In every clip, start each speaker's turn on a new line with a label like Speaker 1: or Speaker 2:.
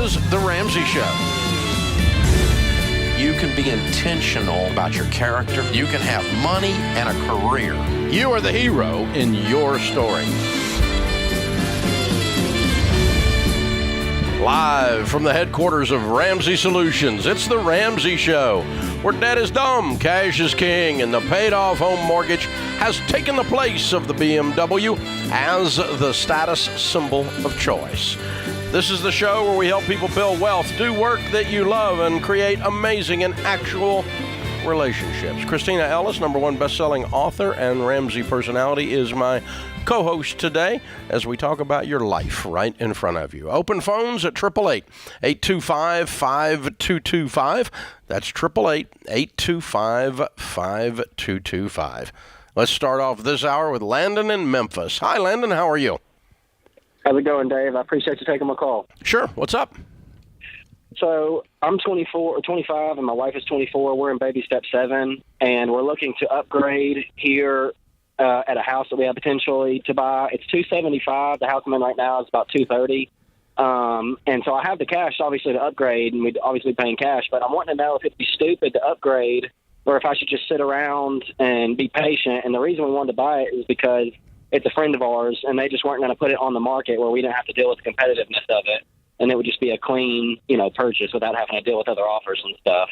Speaker 1: is The Ramsey Show. You can be intentional about your character. You can have money and a career. You are the hero in your story. Live from the headquarters of Ramsey Solutions, it's The Ramsey Show, where debt is dumb, cash is king, and the paid-off home mortgage has taken the place of the BMW as the status symbol of choice. This is the show where we help people build wealth, do work that you love, and create amazing and actual relationships. Christina Ellis, #1 best-selling author and Ramsey personality, is my co-host today as we talk about your life right in front of you. Open phones at 888-825-5225. That's 888-825-5225. Let's start off this hour with Landon in Memphis. Hi, Landon. How are you?
Speaker 2: How's it going, Dave? I appreciate you taking my call.
Speaker 1: Sure. What's up?
Speaker 2: So I'm 25, and my wife is 24. We're in baby step 7, and we're looking to upgrade here at a house that we have potentially to buy. It's $275. The house I'm in right now is about $230. And so I have the cash, obviously, to upgrade, and we'd obviously be paying cash. But I'm wanting to know if it'd be stupid to upgrade or if I should just sit around and be patient. And the reason we wanted to buy it is because it's a friend of ours, and they just weren't going to put it on the market where we didn't have to deal with the competitiveness of it. And it would just be a clean, purchase without having to deal with other offers and stuff.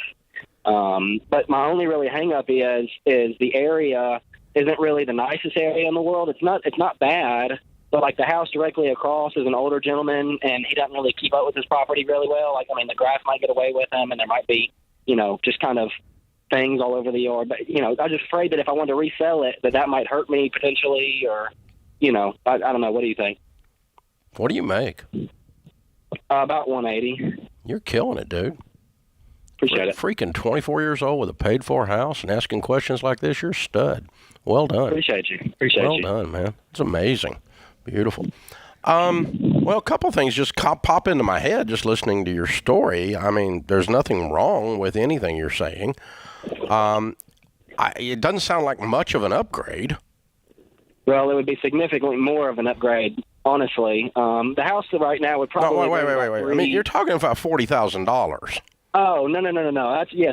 Speaker 2: But my only really hang-up is the area isn't really the nicest area in the world. It's not bad, but like the house directly across is an older gentleman, and he doesn't really keep up with his property really well. The grass might get away with him, and there might be, just kind of things all over the yard. But, I'm just afraid that if I wanted to resell it, that might hurt me potentially, or, I don't know. What do you think?
Speaker 1: What do you make?
Speaker 2: About 180.
Speaker 1: You're killing it, dude.
Speaker 2: Appreciate it.
Speaker 1: Freaking 24 years old with a paid-for house and asking questions like this, you're a stud. Well done.
Speaker 2: Appreciate you.
Speaker 1: Well done, man. It's amazing. Beautiful. Well, a couple things just pop into my head just listening to your story. I mean, there's nothing wrong with anything you're saying. It doesn't sound like much of an upgrade.
Speaker 2: Well, it would be significantly more of an upgrade, honestly. The house right now would probably...
Speaker 1: No, wait. I mean, you're talking about $40,000.
Speaker 2: Oh, no.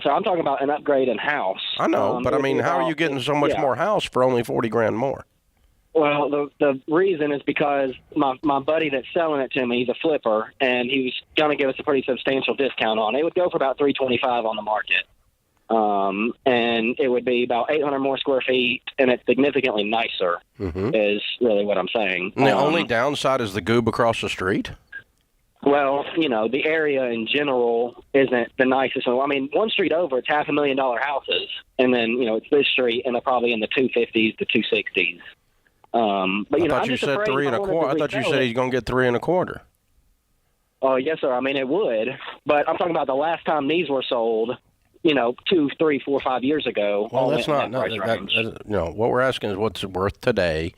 Speaker 2: So I'm talking about an upgrade in house.
Speaker 1: I know, but I mean, how are you getting so much more house for only $40,000 more?
Speaker 2: Well, the reason is because my buddy that's selling it to me, he's a flipper, and he was going to give us a pretty substantial discount on it. It would go for about $325 on the market. And it would be about 800 more square feet, and it's significantly nicer, is really what I'm saying.
Speaker 1: And the only downside is the goob across the street?
Speaker 2: Well, the area in general isn't the nicest. I mean, one street over, it's $500,000 houses, and then, it's this street, and they're probably in the 250s to 260s. But,
Speaker 1: I thought you said 3 1/4. I thought you said he's going to get 3 1/4.
Speaker 2: Oh, yes, sir. I mean, it would. But I'm talking about the last time these were sold, 2, 3, 4, 5 years ago.
Speaker 1: Well, that's not, what we're asking is what's it worth today.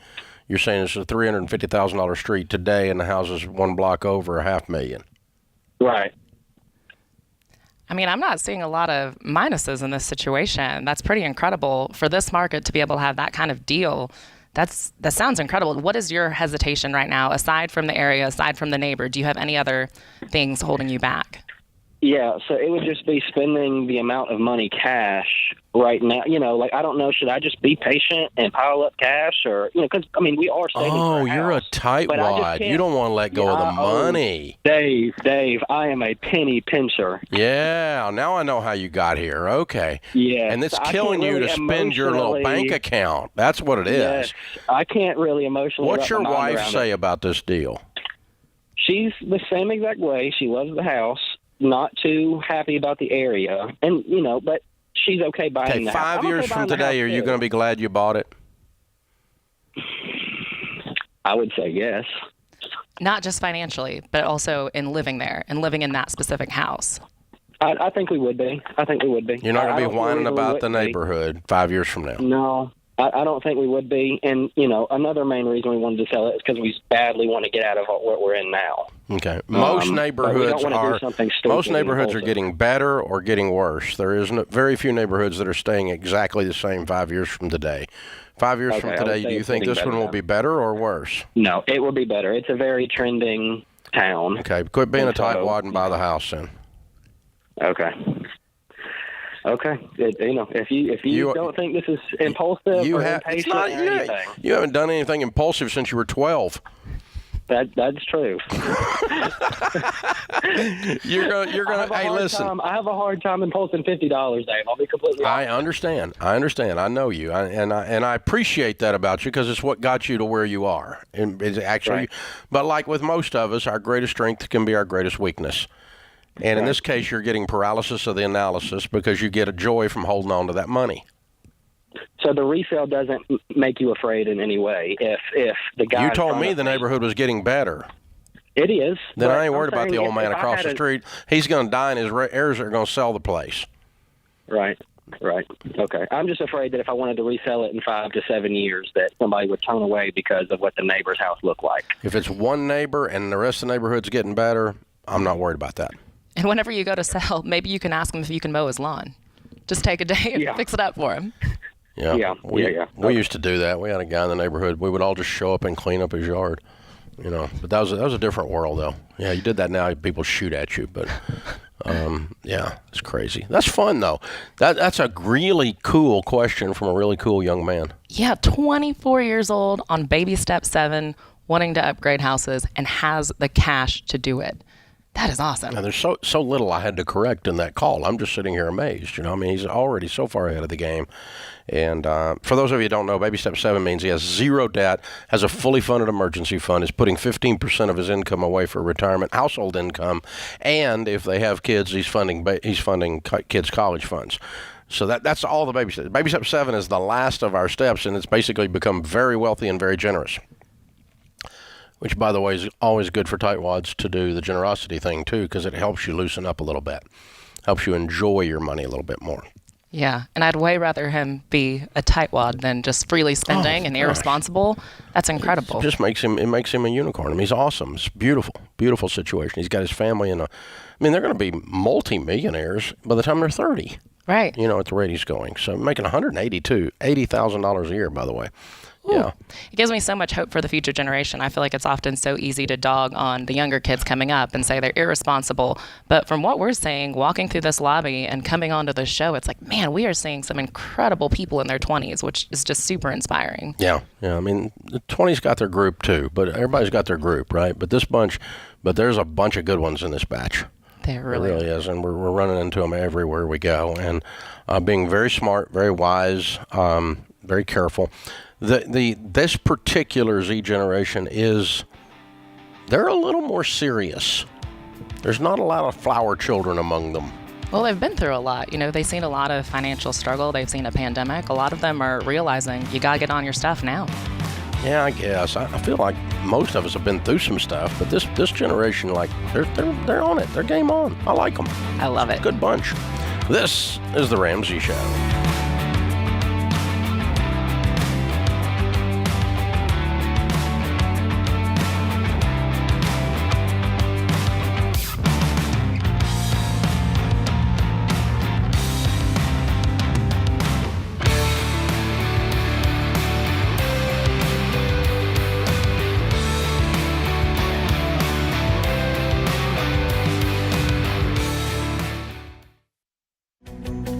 Speaker 1: You're saying it's a $350,000 street today, and the house is one block over $500,000.
Speaker 2: Right.
Speaker 3: I mean, I'm not seeing a lot of minuses in this situation. That's pretty incredible for this market to be able to have that kind of deal. That sounds incredible. What is your hesitation right now, aside from the area, aside from the neighbor? Do you have any other things holding you back?
Speaker 2: Yeah, so it would just be spending the amount of money cash right now. I don't know, should I just be patient and pile up cash or, because, we are saving for a
Speaker 1: you're
Speaker 2: house,
Speaker 1: a tightwad. You don't want to let go of the money.
Speaker 2: Dave, I am a penny pincher.
Speaker 1: Yeah, now I know how you got here. Okay.
Speaker 2: Yeah.
Speaker 1: And it's killing you to spend your little bank account. That's what it is.
Speaker 2: Yes, I can't really emotionally.
Speaker 1: What's your wife say about this deal?
Speaker 2: She's the same exact way. She loves the house. Not too happy about the area, and but she's okay buying the house.
Speaker 1: 5 years from today, are you going to be glad you bought it?
Speaker 2: I would say yes.
Speaker 3: Not just financially, but also in living there and living in that specific house.
Speaker 2: I think we would be.
Speaker 1: You're not going to be whining about the neighborhood 5 years from now.
Speaker 2: No, I don't think we would be. And, another main reason we wanted to sell it is because we badly want to get out of what we're in now.
Speaker 1: Okay. Most neighborhoods are getting better or getting worse. There is very few neighborhoods that are staying exactly the same 5 years from today. 5 years from today, do you think this one will be better or worse?
Speaker 2: No, it will be better. It's a very trending town.
Speaker 1: Okay, quit being a
Speaker 2: And so,
Speaker 1: tightwad and buy the house then.
Speaker 2: Okay. Okay. If you don't think this is impulsive or impatient or anything.
Speaker 1: You haven't done anything impulsive since you were 12.
Speaker 2: That's true.
Speaker 1: You're gonna. Hey, listen.
Speaker 2: I have a hard time impulsing $50, Dave. I'll be completely honest.
Speaker 1: I understand. I know you, and I appreciate that about you because it's what got you to where you are. And it's actually,
Speaker 2: Right.
Speaker 1: But like with most of us, our greatest strength can be our greatest weakness. And in this case, you're getting paralysis of the analysis because you get a joy from holding on to that money.
Speaker 2: So the resale doesn't make you afraid in any way. If the guy
Speaker 1: You told me the neighborhood was getting better.
Speaker 2: It is.
Speaker 1: Then
Speaker 2: but
Speaker 1: I ain't
Speaker 2: I'm
Speaker 1: worried about the
Speaker 2: saying
Speaker 1: old man
Speaker 2: if I
Speaker 1: across
Speaker 2: had
Speaker 1: the street. He's going to die, and his heirs are going to sell the place.
Speaker 2: Right. Okay. I'm just afraid that if I wanted to resell it in 5 to 7 years, that somebody would turn away because of what the neighbor's house looked like.
Speaker 1: If it's one neighbor and the rest of the neighborhood's getting better, I'm not worried about that.
Speaker 3: And whenever you go to sell, maybe you can ask him if you can mow his lawn. Just take a day and fix it up for him.
Speaker 1: Yeah. We used to do that. We had a guy in the neighborhood. We would all just show up and clean up his yard. But that was a different world, though. Yeah, you did that now, people shoot at you. But, yeah, it's crazy. That's fun, though. That's a really cool question from a really cool young man.
Speaker 3: Yeah, 24 years old on baby step 7, wanting to upgrade houses, and has the cash to do it. That is awesome.
Speaker 1: And there's so little I had to correct in that call. I'm just sitting here amazed. He's already so far ahead of the game. And for those of you who don't know, Baby Step 7 means he has zero debt, has a fully funded emergency fund, is putting 15% of his income away for retirement, household income, and if they have kids, he's funding kids' college funds. So that's all the Baby Steps. Baby Step 7 is the last of our steps, and it's basically become very wealthy and very generous. Which, by the way, is always good for tightwads to do the generosity thing, too, because it helps you loosen up a little bit. Helps you enjoy your money a little bit more.
Speaker 3: Yeah, and I'd way rather him be a tightwad than just freely spending and irresponsible. That's incredible.
Speaker 1: It just makes him a unicorn. I mean, he's awesome. It's beautiful, beautiful situation. He's got his family they're going to be multi-millionaires by the time they're 30.
Speaker 3: Right.
Speaker 1: At the rate he's going. So making $80,000 a year, by the way.
Speaker 3: Ooh.
Speaker 1: Yeah.
Speaker 3: It gives me so much hope for the future generation. I feel like it's often so easy to dog on the younger kids coming up and say they're irresponsible. But from what we're seeing, walking through this lobby and coming onto the show, it's like, man, we are seeing some incredible people in their 20s, which is just super inspiring.
Speaker 1: Yeah. I mean, the 20s got their group too, but everybody's got their group, right? But there's a bunch of good ones in this batch.
Speaker 3: There really
Speaker 1: is, and we're running into them everywhere we go, and being very smart, very wise, very careful. This particular Z generation they're a little more serious. There's not a lot of flower children among them.
Speaker 3: Well, they've been through a lot. They've seen a lot of financial struggle. They've seen a pandemic. A lot of them are realizing you gotta get on your stuff now.
Speaker 1: Yeah, I guess. I feel like most of us have been through some stuff, but this generation, they're on it. They're game on. I like them.
Speaker 3: I love it.
Speaker 1: Good bunch. This is the Ramsey Show.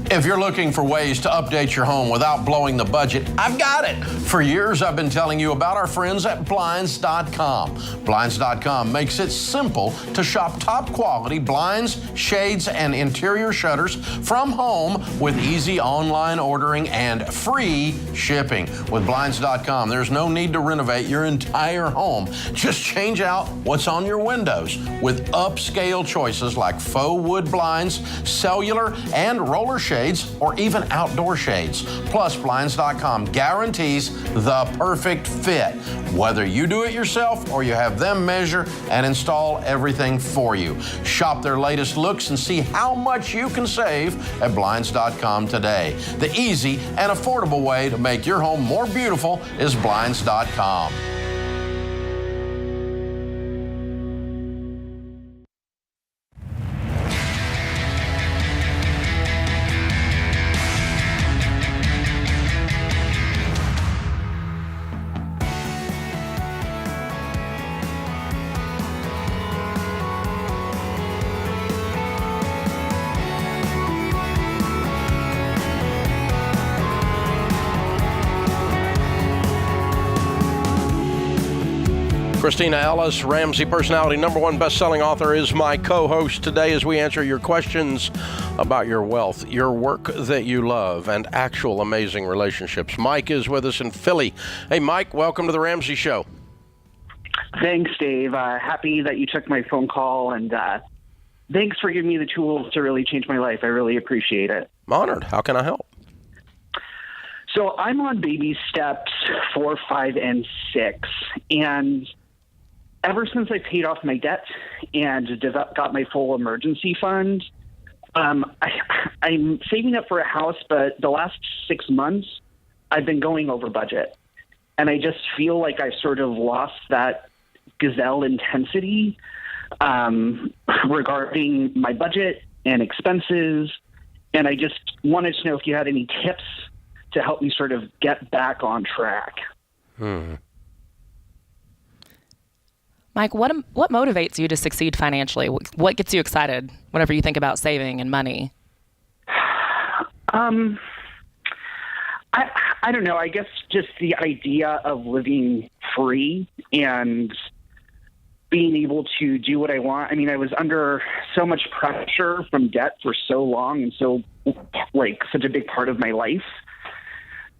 Speaker 1: If you're looking for ways to update your home without blowing the budget, I've got it. For years, I've been telling you about our friends at Blinds.com. Blinds.com makes it simple to shop top quality blinds, shades, and interior shutters from home with easy online ordering and free shipping. With Blinds.com, there's no need to renovate your entire home. Just change out what's on your windows with upscale choices like faux wood blinds, cellular, and roller shades, or even outdoor shades. Plus, Blinds.com guarantees the perfect fit, whether you do it yourself or you have them measure and install everything for you. Shop their latest looks and see how much you can save at Blinds.com today. The easy and affordable way to make your home more beautiful is Blinds.com. Christina Ellis, Ramsey personality, #1 best-selling author, is my co-host today as we answer your questions about your wealth, your work that you love, and actual amazing relationships. Mike is with us in Philly. Hey, Mike, welcome to the Ramsey Show.
Speaker 4: Thanks, Dave. Happy that you took my phone call, and thanks for giving me the tools to really change my life. I really appreciate it.
Speaker 1: I'm honored. How can I help?
Speaker 4: So I'm on baby steps 4, 5, and 6, and ever since I paid off my debt and got my full emergency fund, I'm saving up for a house, but the last 6 months, I've been going over budget. And I just feel like I sort of lost that gazelle intensity regarding my budget and expenses. And I just wanted to know if you had any tips to help me sort of get back on track.
Speaker 3: Mike, what motivates you to succeed financially? What gets you excited whenever you think about saving and money?
Speaker 4: I don't know. I guess just the idea of living free and being able to do what I want. I mean, I was under so much pressure from debt for so long and so such a big part of my life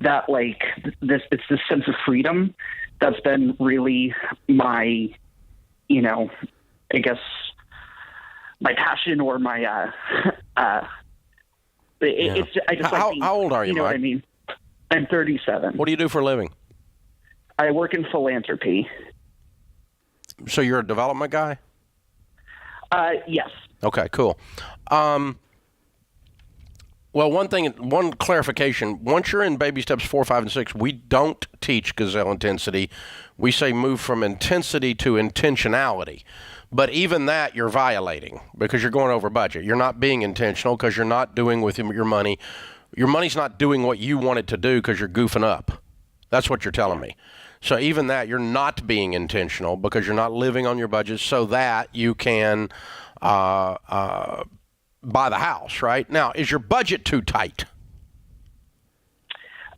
Speaker 4: that it's this sense of freedom that's been really my, I guess my passion or my, how
Speaker 1: old are you,
Speaker 4: you know
Speaker 1: Mike?
Speaker 4: what I mean? I'm 37.
Speaker 1: What do you do for a living?
Speaker 4: I work in philanthropy.
Speaker 1: So you're a development guy?
Speaker 4: Yes.
Speaker 1: Okay, cool. Well, one clarification. Once you're in baby steps 4, 5, and 6, we don't teach gazelle intensity. We say move from intensity to intentionality. But even that you're violating because you're going over budget. You're not being intentional because you're not doing with your money. Your money's not doing what you want it to do because you're goofing up. That's what you're telling me. So even that, you're not being intentional because you're not living on your budget so that you can buy the house, right? Now, is your budget too tight?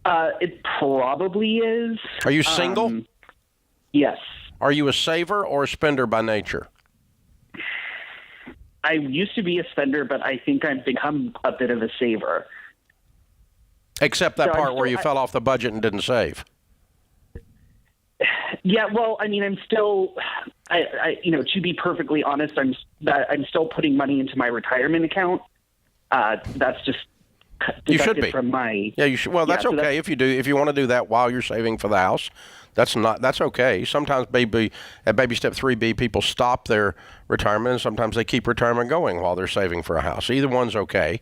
Speaker 4: It probably is.
Speaker 1: Are you single?
Speaker 4: Yes.
Speaker 1: Are you a saver or a spender by nature?
Speaker 4: I used to be a spender, but I think I've become a bit of a saver.
Speaker 1: Except that part where you fell off the budget and didn't save.
Speaker 4: Yeah, well, I mean, I'm still, to be perfectly honest, I'm still putting money into my retirement account. That's just
Speaker 1: you should be
Speaker 4: from my.
Speaker 1: Yeah, you should. Well, that's okay if you do. If you want to do that while you're saving for the house, that's okay. Sometimes at baby step 3B, people stop their retirement, and sometimes they keep retirement going while they're saving for a house. Either one's okay.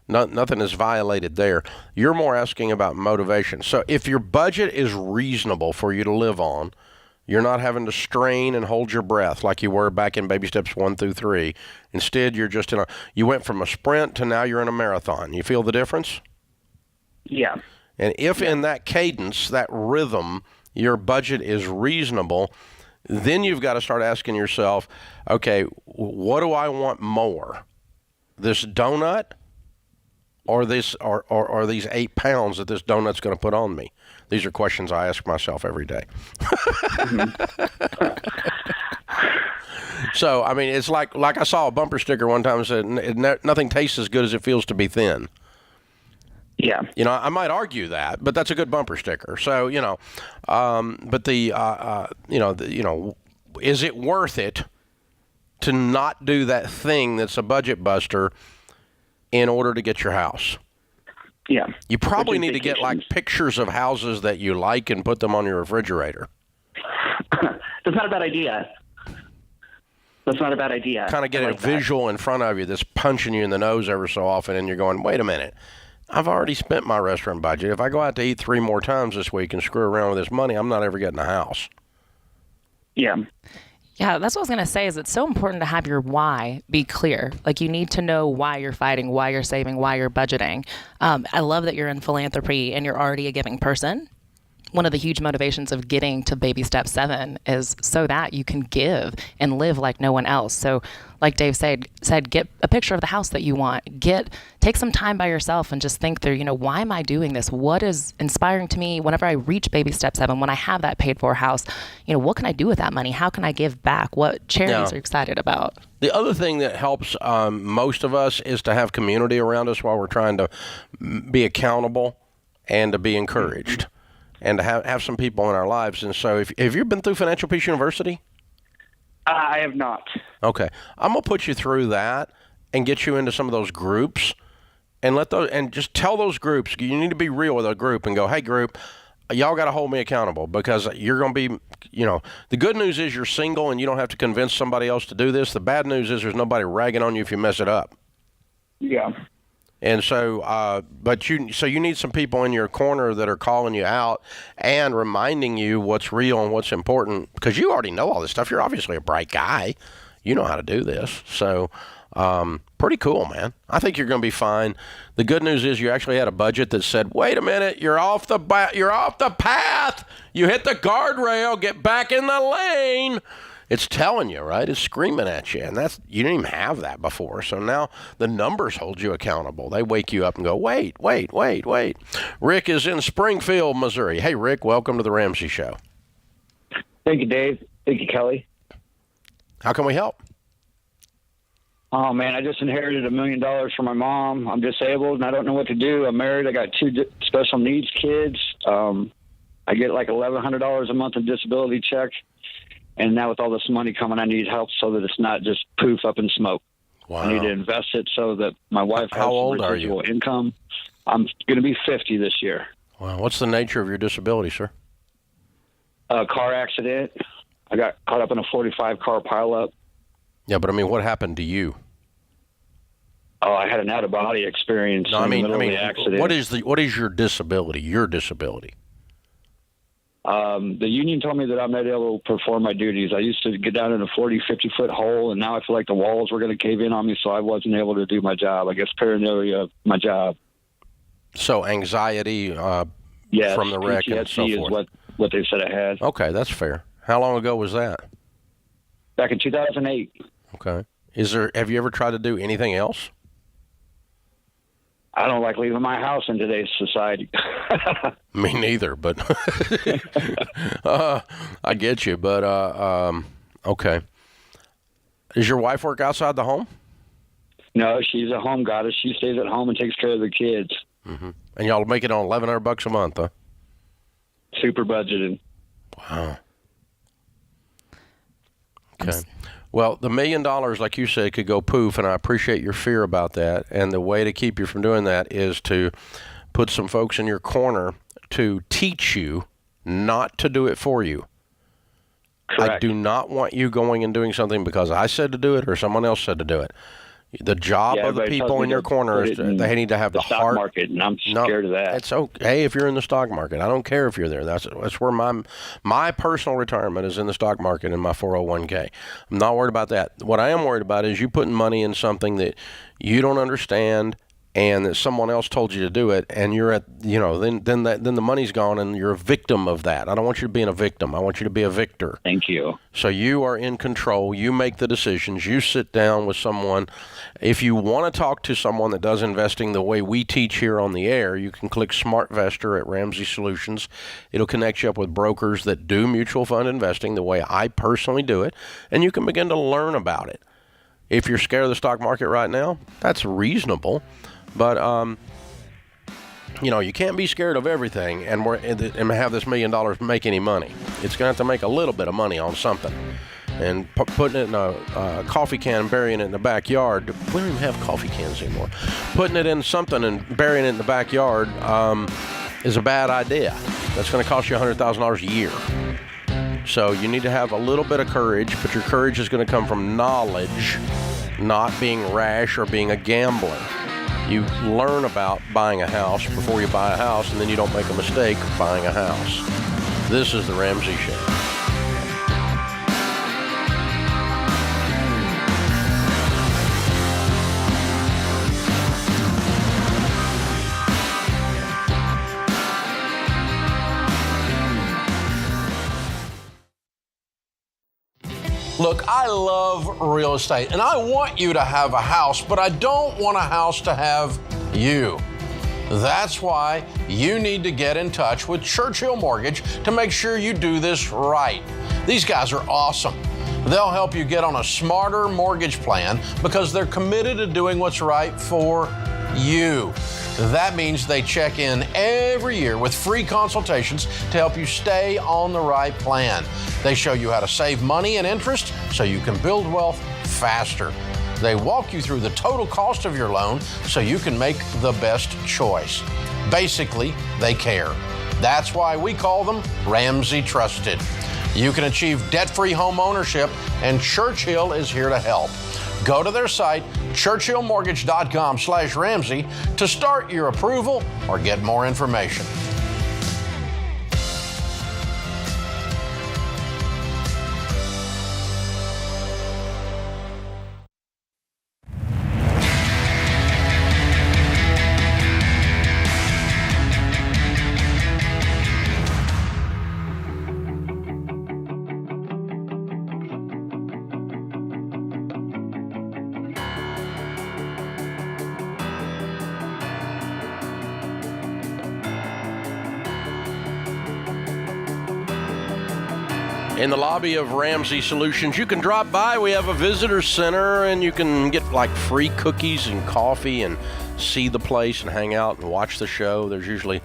Speaker 1: Nothing is violated there. You're more asking about motivation. So if your budget is reasonable for you to live on, you're not having to strain and hold your breath like you were back in baby steps 1 through 3. Instead, you're just you went from a sprint to now you're in a marathon. You feel the difference?
Speaker 4: Yeah.
Speaker 1: And if in that cadence, that rhythm, your budget is reasonable, then you've got to start asking yourself, okay, what do I want more? This donut? Or these 8 pounds that this donut's going to put on me? These are questions I ask myself every day. So, I mean, it's like I saw a bumper sticker one time that said, nothing tastes as good as it feels to be thin.
Speaker 4: Yeah.
Speaker 1: I might argue that, but that's a good bumper sticker. So, but is it worth it to not do that thing that's a budget buster in order to get your house?
Speaker 4: Yeah.
Speaker 1: You probably need to get pictures of houses that you like and put them on your refrigerator.
Speaker 4: That's not a bad idea.
Speaker 1: Kind of get a visual in front of you that's punching you in the nose ever so often, and you're going, wait a minute. I've already spent my restaurant budget. If I go out to eat 3 more times this week and screw around with this money, I'm not ever getting a house.
Speaker 4: Yeah.
Speaker 3: Yeah, that's what I was going to say is it's so important to have your why be clear. Like you need to know why you're fighting, why you're saving, why you're budgeting. I love that you're in philanthropy and you're already a giving person. one of the huge motivations of getting to baby step 7 is so that you can give and live like no one else. So like Dave said, get a picture of the house that you want. Take some time by yourself and just think through, why am I doing this? What is inspiring to me whenever I reach baby step 7, when I have that paid for house? What can I do with that money? How can I give back? What charities are you excited about?
Speaker 1: The other thing that helps most of us is to have community around us while we're trying to be accountable and to be encouraged. And to have some people in our lives. And so have you been through Financial Peace University?
Speaker 4: I have not.
Speaker 1: Okay. I'm going to put you through that and get you into some of those groups and just tell those groups, you need to be real with a group and go, hey, group, y'all got to hold me accountable, because you're going to be, the good news is you're single and you don't have to convince somebody else to do this. The bad news is there's nobody ragging on you if you mess it up.
Speaker 4: Yeah.
Speaker 1: And so, you need some people in your corner that are calling you out and reminding you what's real and what's important, because you already know all this stuff. You're obviously a bright guy. You know how to do this. So, pretty cool, man. I think you're going to be fine. The good news is you actually had a budget that said, wait a minute, you're off the path. You hit the guardrail, get back in the lane. It's telling you, right? It's screaming at you, and you didn't even have that before. So now the numbers hold you accountable. They wake you up and go, wait. Rick is in Springfield, Missouri. Hey, Rick, welcome to the Ramsey Show.
Speaker 5: Thank you, Dave. Thank you, Kelly.
Speaker 1: How can we help?
Speaker 5: Oh, man, I just inherited $1 million from my mom. I'm disabled, and I don't know what to do. I'm married. I got 2 special needs kids. I get like $1,100 a month in disability check. And now with all this money coming, I need help so that it's not just poof up in smoke.
Speaker 1: Wow.
Speaker 5: I need to invest it so that my wife has
Speaker 1: How old
Speaker 5: some
Speaker 1: are you?
Speaker 5: residual income. I'm going to be 50 this year.
Speaker 1: Wow. What's the nature of your disability, sir?
Speaker 5: Car accident. I got caught up in a 45 car pileup.
Speaker 1: Yeah, but I mean, what happened to you?
Speaker 5: Oh, I had an out-of-body experience in the middle of the accident.
Speaker 1: What is your disability? Your disability?
Speaker 5: The union told me that I'm not able to perform my duties. I used to get down in a 40, 50-foot hole, and now I feel like the walls were going to cave in on me, so I wasn't able to do my job. I guess paranoia of my job.
Speaker 1: So anxiety
Speaker 5: yes,
Speaker 1: from the wreck
Speaker 5: PTSD
Speaker 1: and so forth.
Speaker 5: is what they said I had.
Speaker 1: Okay, that's fair. How long ago was that?
Speaker 5: Back in 2008.
Speaker 1: Okay. Have you ever tried to do anything else?
Speaker 5: I don't like leaving my house in today's society.
Speaker 1: Me neither, but I get you. But okay. Does your wife work outside the home?
Speaker 5: No, she's a home goddess. She stays at home and takes care of the kids.
Speaker 1: Mm-hmm. And y'all make it on $1,100 a month, huh?
Speaker 5: Super budgeted.
Speaker 1: Wow. Okay. Well, the $1 million, like you said, could go poof, and I appreciate your fear about that. And the way to keep you from doing that is to put some folks in your corner to teach you not to do it for you.
Speaker 5: Correct.
Speaker 1: I do not want you going and doing something because I said to do it or someone else said to do it. The job of the people in your corner is they need to have the
Speaker 5: stock
Speaker 1: heart.
Speaker 5: Market, and I'm scared of that.
Speaker 1: It's okay if you're in the stock market. I don't care if you're there. That's where my personal retirement is, in the stock market in my 401k. I'm not worried about that. What I am worried about is you putting money in something that you don't understand and that someone else told you to do it, and you're at, then the money's gone and you're a victim of that. I don't want you to be a victim. I want you to be a victor.
Speaker 5: Thank you.
Speaker 1: So you are in control. You make the decisions. You sit down with someone. If you want to talk to someone that does investing the way we teach here on the air, you can click SmartVestor at Ramsey Solutions. It'll connect you up with brokers that do mutual fund investing the way I personally do it, and you can begin to learn about it. If you're scared of the stock market right now, that's reasonable. But, you can't be scared of everything and have this $1 million make any money. It's going to have to make a little bit of money on something. And putting it in a coffee can and burying it in the backyard, we don't even have coffee cans anymore. Putting it in something and burying it in the backyard is a bad idea. That's going to cost you $100,000 a year. So you need to have a little bit of courage, but your courage is going to come from knowledge, not being rash or being a gambler. You learn about buying a house before you buy a house, and then you don't make a mistake buying a house. This is The Ramsey Show. Look, I love real estate, and I want you to have a house, but I don't want a house to have you. That's why you need to get in touch with Churchill Mortgage to make sure you do this right. These guys are awesome. They'll help you get on a smarter mortgage plan because they're committed to doing what's right for you. That means they check in every year with free consultations to help you stay on the right plan. They show you how to save money and interest so you can build wealth faster. They walk you through the total cost of your loan so you can make the best choice. Basically, they care. That's why we call them Ramsey Trusted. You can achieve debt-free home ownership, and Churchill is here to help. Go to their site, churchillmortgage.com/Ramsey, to start your approval or get more information. In the lobby of Ramsey Solutions, you can drop by. We have a visitor center, and you can get like free cookies and coffee and see the place and hang out and watch the show. There's usually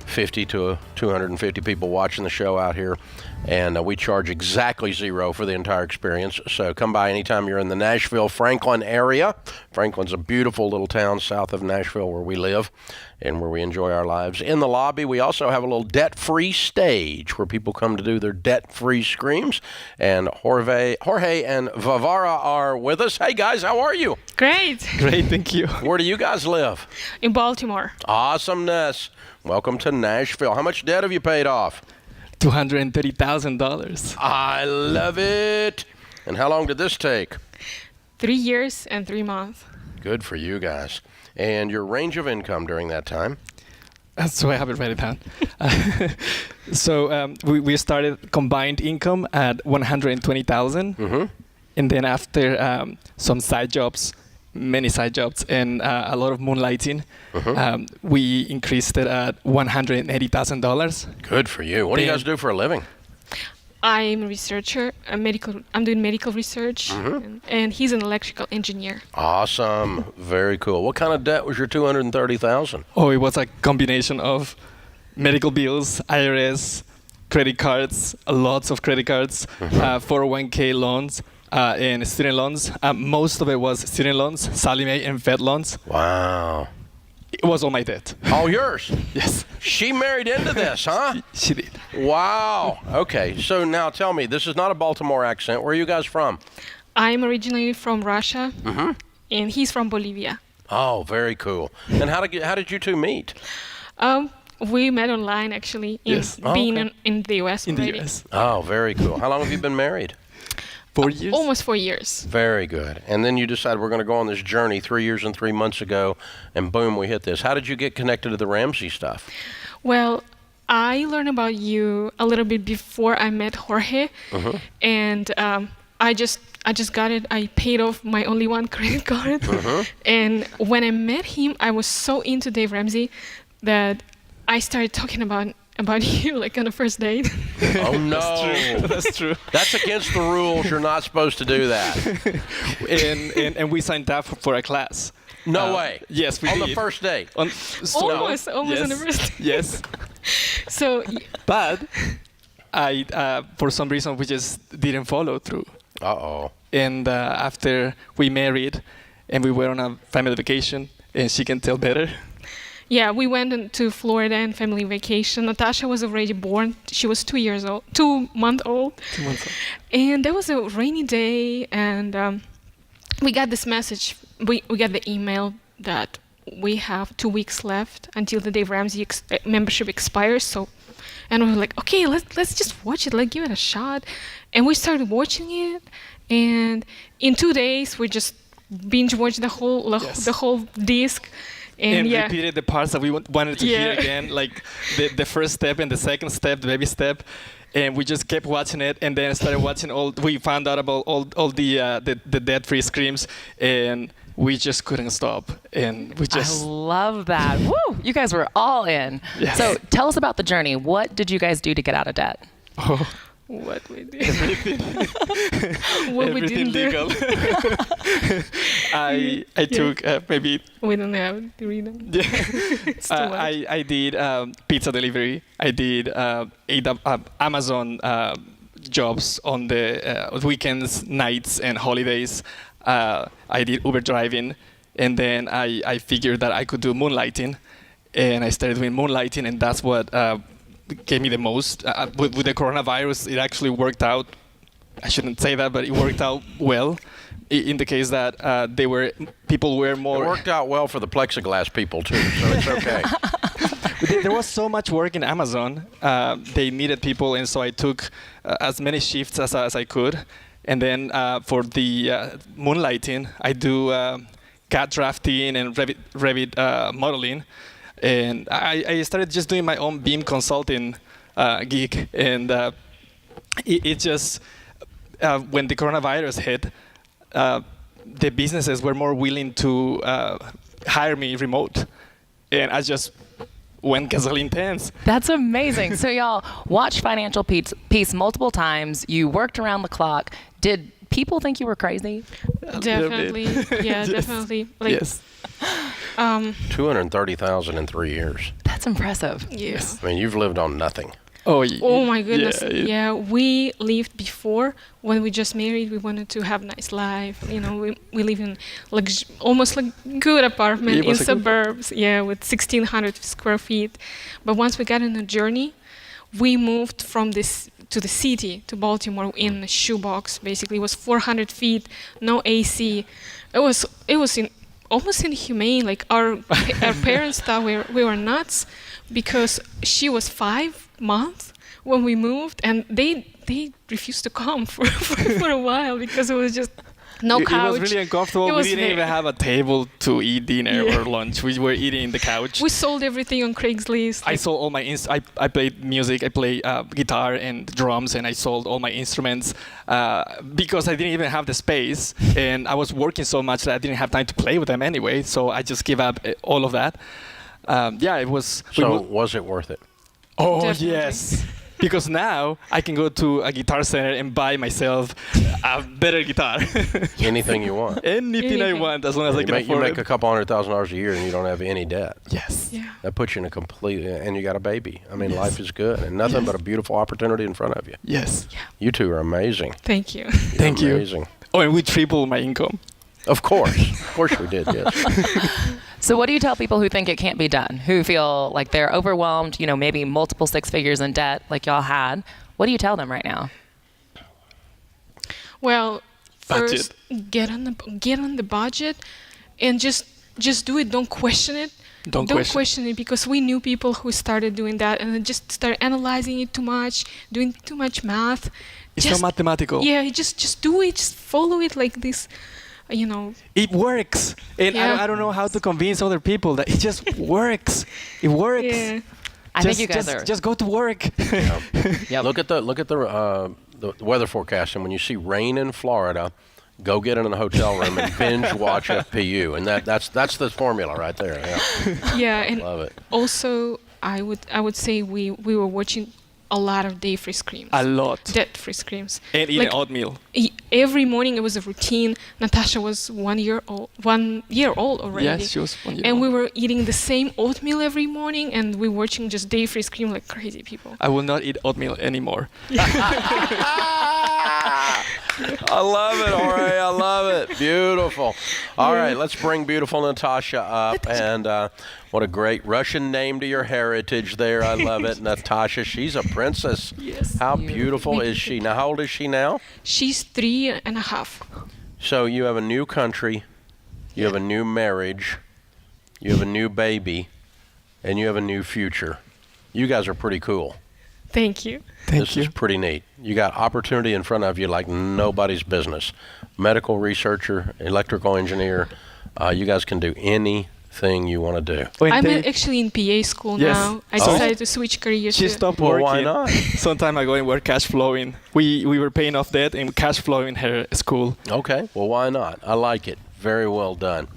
Speaker 1: 50 to 250 people watching the show out here, and we charge exactly $0 for the entire experience. So come by anytime you're in the Nashville-Franklin area. Franklin's a beautiful little town south of Nashville where we live and where we enjoy our lives. In the lobby, we also have a little debt-free stage where people come to do their debt-free screams. And Jorge and Vavara are with us. Hey, guys, how are you?
Speaker 6: Great.
Speaker 7: Great, thank you.
Speaker 1: Where do you guys live?
Speaker 6: In Baltimore.
Speaker 1: Awesomeness. Welcome to Nashville. How much debt have you paid off?
Speaker 7: $230,000.
Speaker 1: I love it. And how long did this take?
Speaker 6: 3 years and 3 months.
Speaker 1: Good for you guys. And your range of income during that time?
Speaker 7: So I have it written down. So we started combined income at $120,000, and then after some side jobs, many side jobs, and a lot of moonlighting, we increased it at $180,000.
Speaker 1: Good for you. What do you guys do for a living?
Speaker 6: I'm a researcher. I'm doing medical research, and he's an electrical engineer.
Speaker 1: Awesome. Very cool. What kind of debt was your $230,000?
Speaker 7: Oh, it was a combination of medical bills, IRS, credit cards, lots of credit cards, 401k loans, and student loans. Most of it was student loans, Sallie Mae and Fed loans.
Speaker 1: Wow.
Speaker 7: It was all my debt.
Speaker 1: All yours?
Speaker 7: Yes.
Speaker 1: She married into this, huh?
Speaker 7: She did.
Speaker 1: Wow. Okay. So now tell me, this is not a Baltimore accent. Where are you guys from?
Speaker 6: I'm originally from Russia, and he's from Bolivia.
Speaker 1: Oh, very cool. And how did you two meet?
Speaker 6: We met online, actually, being in the U.S.
Speaker 7: In
Speaker 6: already.
Speaker 7: the U.S.
Speaker 1: Oh, very cool. How long have you been married?
Speaker 7: 4 years?
Speaker 6: Almost 4 years.
Speaker 1: Very good. And then you decided we're going to go on this journey 3 years and 3 months ago, and boom, we hit this. How did you get connected to the Ramsey stuff?
Speaker 6: Well, I learned about you a little bit before I met Jorge, and I just got it. I paid off my only one credit card, and when I met him, I was so into Dave Ramsey that I started talking about you like on the first date.
Speaker 1: Oh no,
Speaker 7: That's true.
Speaker 1: That's against the rules. You're not supposed to do that.
Speaker 7: and we signed up for a class.
Speaker 1: No way.
Speaker 7: Yes, we
Speaker 1: on
Speaker 7: did.
Speaker 1: the first date.
Speaker 6: Almost on the first date.
Speaker 7: Yes.
Speaker 6: So,
Speaker 7: But I, for some reason, we just didn't follow through.
Speaker 1: Uh-oh.
Speaker 7: And after we married, and we were on a family vacation, and she can tell better.
Speaker 6: yeah, we went to Florida on family vacation. Natasha was already born. She was 2 years old, 2 months old.
Speaker 7: 2 months old.
Speaker 6: And there was a rainy day, and we got this message. We got the email that we have 2 weeks left until the Dave Ramsey membership expires. So, and we were like, okay, let's just watch it. Let's give it a shot. And we started watching it, and in 2 days we just binge watched the whole disc. And
Speaker 7: repeated the parts that we wanted to hear again, like the first step and the second step, the baby step. and we just kept watching it, and then started watching we found out about all the debt-free screams, and we just couldn't stop, and we just.
Speaker 3: I love that. Woo! You guys were all in.
Speaker 7: Yes.
Speaker 3: So tell us about the journey. What did you guys do to get out of debt?
Speaker 6: What we did.
Speaker 7: Everything.
Speaker 6: What we
Speaker 7: Everything
Speaker 6: didn't
Speaker 7: legal.
Speaker 6: do.
Speaker 7: I took maybe.
Speaker 6: We don't have to read them. It's too much.
Speaker 7: I did pizza delivery. I did Amazon jobs on the weekends, nights, and holidays. I did Uber driving, and then I figured that I could do moonlighting, and I started doing moonlighting, and that's what gave me the most. With the coronavirus, it actually worked out. I shouldn't say that, but it worked out well. In the case that people were more.
Speaker 1: It worked out well for the plexiglass people too, so it's okay.
Speaker 7: There was so much work in Amazon. They needed people, and so I took as many shifts as I could. And then for the moonlighting, I do CAD drafting and Revit modeling. And I started just doing my own BIM consulting gig. And it just, when the coronavirus hit, the businesses were more willing to hire me remote. And I just went gasoline pants.
Speaker 3: That's amazing. So y'all watched Financial Peace multiple times. You worked around the clock. Did people think you were crazy?
Speaker 6: Definitely. Yeah,
Speaker 7: Yes.
Speaker 6: definitely. Like,
Speaker 7: Yes.
Speaker 1: 230,000 in 3 years.
Speaker 3: That's impressive.
Speaker 6: yeah.
Speaker 1: I mean, you've lived on nothing.
Speaker 6: Oh my goodness.
Speaker 7: Yeah,
Speaker 6: Yeah, we lived before when we just married. We wanted to have a nice life. You know, we live in almost like good apartment
Speaker 7: It
Speaker 6: in
Speaker 7: was a good-
Speaker 6: suburbs. Yeah, with 1,600 square feet. But once we got in the journey, we moved from this to the city, to Baltimore, in a shoebox. Basically, it was 400 feet, no AC. It was almost inhumane. Like our parents thought we were nuts, because she was 5 months when we moved, and they refused to come for a while because it was just no couch.
Speaker 7: It was really uncomfortable.
Speaker 6: It
Speaker 7: We
Speaker 6: was
Speaker 7: didn't
Speaker 6: very-
Speaker 7: even have a table to eat dinner
Speaker 6: Yeah.
Speaker 7: or lunch. We were eating in the couch.
Speaker 6: We sold everything on Craigslist.
Speaker 7: I sold all my I played music. I play guitar and drums, and I sold all my instruments because I didn't even have the space, and I was working so much that I didn't have time to play with them anyway. So I just gave up all of that. It was.
Speaker 1: So was it worth it?
Speaker 7: Oh
Speaker 6: Definitely.
Speaker 7: yes, because now I can go to a guitar center and buy myself a better guitar.
Speaker 1: Anything you want.
Speaker 7: Anything I
Speaker 6: Anything.
Speaker 7: want, as long as I
Speaker 1: You
Speaker 7: can
Speaker 1: make, you
Speaker 7: afford
Speaker 1: make
Speaker 7: it.
Speaker 1: a couple $100,000 a year and you don't have any debt.
Speaker 7: Yes.
Speaker 6: Yeah.
Speaker 1: That puts you in a complete, and you got a baby. I mean, life is good and nothing but a beautiful opportunity in front of you.
Speaker 7: Yes.
Speaker 1: You two are amazing.
Speaker 6: Thank you.
Speaker 1: You're
Speaker 7: Thank you.
Speaker 1: amazing.
Speaker 7: Oh, and we tripled my income.
Speaker 1: Of course we did. Yes.
Speaker 3: So what do you tell people who think it can't be done, who feel like they're overwhelmed, maybe multiple 6 figures in debt like y'all had? What do you tell them right now?
Speaker 6: Well,
Speaker 7: Budget.
Speaker 6: first get on the budget, and just do it. Don't question it.
Speaker 7: Don't
Speaker 6: question it, because we knew people who started doing that and then just started analyzing it too much, doing too much math.
Speaker 7: It's
Speaker 6: Just-
Speaker 7: not mathematical.
Speaker 6: Yeah, just do it. Just follow it like this.
Speaker 7: It works, and
Speaker 6: Yeah.
Speaker 7: I don't know how to convince other people that it just works. It works.
Speaker 6: Yeah.
Speaker 3: I think you guys are.
Speaker 7: Just go to work.
Speaker 3: Yep.
Speaker 1: Look at the weather forecast, and when you see rain in Florida, go get in a hotel room and binge watch FPU, and that's the formula right there. Yeah,
Speaker 6: Yeah, and
Speaker 1: love it.
Speaker 6: also I would say we were watching a lot of day-free screams.
Speaker 7: A lot.
Speaker 6: Debt-free screams.
Speaker 7: And eating oatmeal.
Speaker 6: Every morning it was a routine. Natasha was 1 year old already.
Speaker 7: Yes, she was 1 year
Speaker 6: And
Speaker 7: old.
Speaker 6: we were eating the same oatmeal every morning, and we were watching just day-free scream like crazy people.
Speaker 7: I will not eat oatmeal anymore.
Speaker 1: I love it, Jorge. I love it. Beautiful. All right, let's bring beautiful Natasha up. And what a great Russian name to your heritage there. I love it. Natasha, she's a princess.
Speaker 6: Yes.
Speaker 1: How beautiful is she? Now, how old is she now?
Speaker 6: She's 3.5.
Speaker 1: So you have a new country, you have a new marriage, you have a new baby, and you have a new future. You guys are pretty cool.
Speaker 6: Thank you.
Speaker 1: This is pretty neat. You got opportunity in front of you like nobody's business. Medical researcher, electrical engineer. You guys can do anything. thing you want to do.
Speaker 6: I'm actually in PA school now. I decided to switch careers.
Speaker 7: She stopped working.
Speaker 1: Why not?
Speaker 7: Some time ago and we're cash flowing. We were paying off debt and cash flowing her school.
Speaker 1: Okay, well, why not? I like it. Very well done.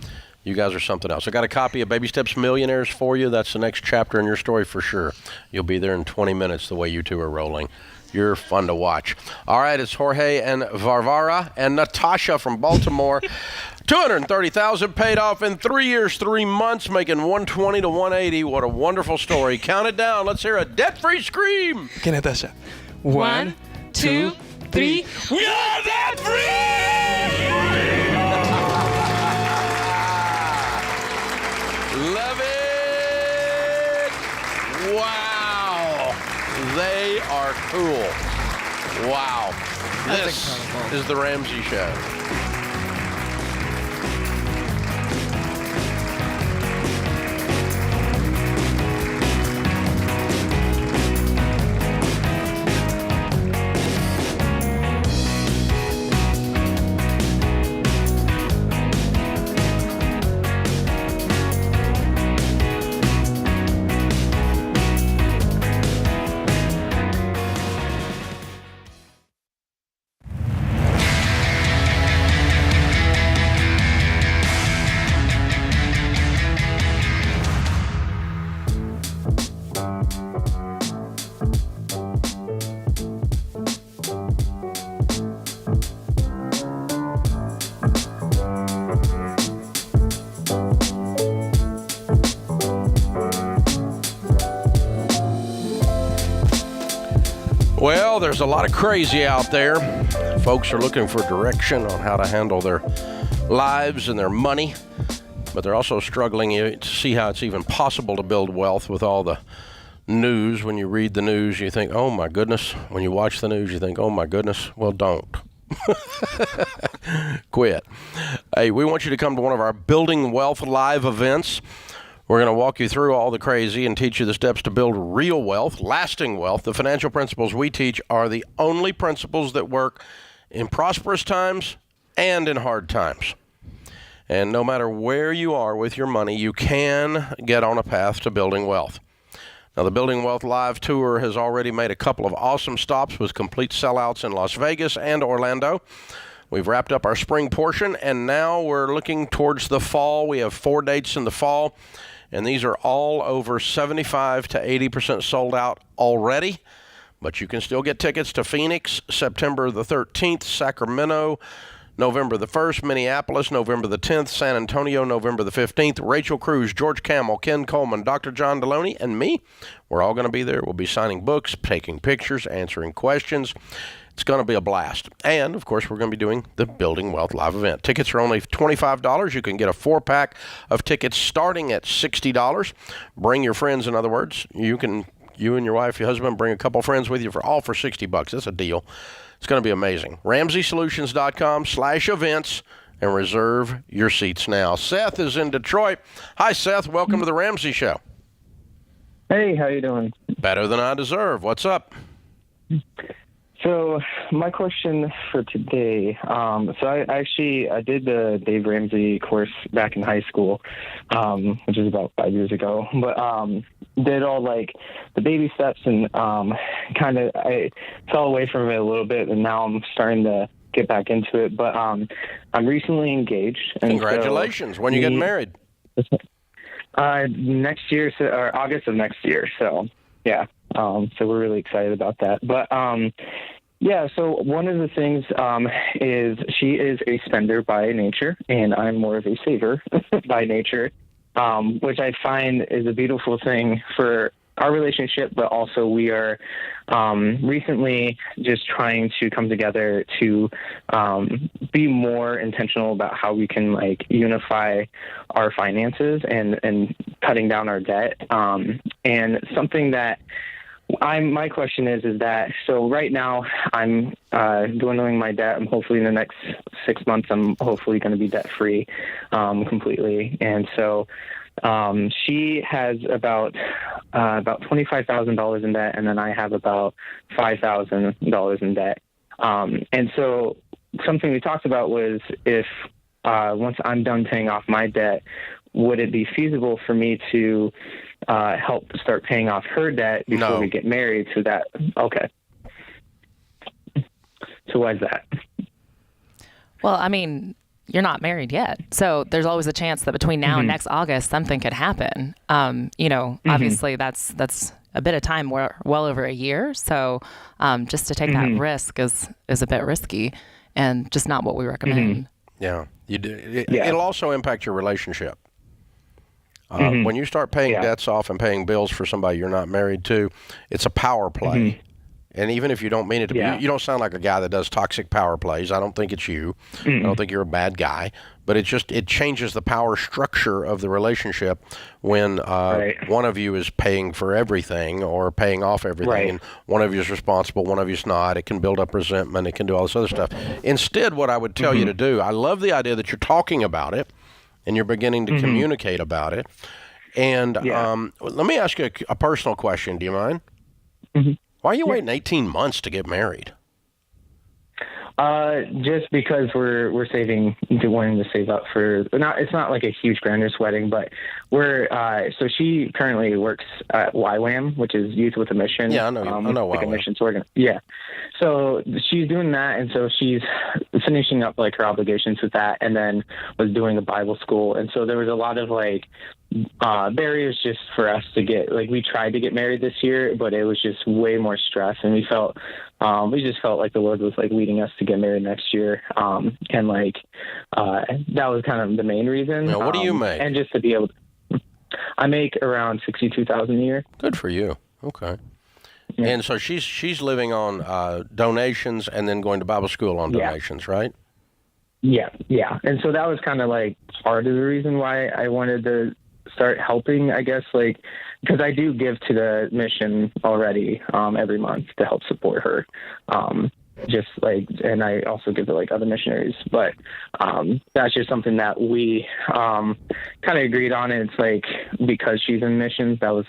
Speaker 1: You guys are something else. I got a copy of Baby Steps Millionaires for you. That's the next chapter in your story for sure. You'll be there in 20 minutes the way you two are rolling. You're fun to watch. All right, it's Jorge and Varvara and Natasha from Baltimore. $230,000 paid off in 3 years, 3 months, making $120 to $180. What a wonderful story. Count it down. Let's hear a debt-free scream.
Speaker 7: Okay, Natasha.
Speaker 6: 1, 2, 3.
Speaker 1: We are debt-free! Love it! Wow. They are cool. Wow. This is the Ramsey Show. Well, there's a lot of crazy out there. Folks are looking for direction on how to handle their lives and their money, but they're also struggling to see how it's even possible to build wealth with all the news. When you read the news, you think, oh my goodness. When you watch the news, you think, oh my goodness. Well, don't. Quit. Hey, we want you to come to one of our Building Wealth live events. We're going to walk you through all the crazy and teach you the steps to build real wealth, lasting wealth. The financial principles we teach are the only principles that work in prosperous times and in hard times. And no matter where you are with your money, you can get on a path to building wealth. Now, the Building Wealth Live Tour has already made a couple of awesome stops with complete sellouts in Las Vegas and Orlando. We've wrapped up our spring portion, and now we're looking towards the fall. We have 4 dates in the fall, and these are all over 75 to 80% sold out already. But you can still get tickets to Phoenix, September the 13th, Sacramento, November the 1st, Minneapolis, November the 10th, San Antonio, November the 15th. Rachel Cruz, George Camel, Ken Coleman, Dr. John Deloney, and me, we're all going to be there. We'll be signing books, taking pictures, answering questions. It's going to be a blast. And, of course, we're going to be doing the Building Wealth Live event. Tickets are only $25. You can get a 4-pack of tickets starting at $60. Bring your friends, in other words. You and your wife, your husband, bring a couple friends with you for $60. That's a deal. It's going to be amazing. RamseySolutions.com/events and reserve your seats now. Seth is in Detroit. Hi, Seth. Welcome to the Ramsey Show.
Speaker 8: Hey, how you doing?
Speaker 1: Better than I deserve. What's up?
Speaker 8: So my question for today, I did the Dave Ramsey course back in high school, which is about 5 years ago, but did all like the baby steps and I fell away from it a little bit, and now I'm starting to get back into it. But I'm recently engaged. And
Speaker 1: congratulations. When you getting married?
Speaker 8: Next year, or August of next year. So yeah. So we're really excited about that. But so one of the things is she is a spender by nature, and I'm more of a saver by nature, which I find is a beautiful thing for our relationship, but also we are recently just trying to come together to be more intentional about how we can unify our finances and cutting down our debt. And something that my question is that, so right now I'm dwindling my debt. I'm hopefully in the next 6 months, I'm hopefully going to be debt free completely. And so she has about $25,000 in debt, and then I have about $5,000 in debt. And so something we talked about was if once I'm done paying off my debt, would it be feasible for me to help start paying off her debt before
Speaker 1: No.
Speaker 8: we get married? So that, okay. So why is that?
Speaker 3: Well, I mean, you're not married yet. So there's always a chance that between now and next August, something could happen. Obviously that's a bit of time, well over a year. So just to take that risk is a bit risky and just not what we recommend.
Speaker 1: Yeah, you do. It'll also impact your relationship. When you start paying debts off and paying bills for somebody you're not married to, it's a power play. And even if you don't mean it to be, you don't sound like a guy that does toxic power plays. I don't think it's you. I don't think you're a bad guy. But it changes the power structure of the relationship when one of you is paying for everything or paying off everything, and one of you is responsible, one of you is not. It can build up resentment. It can do all this other stuff. Instead, what I would tell you to do, I love the idea that you're talking about it and you're beginning to communicate about it. And let me ask you a personal question. Do you mind? Why are you waiting 18 months to get married?
Speaker 8: Just because we're wanting to save up for, it's not like a huge grandiose wedding, but so she currently works at YWAM, which is Youth with a Mission.
Speaker 1: Yeah, I know
Speaker 8: like
Speaker 1: YWAM.
Speaker 8: a missions organ. Yeah. So she's doing that. And so she's finishing up like her obligations with that, and then was doing a Bible school. And so there was a lot of like, barriers just for us to get, like, we tried to get married this year, but it was just way more stress, and we just felt like the Lord was like leading us to get married next year, and like that was kind of the main reason.
Speaker 1: Now, what do you make?
Speaker 8: And just to be able to, I make around $62,000 a year.
Speaker 1: Good for you. Okay. Yeah. And so she's living on donations and then going to Bible school on donations, right?
Speaker 8: Yeah. And so that was kind of like part of the reason why I wanted to start helping, I guess, like, because I do give to the mission already every month to help support her. Just like, and I also give to like other missionaries, but that's just something that we kind of agreed on. And it's like, because she's in missions, that was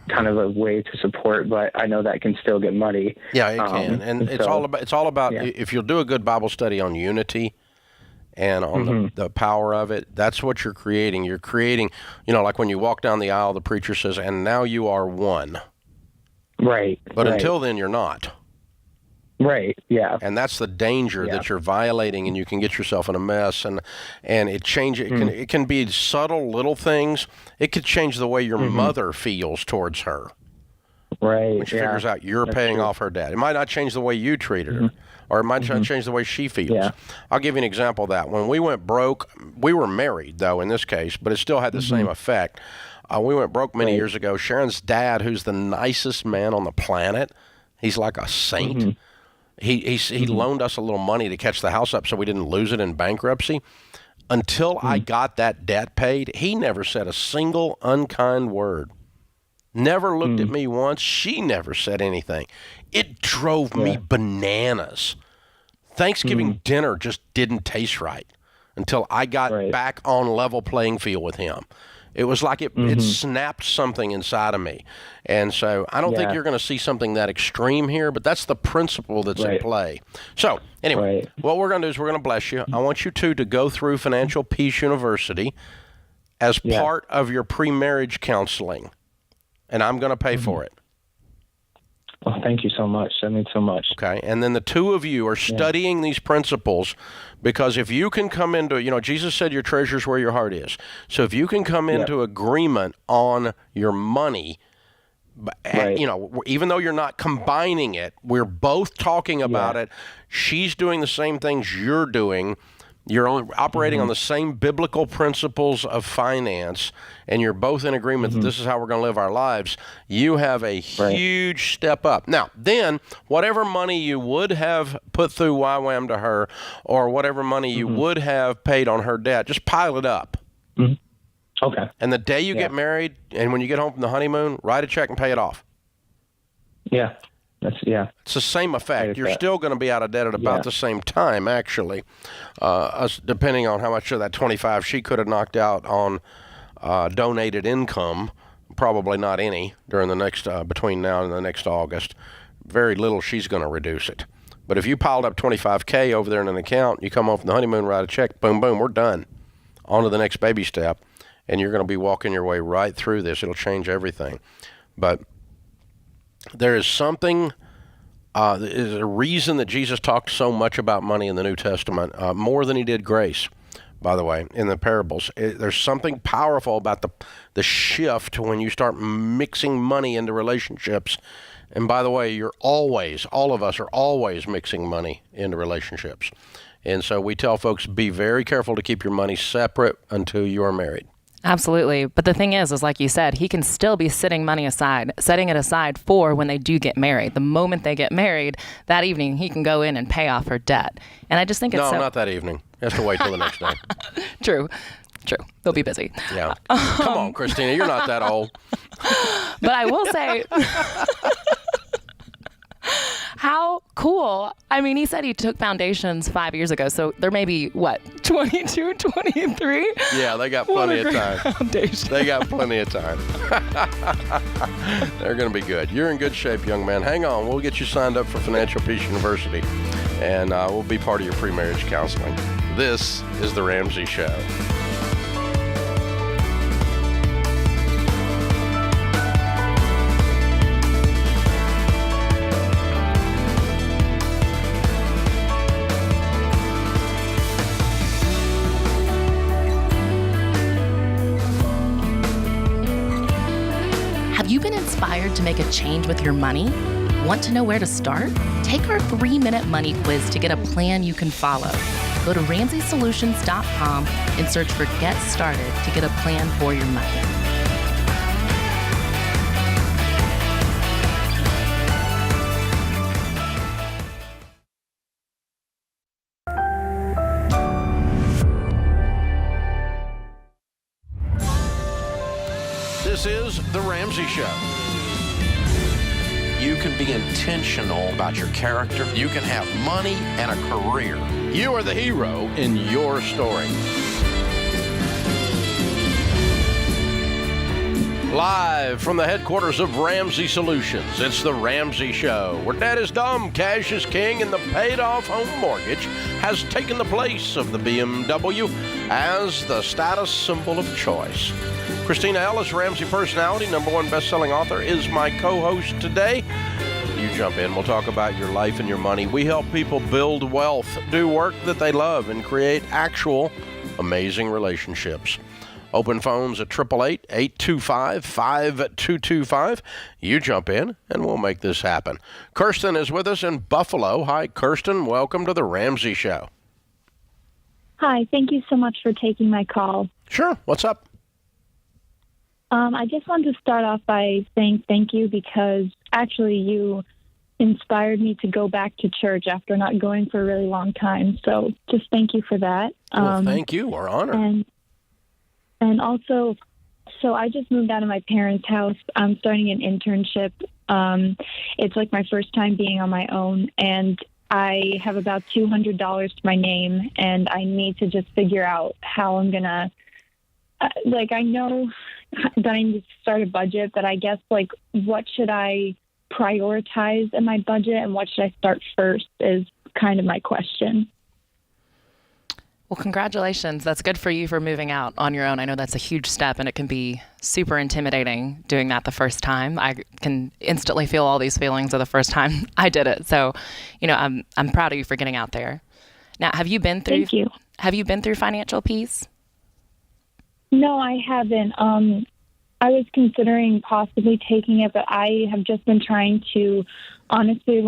Speaker 8: kind of a way to support, but I know that can still get muddy.
Speaker 1: Yeah, it can. And it's all about if you'll do a good Bible study on unity and on the power of it, that's what you're creating. You're creating, like when you walk down the aisle, the preacher says, and now you are one.
Speaker 8: Right.
Speaker 1: But until then, you're not.
Speaker 8: Right, yeah.
Speaker 1: And that's the danger that you're violating, and you can get yourself in a mess, and it changes. It can be subtle little things. It could change the way your mother feels towards her.
Speaker 8: Right.
Speaker 1: When she figures out you're paying off her debt. It might not change the way you treated her, or it might not change the way she feels. Yeah. I'll give you an example of that. When we went broke, we were married, though, in this case, but it still had the same effect. We went broke many years ago. Sharon's dad, who's the nicest man on the planet, he's like a saint. He loaned us a little money to catch the house up so we didn't lose it in bankruptcy. Until I got that debt paid, he never said a single unkind word. Never looked at me once. She never said anything. It drove me bananas. Thanksgiving dinner just didn't taste right until I got back on level playing field with him. It was like it snapped something inside of me. And so I don't think you're going to see something that extreme here, but that's the principle that's in play. So anyway, what we're going to do is we're going to bless you. I want you two to go through Financial Peace University as part of your pre-marriage counseling, and I'm going to pay for it.
Speaker 8: Well, thank you so much. That means so much.
Speaker 1: Okay, and then the two of you are studying these principles, because if you can come into, Jesus said your treasure's where your heart is. So if you can come into agreement on your money, even though you're not combining it, we're both talking about it. She's doing the same things you're doing. You're operating on the same biblical principles of finance, and you're both in agreement that this is how we're going to live our lives. You have a huge step up. Now, then, whatever money you would have put through YWAM to her, or whatever money you would have paid on her debt, just pile it up.
Speaker 8: Okay.
Speaker 1: And the day you get married, and when you get home from the honeymoon, write a check and pay it off.
Speaker 8: Yeah.
Speaker 1: It's the same effect. You're still going to be out of debt at about the same time, actually, depending on how much of that 25 she could have knocked out on donated income. Probably not any during the next between now and the next August. Very little she's going to reduce it. But if you piled up $25K over there in an account, you come home from the honeymoon, write a check, boom, boom, we're done. On to the next baby step. and you're going to be walking your way right through this. It'll change everything. But there is something, is a reason that Jesus talked so much about money in the New Testament, more than he did grace, by the way, in the parables. There's something powerful about the shift when you start mixing money into relationships. And by the way, all of us are always mixing money into relationships. And so we tell folks, be very careful to keep your money separate until you are married.
Speaker 3: Absolutely. But the thing is like you said, he can still be setting it aside for when they do get married. The moment they get married, that evening, he can go in and pay off her debt. And I just think it's
Speaker 1: No, not that evening. He has to wait till the next day.
Speaker 3: True. They'll be busy.
Speaker 1: Yeah. Come on, Christina, you're not that old.
Speaker 3: But I will say, how cool. I mean, he said he took foundations 5 years ago, so there may be, 22, 23?
Speaker 1: Yeah, they got plenty of time.
Speaker 3: Foundation.
Speaker 1: They got plenty of time. They're going to be good. You're in good shape, young man. Hang on. We'll get you signed up for Financial Peace University, and we'll be part of your pre-marriage counseling. This is The Ramsey Show.
Speaker 3: Have you been inspired to make a change with your money? Want to know where to start? Take our 3-minute money quiz to get a plan you can follow. Go to RamseySolutions.com and search for Get Started to get a plan for your money.
Speaker 1: This is The Ramsey Show.
Speaker 9: You can be intentional about your character. You can have money and a career.
Speaker 1: You are the hero in your story. Live from the headquarters of Ramsey Solutions, it's The Ramsey Show, where debt is dumb, cash is king, and the paid-off home mortgage has taken the place of the BMW as the status symbol of choice. Christina Ellis, Ramsey personality, #1 best-selling author, is my co-host today. You jump in. We'll talk about your life and your money. We help people build wealth, do work that they love, and create actual amazing relationships. Open phones at 888-825-5225. You jump in, and we'll make this happen. Kirsten is with us in Buffalo. Hi, Kirsten. Welcome to The Ramsey Show.
Speaker 10: Hi. Thank you so much for taking my call.
Speaker 1: Sure. What's up?
Speaker 10: I just wanted to start off by saying thank you because actually you inspired me to go back to church after not going for a really long time. So just thank you for that.
Speaker 1: Well, thank you. We're honored.
Speaker 10: And also, so I just moved out of my parents' house. I'm starting an internship. It's like my first time being on my own, and I have about $200 to my name, and I need to just figure out how I'm going to, I know that I need to start a budget, but I guess, what should I prioritize in my budget and what should I start first is kind of my question.
Speaker 3: Well, congratulations. That's good for you for moving out on your own. I know that's a huge step, and it can be super intimidating doing that the first time. I can instantly feel all these feelings of the first time I did it. So, I'm proud of you for getting out there. Now, have you been through?
Speaker 10: Thank you.
Speaker 3: Have you been through Financial Peace?
Speaker 10: No, I haven't. I was considering possibly taking it, but I have just been trying to, honestly,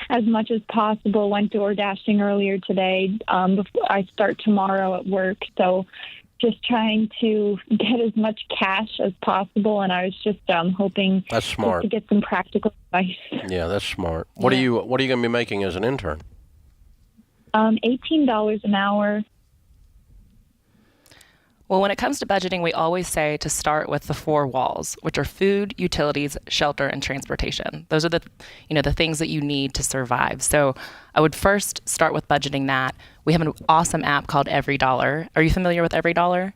Speaker 10: as much as possible. Went door dashing earlier today. Before I start tomorrow at work, so just trying to get as much cash as possible. And I was just hoping
Speaker 1: that's smart
Speaker 10: to get some practical advice.
Speaker 1: Yeah, that's smart. What are you going to be making as an intern?
Speaker 10: $18 an hour.
Speaker 3: Well, when it comes to budgeting, we always say to start with the 4 walls, which are food, utilities, shelter, and transportation. Those are the things that you need to survive. So I would first start with budgeting that. We have an awesome app called EveryDollar. Are you familiar with EveryDollar?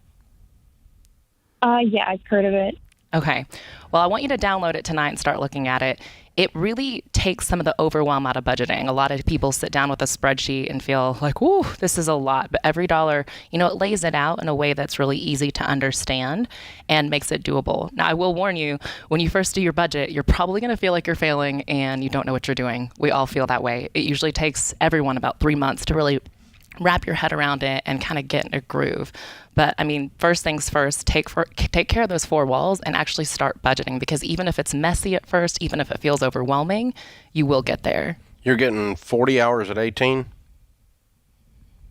Speaker 10: Yeah, I've heard of it.
Speaker 3: Okay. Well, I want you to download it tonight and start looking at it. it really takes some of the overwhelm out of budgeting. A lot of people sit down with a spreadsheet and feel like, whoa, this is a lot. But EveryDollar, it lays it out in a way that's really easy to understand and makes it doable. Now, I will warn you, when you first do your budget, you're probably going to feel like you're failing and you don't know what you're doing. We all feel that way. It usually takes everyone about 3 months to really wrap your head around it and kind of get in a groove. But I mean, first things first, take care of those 4 walls and actually start budgeting, because even if it's messy at first, even if it feels overwhelming, you will get there.
Speaker 1: You're getting 40 hours at 18?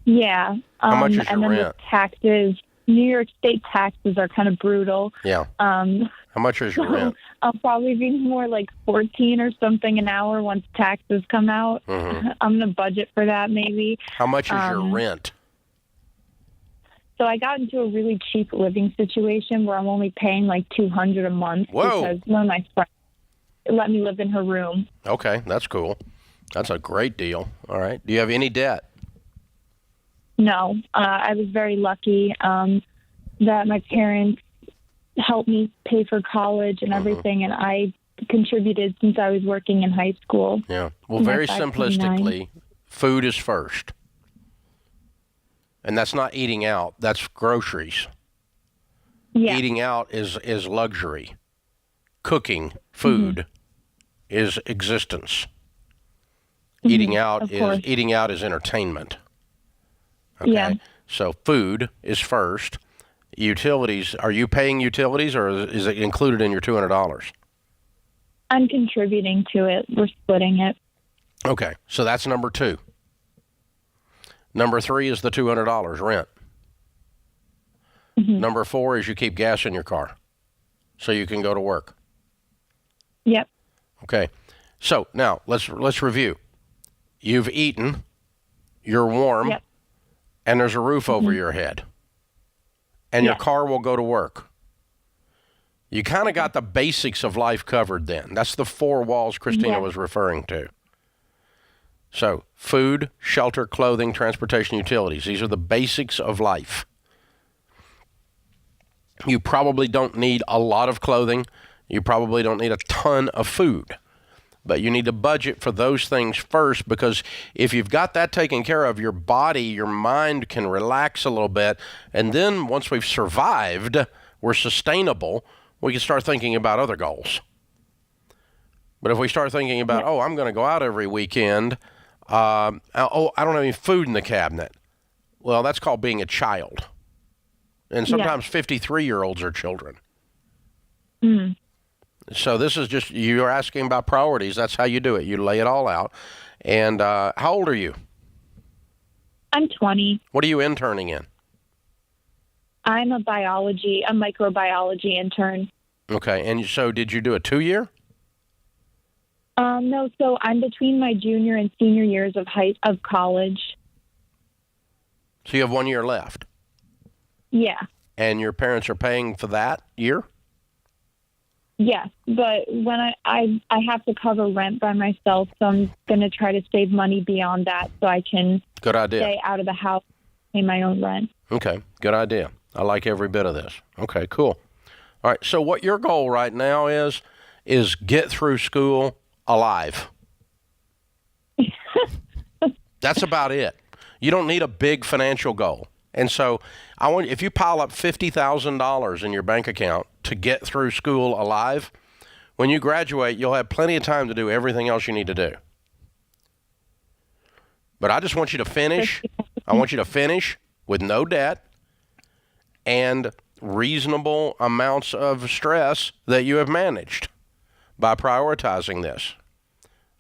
Speaker 10: Yeah.
Speaker 1: How much is your
Speaker 10: and then
Speaker 1: rent?
Speaker 10: the taxes, New York State taxes are kind of brutal.
Speaker 1: Yeah. How much is your rent?
Speaker 10: I'll probably be more like 14 or something an hour once taxes come out.
Speaker 1: Mm-hmm.
Speaker 10: I'm going to budget for that maybe.
Speaker 1: How much is your rent?
Speaker 10: So I got into a really cheap living situation where I'm only paying like $200 a month.
Speaker 1: Whoa.
Speaker 10: Because one of my friends let me live in her room.
Speaker 1: Okay, that's cool. That's a great deal. All right. Do you have any debt?
Speaker 10: No, I was very lucky that my parents helped me pay for college and everything, and I contributed since I was working in high school.
Speaker 1: Yeah. Well, very simplistically, food is first. And that's not eating out. That's groceries.
Speaker 10: Yeah.
Speaker 1: Eating out is luxury. Cooking food is existence. Eating out is entertainment. Okay.
Speaker 10: Yeah.
Speaker 1: So food is first. Utilities, are you paying utilities, or is it included in your $200?
Speaker 10: I'm contributing to it. We're splitting it.
Speaker 1: Okay. So that's number 2. Number 3 is the $200 rent.
Speaker 10: Mm-hmm.
Speaker 1: Number 4 is you keep gas in your car so you can go to work.
Speaker 10: Yep.
Speaker 1: Okay. So now let's review. You've eaten, you're warm,
Speaker 10: Yep.
Speaker 1: and there's a roof over your head. And your car will go to work. You kind of got the basics of life covered then. That's the 4 walls Christina was referring to. So food, shelter, clothing, transportation, utilities. These are the basics of life. You probably don't need a lot of clothing. You probably don't need a ton of food. But you need to budget for those things first, because if you've got that taken care of, your body, your mind can relax a little bit. And then once we've survived, we're sustainable, we can start thinking about other goals. But if we start thinking about, I'm going to go out every weekend, I don't have any food in the cabinet. Well, that's called being a child. And sometimes 53-year-olds are children.
Speaker 10: Mm.
Speaker 1: So this is just, you're asking about priorities. That's how you do it. You lay it all out. And how old are you?
Speaker 10: I'm 20.
Speaker 1: What are you interning in?
Speaker 10: I'm a microbiology intern.
Speaker 1: Okay. And so did you do a 2-year?
Speaker 10: No, so I'm between my junior and senior years of college.
Speaker 1: So you have 1 year left?
Speaker 10: Yeah.
Speaker 1: And your parents are paying for that year?
Speaker 10: Yes, but when I have to cover rent by myself, so I'm going to try to save money beyond that so I can stay out of the house, pay my own rent.
Speaker 1: Okay, good idea. I like every bit of this. Okay, cool. All right, so what your goal right now is get through school alive. That's about it. You don't need a big financial goal. And so if you pile up $50,000 in your bank account to get through school alive, when you graduate, you'll have plenty of time to do everything else you need to do. But I just want you to finish. I want you to finish with no debt and reasonable amounts of stress that you have managed by prioritizing this.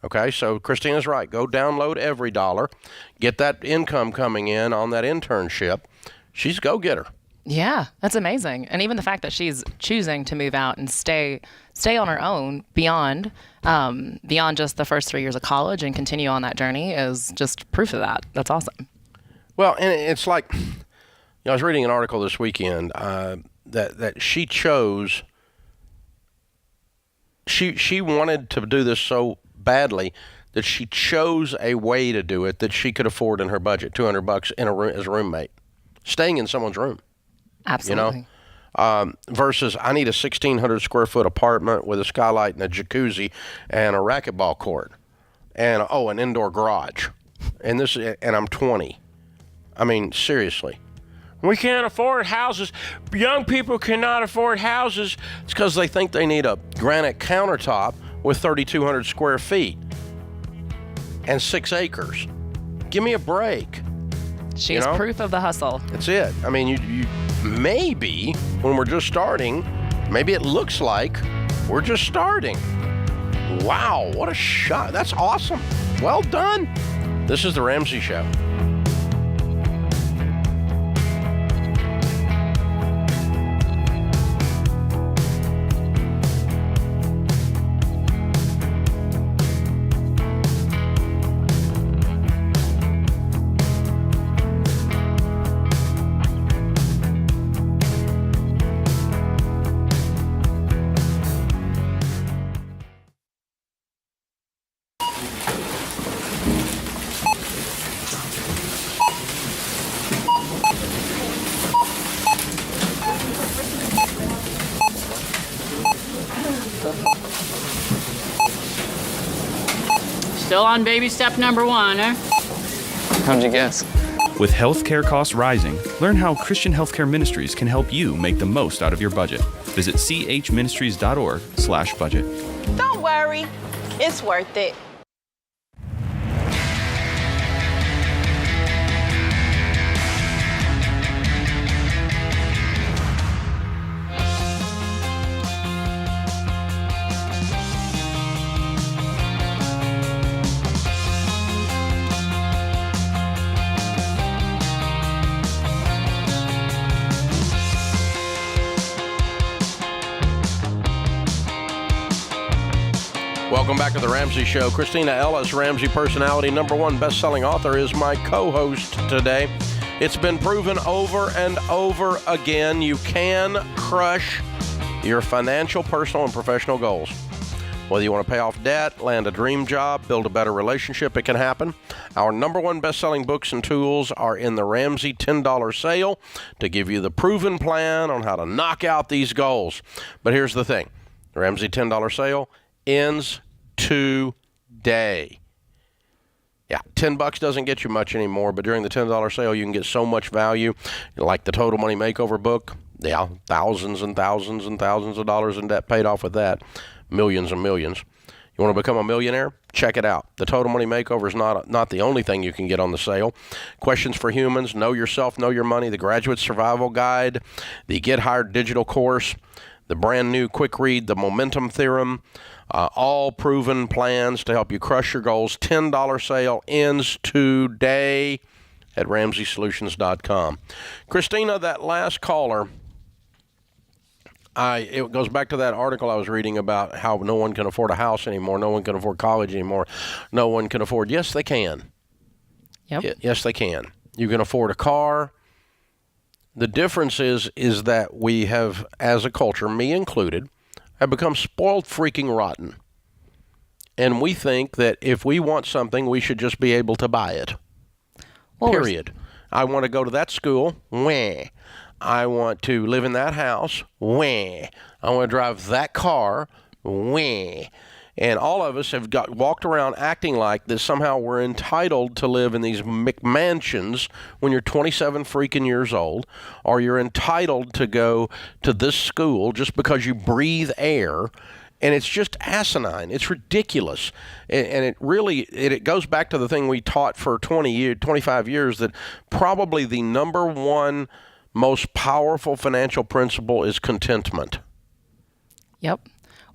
Speaker 1: Okay, so Christina's right. Go download EveryDollar. Get that income coming in on that internship. She's a go-getter.
Speaker 3: Yeah, that's amazing. And even the fact that she's choosing to move out and stay on her own beyond just the first 3 years of college and continue on that journey is just proof of that. That's awesome.
Speaker 1: Well, and it's like, I was reading an article this weekend that she chose. She wanted to do this so badly that she chose a way to do it that she could afford in her budget, $200 in a room as a roommate, staying in someone's room.
Speaker 3: Absolutely.
Speaker 1: versus I need a 1,600 square foot apartment with a skylight and a jacuzzi and a racquetball court and an indoor garage. And I'm 20. I mean, seriously. We can't afford houses. Young people cannot afford houses. It's because they think they need a granite countertop with 3,200 square feet and 6 acres. Give me a break.
Speaker 3: She's proof of the hustle.
Speaker 1: That's it. I mean, you maybe when we're just starting, maybe it looks like we're just starting. Wow, what a shot. That's awesome. Well done. This is The Ramsey Show.
Speaker 11: Still on baby step number 1, eh?
Speaker 12: How'd you guess?
Speaker 13: With healthcare costs rising, learn how Christian Healthcare Ministries can help you make the most out of your budget. Visit chministries.org/budget.
Speaker 14: Don't worry, it's worth it.
Speaker 1: Welcome back to The Ramsey Show. Christina Ellis, Ramsey personality, #1 best-selling author, is my co-host today. It's been proven over and over again you can crush your financial, personal, and professional goals. Whether you want to pay off debt, land a dream job, build a better relationship, it can happen. Our #1 best-selling books and tools are in the Ramsey $10 sale to give you the proven plan on how to knock out these goals. But here's the thing. The Ramsey $10 sale ends today. Yeah, $10 doesn't get you much anymore, but during the $10 sale, you can get so much value, like the Total Money Makeover book. Yeah, thousands and thousands and thousands of dollars in debt paid off with that. Millions and millions. You want to become a millionaire? Check it out. The Total Money Makeover is not the only thing you can get on the sale. Questions for Humans, Know Yourself, Know Your Money, the Graduate Survival Guide, the Get Hired digital course, the brand new quick read, the Momentum Theorem, all proven plans to help you crush your goals. $10 sale ends today at RamseySolutions.com. Christina, that last caller, it goes back to that article I was reading about how no one can afford a house anymore, no one can afford college anymore, no one can afford. Yes, they can.
Speaker 3: Yep.
Speaker 1: Yes, they can. You can afford a car. The difference is that we have, as a culture, me included, have become spoiled freaking rotten. And we think that if we want something, we should just be able to buy it. Well, period. I want to go to that school. Wah. I want to live in that house. Wah. I want to drive that car. Wah. And all of us have walked around acting like that somehow we're entitled to live in these McMansions when you're 27 freaking years old, or you're entitled to go to this school just because you breathe air. And it's just asinine. It's ridiculous. And it really, it goes back to the thing we taught for 25 years, that probably the #1 most powerful financial principle is contentment.
Speaker 3: Yep.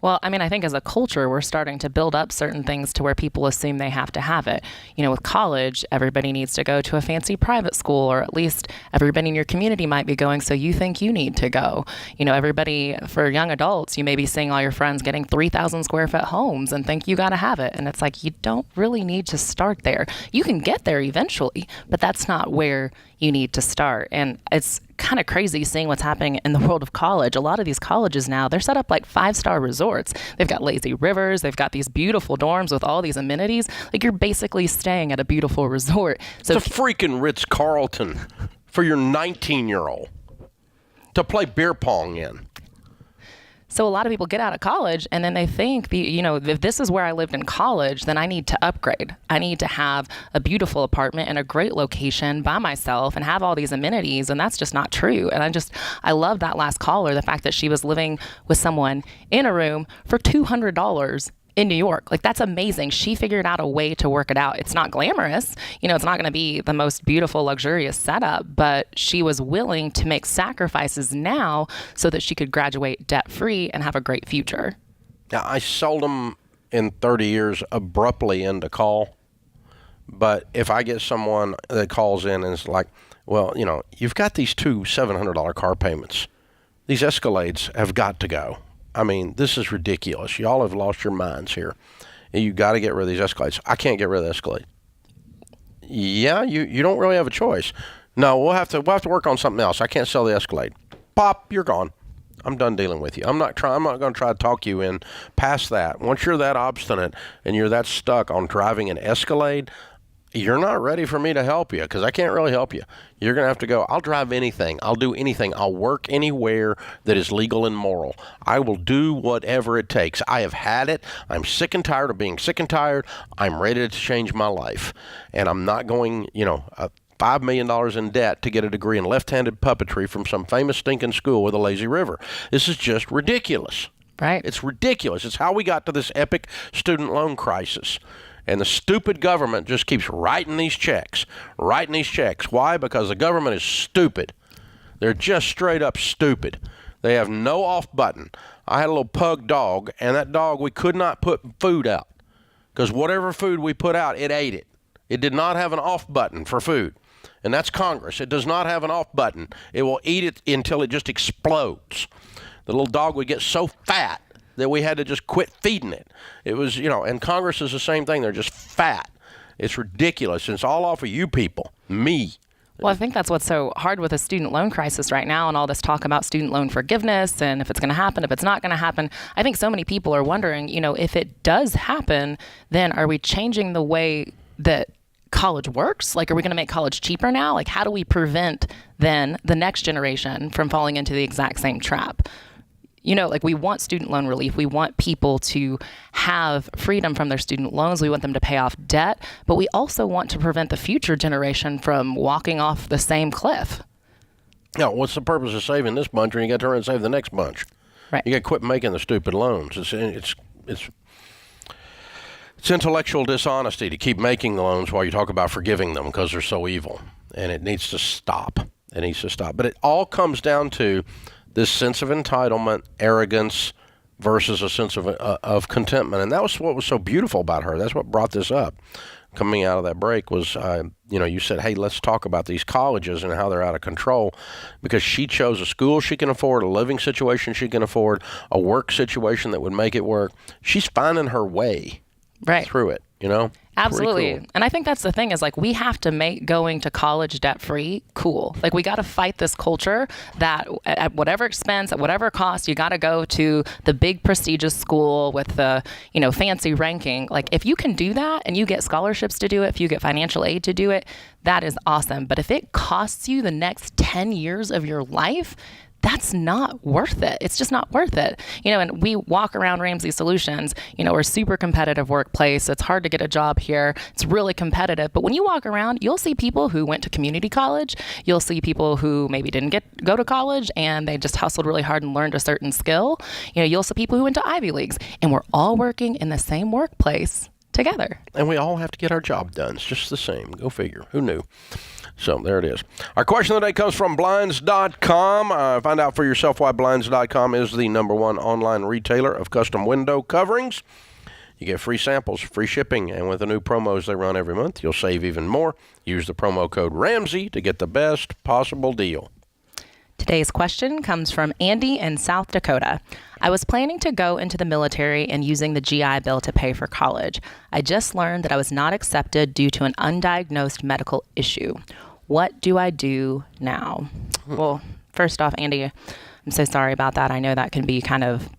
Speaker 3: Well, I mean, I think as a culture, we're starting to build up certain things to where people assume they have to have it. You know, with college, everybody needs to go to a fancy private school, or at least everybody in your community might be going, so you think you need to go. You know, everybody, for young adults, you may be seeing all your friends getting 3,000 square foot homes and think you got to have it. And it's like, you don't really need to start there. You can get there eventually, but that's not where you need to start. And it's kind of crazy seeing what's happening in the world of college. A lot of these colleges now, they're set up like 5-star resorts. They've got lazy rivers. They've got these beautiful dorms with all these amenities. Like, you're basically staying at a beautiful resort. So
Speaker 1: it's a freaking Ritz-Carlton for your 19-year-old. to play beer pong in.
Speaker 3: So a lot of people get out of college and then they think, if this is where I lived in college, then I need to upgrade. I need to have a beautiful apartment in a great location by myself and have all these amenities. And that's just not true. And I love that last caller, the fact that she was living with someone in a room for $200 in New York. Like, that's amazing. She figured out a way to work it out. It's not glamorous. It's not going to be the most beautiful, luxurious setup, but she was willing to make sacrifices now so that she could graduate debt-free and have a great future.
Speaker 1: Now, I seldom in 30 years abruptly end a call, but if I get someone that calls in and is like, well, you've got these two $700 car payments. These Escalades have got to go. I mean, this is ridiculous. Y'all have lost your minds here. You got to get rid of these Escalades. I can't get rid of the Escalade. Yeah, you don't really have a choice. No, we'll have to work on something else. I can't sell the Escalade. Pop, you're gone. I'm done dealing with you. I'm not going to try to talk you in past that. Once you're that obstinate and you're that stuck on driving an Escalade, you're not ready for me to help you because I can't really help you. You're going to have to go, I'll drive anything. I'll do anything. I'll work anywhere that is legal and moral. I will do whatever it takes. I have had it. I'm sick and tired of being sick and tired. I'm ready to change my life. And I'm not going, $5 million in debt to get a degree in left-handed puppetry from some famous stinking school with a lazy river. This is just ridiculous.
Speaker 3: Right.
Speaker 1: It's ridiculous. It's how we got to this epic student loan crisis. And the stupid government just keeps writing these checks. Why? Because the government is stupid. They're just straight up stupid. They have no off button. I had a little pug dog, and that dog, we could not put food out because whatever food we put out, it ate it. It did not have an off button for food. And that's Congress. It does not have an off button. It will eat it until it just explodes. The little dog would get so fat that we had to just quit feeding it. It was, and Congress is the same thing. They're just fat. It's ridiculous. And it's all off of you people, me.
Speaker 3: Well, I think that's what's so hard with the student loan crisis right now and all this talk about student loan forgiveness and if it's going to happen, if it's not going to happen. I think so many people are wondering, if it does happen, then are we changing the way that college works? Like, are we going to make college cheaper now? Like, how do we prevent then the next generation from falling into the exact same trap? We want student loan relief. We want people to have freedom from their student loans. We want them to pay off debt, but we also want to prevent the future generation from walking off the same cliff.
Speaker 1: Now, what's the purpose of saving this bunch when you got to turn and save the next bunch?
Speaker 3: Right.
Speaker 1: You got to quit making the stupid loans. It's intellectual dishonesty to keep making the loans while you talk about forgiving them because they're so evil, and it needs to stop. But it all comes down to this sense of entitlement, arrogance, versus a sense of contentment. And that was what was so beautiful about her. That's what brought this up. Coming out of that break was, you said, hey, let's talk about these colleges and how they're out of control, because she chose a school she can afford, a living situation she can afford, a work situation that would make it work. She's finding her way through it,
Speaker 3: Absolutely.
Speaker 1: Cool.
Speaker 3: And I think that's the thing is, we have to make going to college debt-free cool. We got to fight this culture that at whatever expense, at whatever cost, you got to go to the big prestigious school with the, fancy ranking. If you can do that and you get scholarships to do it, if you get financial aid to do it, that is awesome. But if it costs you the next 10 years of your life, that's not worth it. It's just not worth it. And we walk around Ramsey Solutions, we're a super competitive workplace. It's hard to get a job here. It's really competitive. But when you walk around, you'll see people who went to community college. You'll see people who maybe didn't go to college and they just hustled really hard and learned a certain skill. You'll see people who went to Ivy Leagues, and we're all working in the same workplace together.
Speaker 1: And we all have to get our job done. It's just the same. Go figure. Who knew? So there it is. Our question of the day comes from Blinds.com. Find out for yourself why Blinds.com is the #1 online retailer of custom window coverings. You get free samples, free shipping, and with the new promos they run every month, you'll save even more. Use the promo code Ramsey to get the best possible deal.
Speaker 3: Today's question comes from Andy in South Dakota. I was planning to go into the military and using the GI Bill to pay for college. I just learned that I was not accepted due to an undiagnosed medical issue. What do I do now? Well, first off, Andy, I'm so sorry about that. I know that can be kind of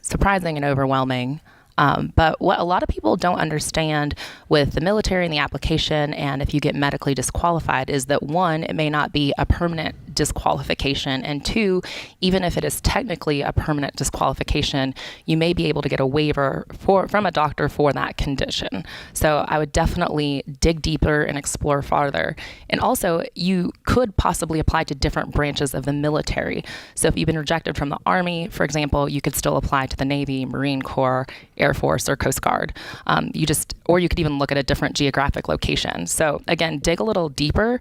Speaker 3: surprising and overwhelming. But what a lot of people don't understand with the military and the application, and if you get medically disqualified, is that one, it may not be a permanent disqualification. And two, even if it is technically a permanent disqualification, you may be able to get a waiver from a doctor for that condition. So I would definitely dig deeper and explore farther. And also, you could possibly apply to different branches of the military. So if you've been rejected from the Army, for example, you could still apply to the Navy, Marine Corps, Air Force, or Coast Guard. Or you could even look at a different geographic location. So again, dig a little deeper.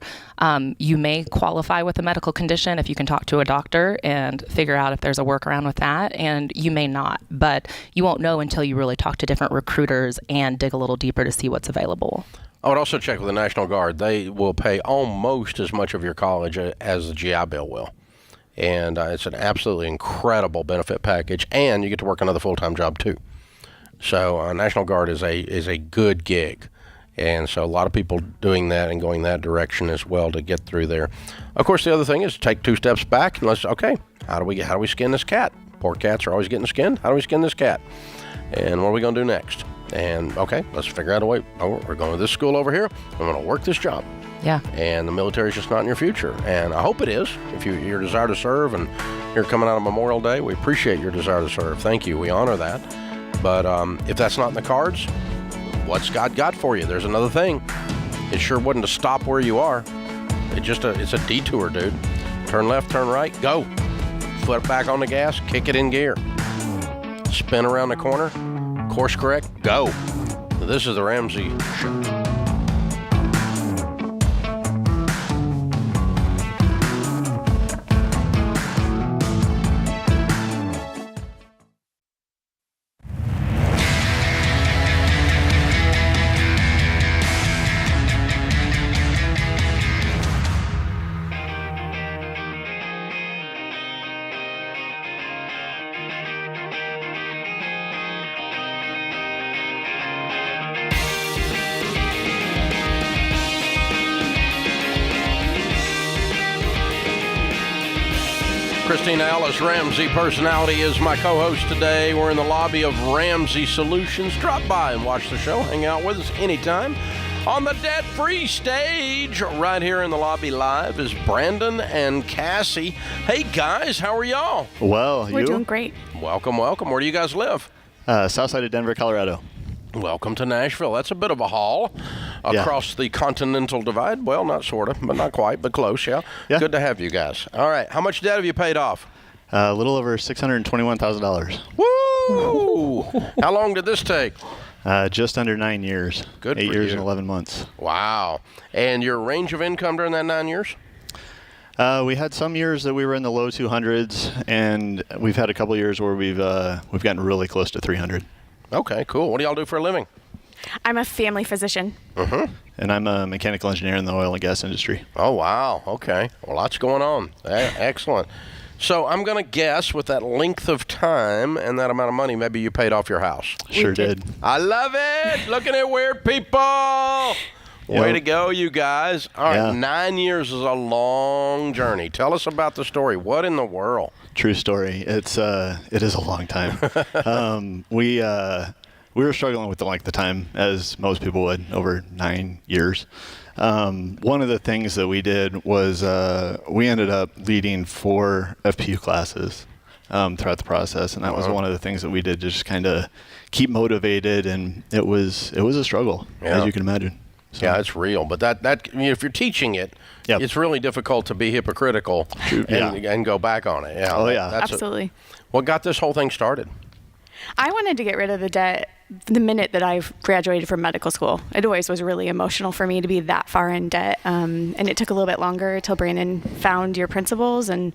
Speaker 3: You may qualify with a medical condition if you can talk to a doctor and figure out if there's a workaround with that, and you may not, but you won't know until you really talk to different recruiters and dig a little deeper to see what's available.
Speaker 1: I would also check with the National Guard. They will pay almost as much of your college as the GI Bill will. And it's an absolutely incredible benefit package, and you get to work another full-time job too. So National Guard is a good gig, and so a lot of people doing that and going that direction as well to get through there. Of course, the other thing is take 2 steps back and how do we skin this cat? Poor cats are always getting skinned. How do we skin this cat? And what are we going to do next? And let's figure out a way. Oh, we're going to this school over here. I'm going to work this job.
Speaker 3: Yeah.
Speaker 1: And the military is just not in your future. And I hope it is. If your desire to serve, and you're coming out of Memorial Day, we appreciate your desire to serve. Thank you. We honor that. But if that's not in the cards, what's God got for you? There's another thing. It sure wasn't to stop where you are. It's a detour, dude. Turn left, turn right, go. Foot back on the gas, kick it in gear. Spin around the corner, course correct, go. This is the Ramsey Show. Christina Ellis, Ramsey Personality, is my co-host today. We're in the lobby of Ramsey Solutions. Drop by and watch the show. Hang out with us anytime. On the debt-free stage, right here in the lobby live, is Brandon and Cassie. Hey, guys, how are y'all?
Speaker 15: Well,
Speaker 16: We're doing great.
Speaker 1: Welcome, welcome. Where do you guys live?
Speaker 15: South side of Denver, Colorado.
Speaker 1: Welcome to Nashville. That's a bit of a haul across the continental divide. Well, not sort of, but not quite, but close, yeah. Good to have you guys. All right, how much debt have you paid off?
Speaker 15: A little over $621,000.
Speaker 1: Woo! How long did this take?
Speaker 15: Just under 9 years.
Speaker 1: Good
Speaker 15: 8
Speaker 1: for
Speaker 15: years
Speaker 1: you.
Speaker 15: and 11 months.
Speaker 1: Wow. And your range of income during that 9 years?
Speaker 15: We had some years that we were in the low 200s, and we've had a couple years where we've gotten really close to 300.
Speaker 1: Okay, cool. What do y'all do for a living?
Speaker 16: I'm a family physician.
Speaker 1: Mm-hmm.
Speaker 15: And I'm a mechanical engineer in the oil and gas industry.
Speaker 1: Oh, wow. Okay. Well, lots going on. Excellent. So I'm going to guess with that length of time and that amount of money, maybe you paid off your house.
Speaker 15: Sure did.
Speaker 1: I love it. Looking at weird people. Way to go, you guys. All right, 9 years is a long journey. Tell us about the story. What in the world?
Speaker 15: True story. It is a long time. We were struggling with the length of time, as most people would, over 9 years. One of the things that we did was we ended up leading 4 FPU classes throughout the process, and that was one of the things that we did to just kind of keep motivated, and it was a struggle, as you can imagine. So.
Speaker 1: Yeah, it's real. But that if you're teaching it, it's really difficult to be hypocritical and go back on it. Yeah.
Speaker 15: Oh, yeah.
Speaker 16: Absolutely.
Speaker 1: What got this whole thing started?
Speaker 16: I wanted to get rid of the debt the minute that I graduated from medical school. It always was really emotional for me to be that far in debt. And it took a little bit longer till Brandon found your principles and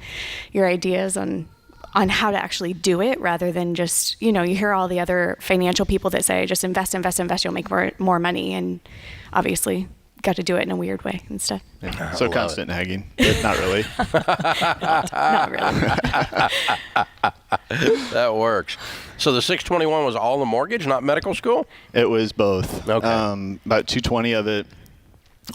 Speaker 16: your ideas on how to actually do it, rather than just, you hear all the other financial people that say, just invest, you'll make more money. And obviously got to do it in a weird way and stuff.
Speaker 15: Yeah. So constant nagging. Not really.
Speaker 16: Not really.
Speaker 1: That works. So the 621 was all the mortgage, not medical school?
Speaker 15: It was both.
Speaker 1: Okay.
Speaker 15: About 220 of it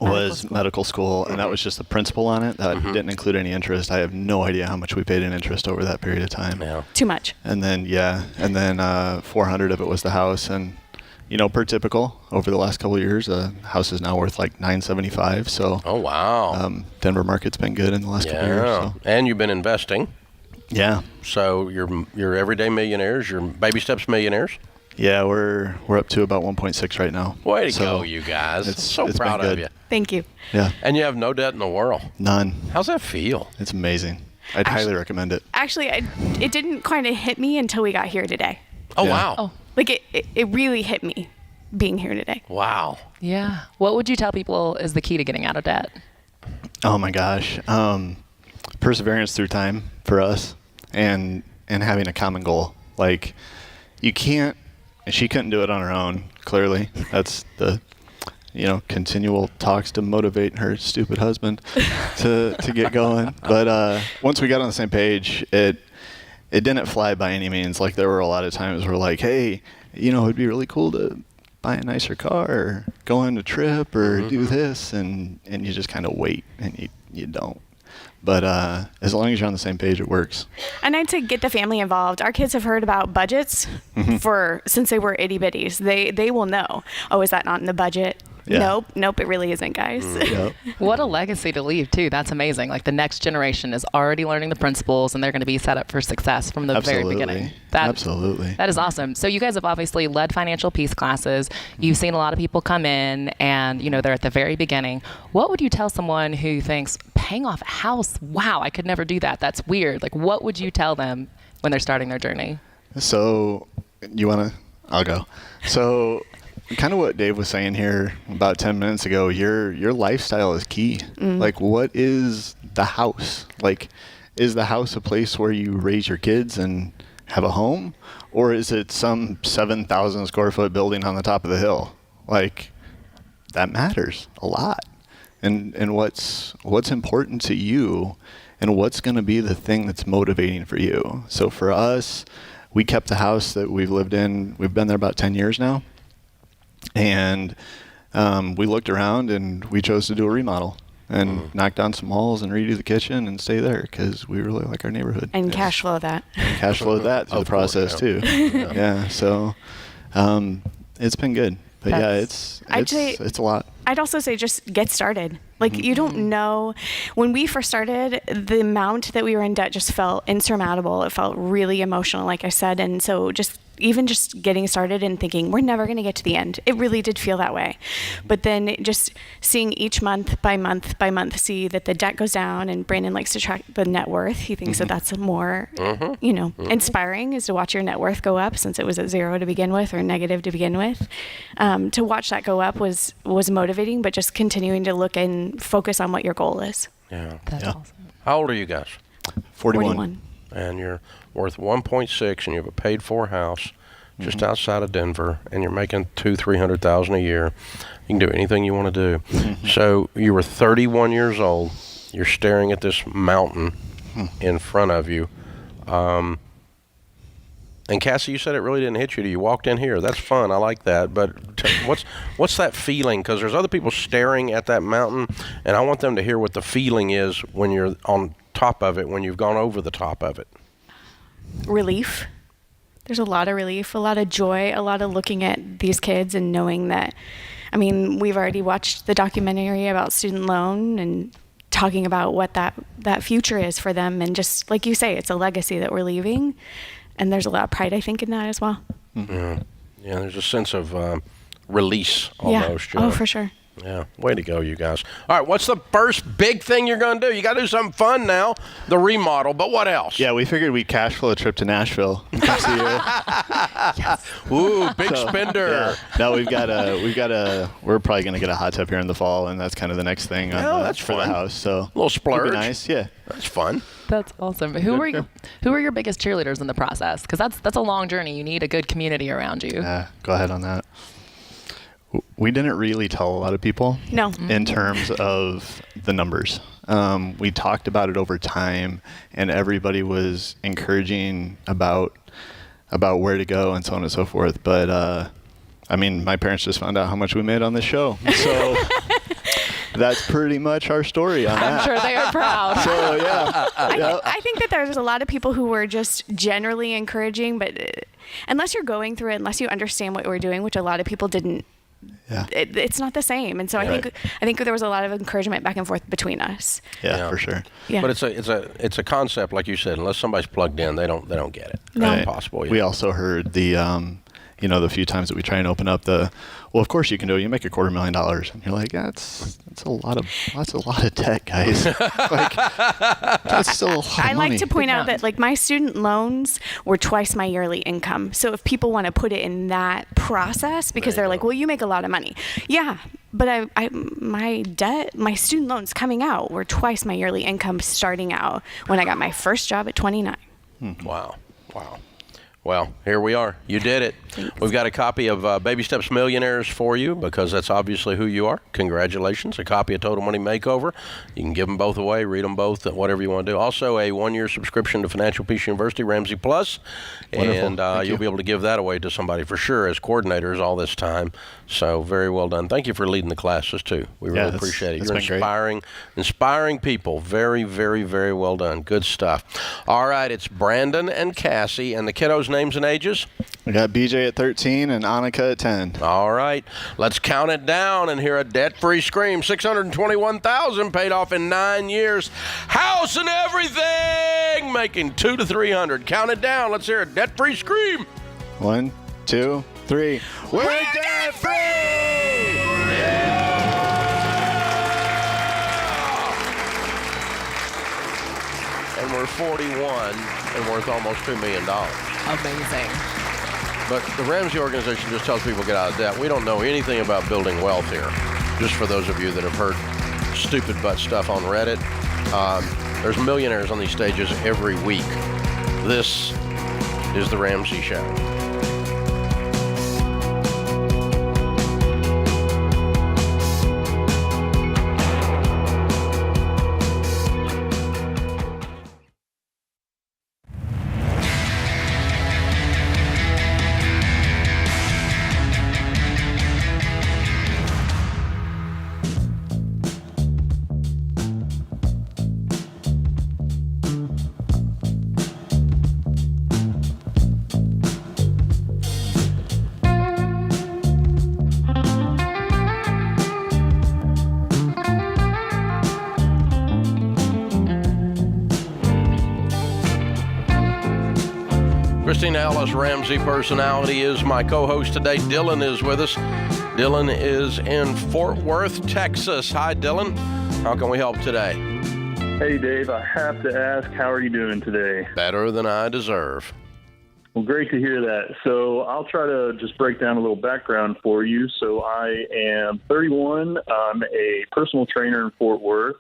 Speaker 15: was medical school, and that was just the principal on it. That didn't include any interest. I have no idea how much we paid in interest over that period of time.
Speaker 1: Yeah.
Speaker 16: Too much.
Speaker 15: And then 400 of it was the house, and per typical over the last couple of years, the house is now worth like $975. So.
Speaker 1: Oh wow.
Speaker 15: Denver market's been good in the last couple of years. So.
Speaker 1: And you've been investing.
Speaker 15: Yeah.
Speaker 1: So you're everyday millionaires. You're baby steps millionaires.
Speaker 15: Yeah, we're up to about 1.6 right now.
Speaker 1: Way to go, you guys!
Speaker 15: It's
Speaker 1: so proud of you.
Speaker 16: Thank you.
Speaker 15: Yeah.
Speaker 1: And you have no debt in the world.
Speaker 15: None.
Speaker 1: How's that feel?
Speaker 15: It's amazing. I'd highly recommend it.
Speaker 16: Actually, it didn't kind of hit me until we got here today.
Speaker 1: Oh wow!
Speaker 16: Oh. Like it really hit me being here today.
Speaker 1: Wow.
Speaker 3: Yeah. What would you tell people is the key to getting out of debt?
Speaker 15: Oh my gosh. Perseverance through time for us, and having a common goal. Like, you can't. She couldn't do it on her own. Clearly, that's the continual talks to motivate her stupid husband to get going. But once we got on the same page, it didn't fly by any means. Like, there were a lot of times where, like, hey, it'd be really cool to buy a nicer car or go on a trip or do this, and you just kind of wait and you don't. But as long as you're on the same page, it works.
Speaker 16: And I'd say get the family involved. Our kids have heard about budgets since they were itty bitties. They will know. Oh, is that not in the budget? Yeah. Nope, it really isn't, guys.
Speaker 15: Yep.
Speaker 3: What a legacy to leave, too. That's amazing. Like, the next generation is already learning the principles, and they're going to be set up for success from the very beginning.
Speaker 15: Absolutely.
Speaker 3: That is awesome. So you guys have obviously led financial peace classes. You've seen a lot of people come in, and, they're at the very beginning. What would you tell someone who thinks, paying off a house, wow, I could never do that. That's weird. Like, what would you tell them when they're starting their journey?
Speaker 15: So, I'll go. So, kind of what Dave was saying here about 10 minutes ago, your lifestyle is key. Like, what is the house? Like, is the house a place where you raise your kids and have a home? Or is it some 7,000 square foot building on the top of the hill? Like, that matters a lot. And what's important to you, and what's going to be the thing that's motivating for you. So for us, we kept the house that we've lived in. We've been there about 10 years now. And we looked around and we chose to do a remodel and knock down some walls and redo the kitchen and stay there because we really like our neighborhood.
Speaker 16: And cash flow that.
Speaker 15: Cash flow that through the process too. Yeah. So it's been good. But it's a lot.
Speaker 16: I'd also say just get started. Like, you don't know. When we first started, the amount that we were in debt just felt insurmountable. It felt really emotional, like I said. And so just getting started and thinking, we're never going to get to the end. It really did feel that way. But then just seeing each month by month see that the debt goes down, and Brandon likes to track the net worth. He thinks that that's more, inspiring, is to watch your net worth go up, since it was at zero to begin with, or negative to begin with. To watch that go up was motivating, but just continuing to look and focus on what your goal is.
Speaker 1: Yeah.
Speaker 3: That's awesome.
Speaker 1: How old are you guys?
Speaker 15: 41.
Speaker 1: And you're worth 1.6, and you have a paid-for house just outside of Denver, and you're making $200,000-$300,000 a year. You can do anything you want to do. So you were 31 years old. You're staring at this mountain in front of you. And Cassie, you said it really didn't hit you. You walked in here. That's fun. I like that. But what's that feeling? Because there's other people staring at that mountain, and I want them to hear what the feeling is when you're on top of it, when you've gone over the top of it.
Speaker 16: Relief. There's a lot of relief, a lot of joy, a lot of looking at these kids and knowing that, we've already watched the documentary about student loan and talking about what that future is for them. And just like you say, it's a legacy that we're leaving. And there's a lot of pride, I think, in that as well.
Speaker 1: Yeah, there's a sense of release almost.
Speaker 16: Yeah. Oh, for sure.
Speaker 1: Yeah, way to go, you guys. All right, what's the first big thing you're going to do? You got to do something fun now, the remodel, but what else?
Speaker 15: Yeah, we figured we'd cash flow a trip to Nashville. Come see you.
Speaker 1: Yes. Ooh, big spender.
Speaker 15: Yeah. No, we're probably going to get a hot tub here in the fall, and that's kind of the next thing
Speaker 1: that's
Speaker 15: for
Speaker 1: fun.
Speaker 15: the house. So
Speaker 1: a little splurge.
Speaker 15: It'd be nice, yeah.
Speaker 1: That's fun.
Speaker 3: That's awesome. Who are your biggest cheerleaders in the process? Because that's a long journey. You need a good community around you.
Speaker 15: Yeah, go ahead on that. We didn't really tell a lot of people in terms of the numbers. We talked about it over time, and everybody was encouraging about where to go and so on and so forth. But my parents just found out how much we made on this show. So that's pretty much our story on that.
Speaker 3: I'm sure they are proud.
Speaker 15: So, yeah.
Speaker 16: I think that there's a lot of people who were just generally encouraging, but unless you're going through it, unless you understand what we're doing, which a lot of people didn't, it's not the same. And so I think there was a lot of encouragement back and forth between us.
Speaker 15: Yeah, for sure.
Speaker 16: Yeah.
Speaker 1: But it's a concept, like you said. Unless somebody's plugged in, they don't get it.
Speaker 16: No.
Speaker 1: It's impossible. Yeah.
Speaker 15: We also heard the the few times that we try and open up well, of course you can do it. You make $250,000, and you're like, that's a lot of debt, guys. Like, that's still a lot of
Speaker 16: I
Speaker 15: money.
Speaker 16: like to point out that like my student loans were twice my yearly income. So if people want to put it in that process, because they're like, well, you make a lot of money. Yeah, but my student loans coming out were twice my yearly income starting out when I got my first job at 29.
Speaker 1: Wow. Well, here we are. You did it. Thanks. We've got a copy of Baby Steps Millionaires for you, because that's obviously who you are. Congratulations. A copy of Total Money Makeover. You can give them both away, read them both, whatever you want to do. Also, a 1-year subscription to Financial Peace University, Ramsey Plus.
Speaker 15: Wonderful.
Speaker 1: And you'll be able to give that away to somebody for sure as coordinators all this time. So very well done. Thank you for leading the classes, too. We really appreciate it. You're inspiring people. Very, very, very well done. Good stuff. All right, it's Brandon and Cassie, and the kiddos' names and ages?
Speaker 15: We got BJ at 13 and Annika at 10.
Speaker 1: All right, let's count it down and hear a debt-free scream. $621,000 paid off in 9 years. House and everything, making $200 to $300. Count it down. Let's hear a debt-free scream.
Speaker 15: 1, 2, 3. We're debt-free!
Speaker 1: And we're 41 and worth almost $2 million.
Speaker 3: Amazing.
Speaker 1: But the Ramsey organization just tells people to get out of debt. We don't know anything about building wealth here. Just for those of you that have heard stupid butt stuff on Reddit, there's millionaires on these stages every week. This is the Ramsey Show. Christina Ellis, Ramsey personality, is my co-host today. Dylan is with us. Dylan is in Fort Worth, Texas. Hi, Dylan. How can we help today?
Speaker 17: Hey, Dave. I have to ask, how are you doing today?
Speaker 1: Better than I deserve.
Speaker 17: Well, great to hear that. So I'll try to just break down a little background for you. So I am 31. I'm a personal trainer in Fort Worth.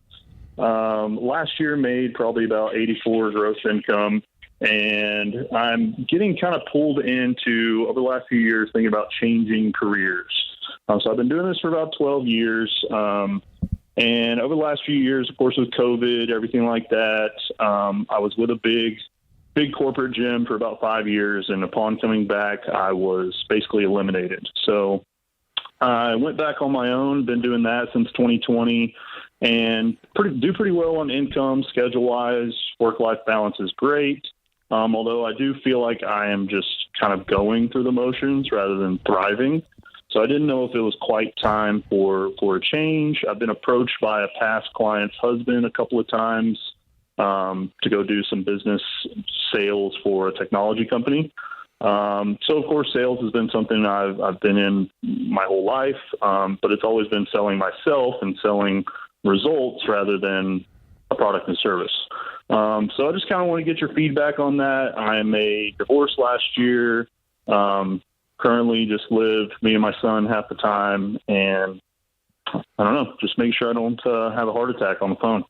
Speaker 17: Last year made probably about 84 gross income. And I'm getting kind of pulled into, over the last few years, thinking about changing careers. So I've been doing this for about 12 years. And over the last few years, of course, with COVID, everything like that, I was with a big corporate gym for about 5 years. And upon coming back, I was basically eliminated. So I went back on my own, been doing that since 2020, and do pretty well on income, schedule-wise. Work-life balance is great. Although I do feel like I am just kind of going through the motions rather than thriving. So I didn't know if it was quite time for a change. I've been approached by a past client's husband a couple of times to go do some business sales for a technology company. So, of course, sales has been something I've been in my whole life, but it's always been selling myself and selling results rather than a product and service. So I just kind of want to get your feedback on that. I'm a divorced last year. Currently just live, me and my son, half the time. And I don't know, just make sure I don't have a heart attack on the phone.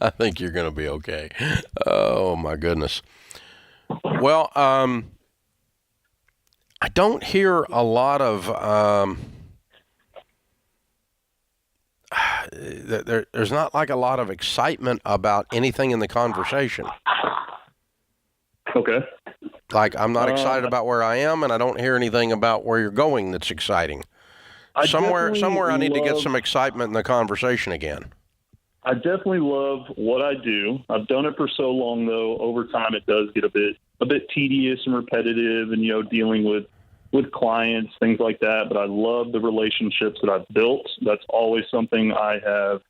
Speaker 1: I think you're going to be okay. Oh, my goodness. Well, I don't hear a lot of... there's not like a lot of excitement about anything in the conversation.
Speaker 17: Okay.
Speaker 1: Like, I'm not excited about where I am, and I don't hear anything about where you're going that's exciting. Somewhere I need to get
Speaker 17: love-
Speaker 1: some excitement in the conversation again.
Speaker 17: I definitely love what I do. I've done it for so long, though. Over time, it does get a bit tedious and repetitive, and dealing with clients, things like that. But I love the relationships that I've built. That's always something I have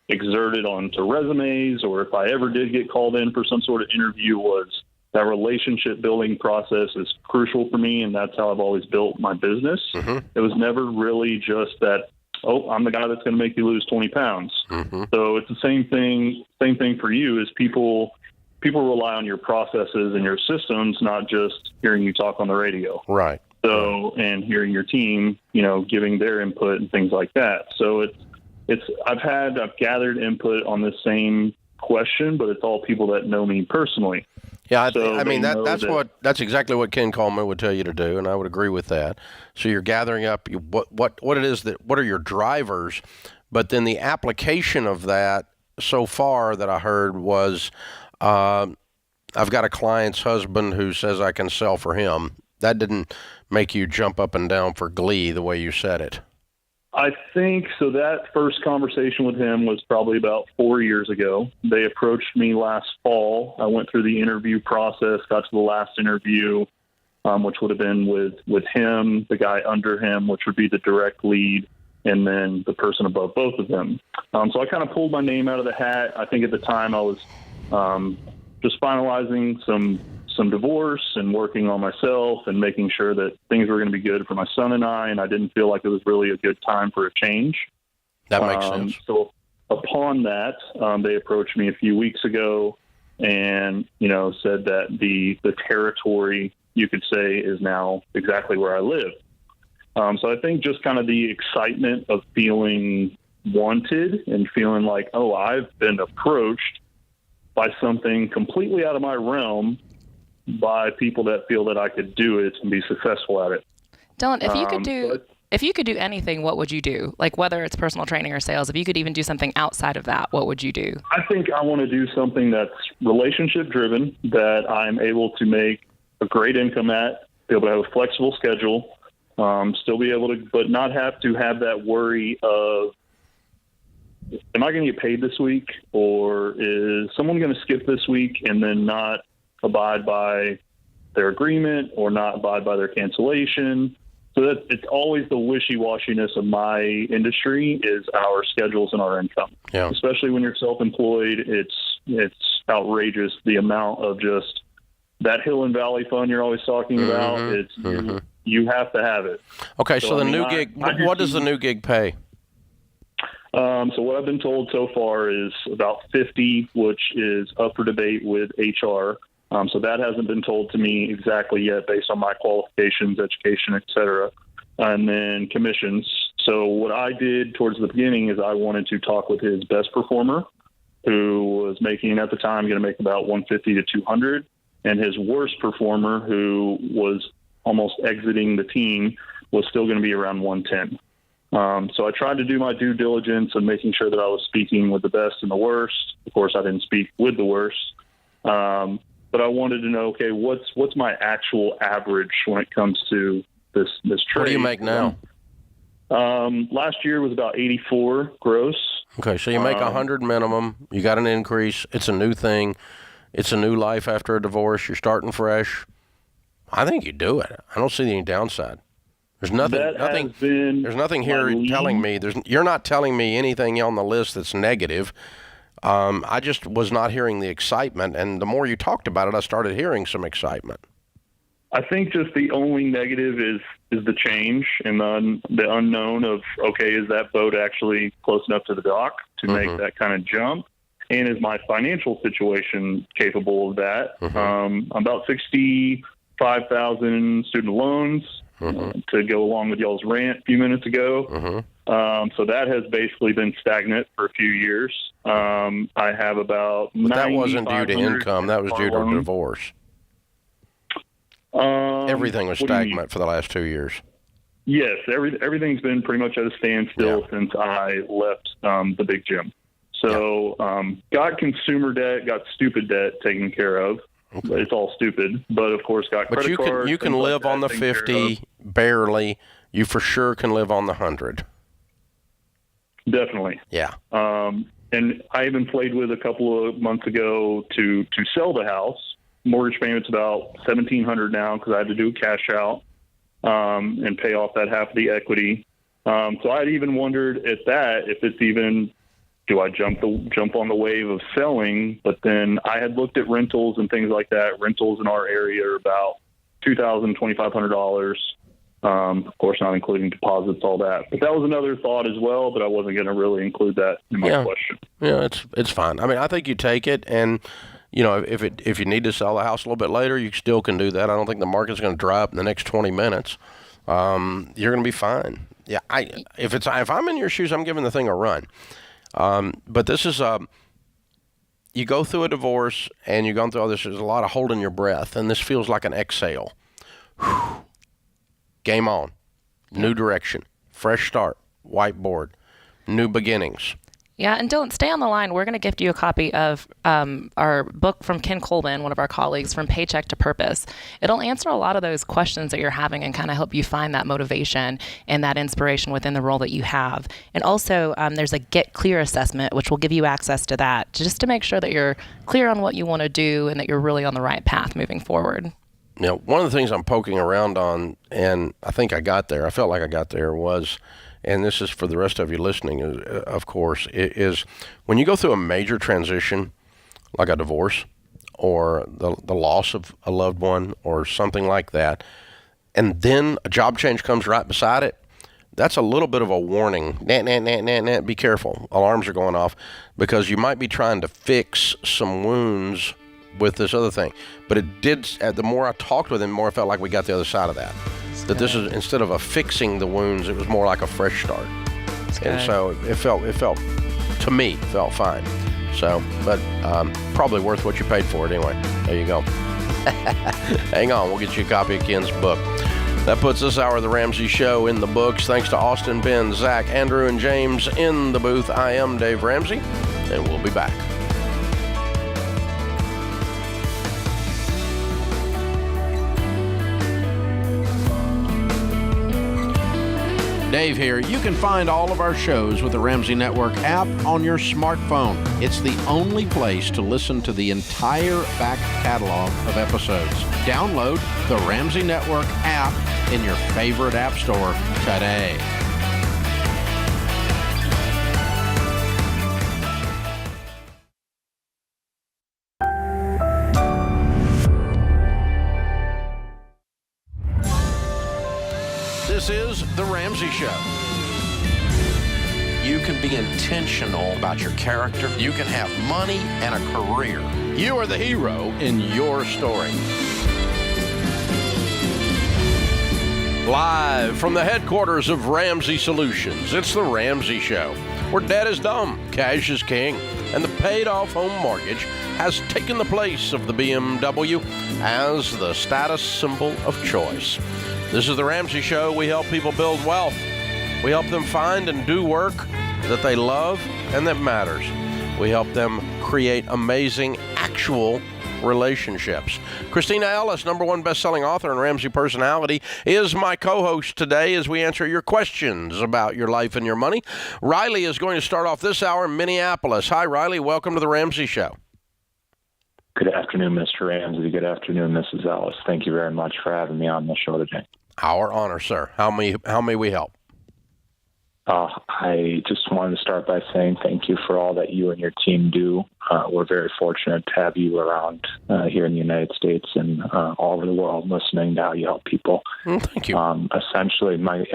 Speaker 17: exerted onto resumes, or if I ever did get called in for some sort of interview, was that relationship building process is crucial for me, and that's how I've always built my business. It was never really just that, oh, I'm the guy that's going to make you lose 20 pounds. So it's the same thing for you, is people rely on your processes and your systems, not just hearing you talk on the radio.
Speaker 1: Right.
Speaker 17: So, and hearing your team, giving their input and things like that. So I've gathered input on the same question, but it's all people that know me personally.
Speaker 1: Yeah,
Speaker 17: So
Speaker 1: I mean
Speaker 17: they know
Speaker 1: that's exactly what Ken Coleman would tell you to do, and I would agree with that. So you're gathering up what are your drivers, but then the application of that so far that I heard was, I've got a client's husband who says I can sell for him. That didn't make you jump up and down for glee the way you said it.
Speaker 17: I think so. That first conversation with him was probably about 4 years ago. They approached me last fall. I went through the interview process, got to the last interview, which would have been with him, the guy under him, which would be the direct lead, and then the person above both of them. So I kind of pulled my name out of the hat. I think at the time I was just finalizing some divorce and working on myself and making sure that things were going to be good for my son and I didn't feel like it was really a good time for a change.
Speaker 1: That makes sense.
Speaker 17: So upon that, they approached me a few weeks ago and, said that the territory, you could say, is now exactly where I live. So I think just kind of the excitement of feeling wanted and feeling like, oh, I've been approached by something completely out of my realm, by people that feel that I could do it and be successful at it.
Speaker 3: Dylan, if you could do anything, what would you do? Like, whether it's personal training or sales, if you could even do something outside of that, what would you do?
Speaker 17: I think I want to do something that's relationship driven, that I'm able to make a great income at, be able to have a flexible schedule, still be able to, but not have to have that worry of, am I going to get paid this week, or is someone going to skip this week and then not abide by their agreement or not abide by their cancellation? So that it's always the wishy-washiness of my industry is our schedules and our income.
Speaker 1: Yeah.
Speaker 17: Especially when you're self-employed, it's outrageous the amount of just that hill and valley fun you're always talking about. It's you have to have it.
Speaker 1: Okay, so the new gig, what does the new gig pay?
Speaker 17: So what I've been told so far is about 50, which is up for debate with HR. So that hasn't been told to me exactly yet based on my qualifications, education, et cetera, and then commissions. So what I did towards the beginning is I wanted to talk with his best performer, who was making at the time going to make about 150 to 200, and his worst performer, who was almost exiting the team, was still going to be around 110. So I tried to do my due diligence and making sure that I was speaking with the best and the worst. Of course, I didn't speak with the worst. But I wanted to know, okay, what's my actual average when it comes to this trade?
Speaker 1: What do you make now?
Speaker 17: Last year was about 84 gross.
Speaker 1: Okay, so you make 100 minimum. You got an increase. It's a new thing. It's a new life after a divorce. You're starting fresh. I think you do it. I don't see any downside. There's nothing here telling me. You're not telling me anything on the list that's negative. I just was not hearing the excitement, and the more you talked about it, I started hearing some excitement.
Speaker 17: I think just the only negative is the change and the unknown of, okay, is that boat actually close enough to the dock to make that kind of jump? And is my financial situation capable of that? I'm about 65,000 student loans to go along with y'all's rant a few minutes ago. So that has basically been stagnant for a few years. I have about
Speaker 1: But that wasn't due to income. That was due to divorce. Everything was stagnant for the last 2 years.
Speaker 17: Yes, everything's been pretty much at a standstill since I left the big gym. So got consumer debt, got stupid debt taken care of. It's all stupid, but of course got credit cards.
Speaker 1: But you can live on the 50 barely. you for sure can live on the 100.
Speaker 17: Definitely.
Speaker 1: Yeah.
Speaker 17: And I even played with a couple of months ago to sell the house. Mortgage payment's about $1,700 now because I had to do a cash out and pay off that half of the equity. So I'd even wondered at that if it's even, do I jump on the wave of selling? But then I had looked at rentals and things like that. Rentals in our area are about $2,000, $2,500. Of course, not including deposits, all that. But that was another thought as well, but I wasn't going to really include that in my question.
Speaker 1: Yeah, it's fine. I mean, I think you take it, and if you need to sell the house a little bit later, you still can do that. I don't think the market's going to dry up in the next 20 minutes. You're going to be fine. Yeah, if I'm in your shoes, I'm giving the thing a run. But this is you go through a divorce and you've gone through all this. There's a lot of holding your breath, and this feels like an exhale. Whew. Game on. New direction. Fresh start. Whiteboard. New beginnings.
Speaker 3: Yeah, and don't stay on the line. We're going to gift you a copy of our book from Ken Colvin, one of our colleagues, From Paycheck to Purpose. It'll answer a lot of those questions that you're having and kind of help you find that motivation and that inspiration within the role that you have. And also, there's a Get Clear assessment, which will give you access to that, just to make sure that you're clear on what you want to do and that you're really on the right path moving forward.
Speaker 1: One of the things I'm poking around on, and I think I got there, I felt like I got there, was, and this is for the rest of you listening, of course, is when you go through a major transition, like a divorce or the loss of a loved one or something like that, and then a job change comes right beside it, that's a little bit of a warning. Be careful. Alarms are going off because you might be trying to fix some wounds with this other thing. But it did, the more I talked with him, the more I felt like we got the other side of that. That this is, instead of a fixing the wounds, it was more like a fresh start. And so it felt to me, felt fine. So, but probably worth what you paid for it anyway. There you go. Hang on, we'll get you a copy of Ken's book. That puts this hour of the Ramsey Show in the books. Thanks to Austin, Ben, Zach, Andrew, and James in the booth. I am Dave Ramsey, and we'll be back.
Speaker 9: Dave here. You can find all of our shows with the Ramsey Network app on your smartphone. It's the only place to listen to the entire back catalog of episodes. Download the Ramsey Network app in your favorite app store today.
Speaker 1: This is The Ramsey Show.
Speaker 9: You can be intentional about your character. You can have money and a career.
Speaker 1: You are the hero in your story. Live from the headquarters of Ramsey Solutions, it's The Ramsey Show, where debt is dumb, cash is king, and the paid-off home mortgage has taken the place of the BMW as the status symbol of choice. This is The Ramsey Show. We help people build wealth. We help them find and do work that they love and that matters. We help them create amazing, actual relationships. Christina Ellis, #1 best-selling author and Ramsey personality, is my co-host today as we answer your questions about your life and your money. Riley is going to start off this hour in Minneapolis. Hi, Riley. Welcome to The Ramsey Show.
Speaker 18: Good afternoon, Mr. Ramsey. Good afternoon, Mrs. Ellis. Thank you very much for having me on the show today.
Speaker 1: Our honor, sir. How may we help?
Speaker 18: I just wanted to start by saying thank you for all that you and your team do. We're very fortunate to have you around here in the United States and all over the world listening to how you help people.
Speaker 1: Thank you.
Speaker 18: Essentially, my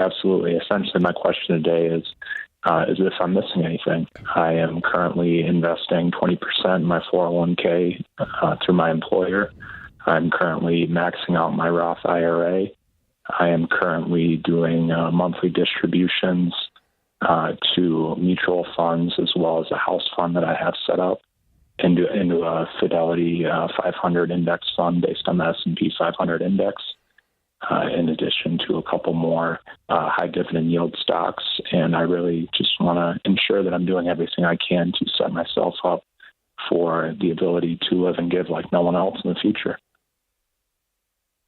Speaker 18: question today is if I'm missing anything. I am currently investing 20% in my 401k through my employer. I'm currently maxing out my Roth IRA. I am currently doing monthly distributions to mutual funds as well as a house fund that I have set up into a Fidelity 500 index fund based on the S&P 500 index, in addition to a couple more high dividend yield stocks. And I really just want to ensure that I'm doing everything I can to set myself up for the ability to live and give like no one else in the future.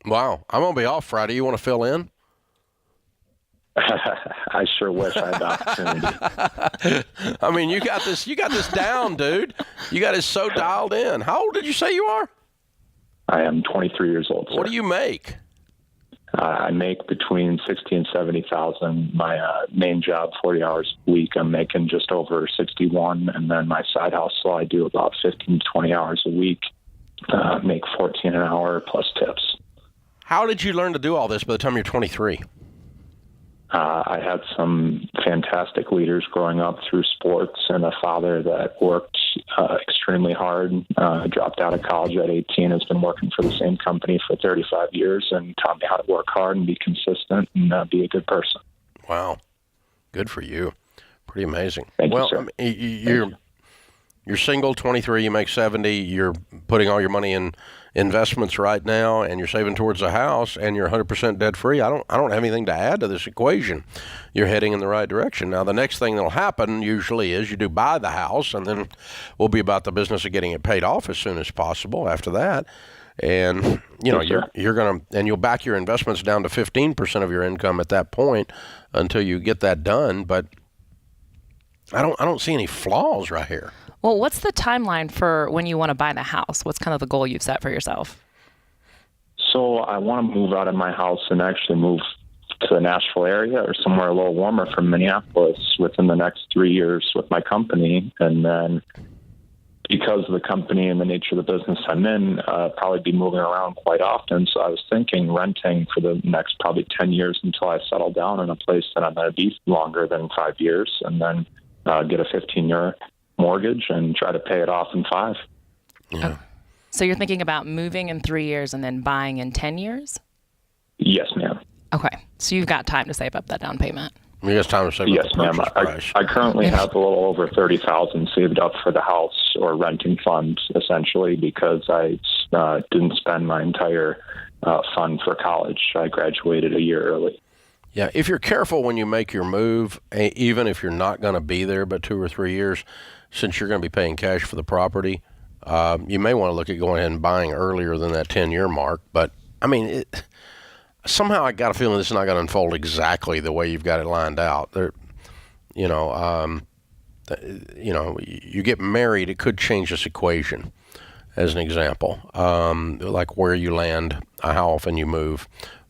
Speaker 1: Wow. I'm going to be off Friday. You want to fill in?
Speaker 18: I sure wish I had the opportunity.
Speaker 1: I mean, you got this down, dude. You got it so dialed in. How old did you say you are?
Speaker 18: I am 23 years old, sir.
Speaker 1: What do you make?
Speaker 18: I make between 60 and 70,000. My main job, 40 hours a week, I'm making just over 61, and then my side hustle, I do about 15 to 20 hours a week. Make 14 an hour plus tips.
Speaker 1: How did you learn to do all this by the time you're 23?
Speaker 18: I had some fantastic leaders growing up through sports and a father that worked extremely hard, dropped out of college at 18, has been working for the same company for 35 years and taught me how to work hard and be consistent and be a good person.
Speaker 1: Wow. Good for you. Pretty amazing.
Speaker 18: Thank
Speaker 1: you,
Speaker 18: sir.
Speaker 1: I mean, you're single, 23, you make 70, you're putting all your money in investments right now, and you're saving towards a house, and you're 100% debt free. I don't have anything to add to this equation. You're heading in the right direction. Now, the next thing that'll happen usually is you do buy the house, and then we'll be about the business of getting it paid off as soon as possible after that. And you're gonna, and you'll back your investments down to 15% of your income at that point until you get that done. But I don't see any flaws right here.
Speaker 3: Well, what's the timeline for when you want to buy the house? What's kind of the goal you've set for yourself?
Speaker 18: So I want to move out of my house and actually move to the Nashville area or somewhere a little warmer from Minneapolis within the next 3 years with my company. And then because of the company and the nature of the business I'm in, probably be moving around quite often. So I was thinking renting for the next probably 10 years until I settle down in a place that I'm going to be longer than 5 years, and then get a 15-year mortgage and try to pay it off in 5.
Speaker 1: Yeah.
Speaker 3: So you're thinking about moving in 3 years and then buying in 10 years?
Speaker 18: Yes, ma'am.
Speaker 3: Okay. So you've got time to save up that down payment.
Speaker 1: You got time to save
Speaker 18: yes,
Speaker 1: up the purchase price.
Speaker 18: I currently have a little over $30,000 saved up for the house or renting fund, essentially, because I didn't spend my entire fund for college. I graduated a year early.
Speaker 1: Yeah, if you're careful when you make your move, even if you're not going to be there but 2 or 3 years, since you're going to be paying cash for the property, you may want to look at going ahead and buying earlier than that 10-year mark. But, I mean, somehow I got a feeling this is not going to unfold exactly the way you've got it lined out. You get married, it could change this equation, as an example, like where you land, how often you move,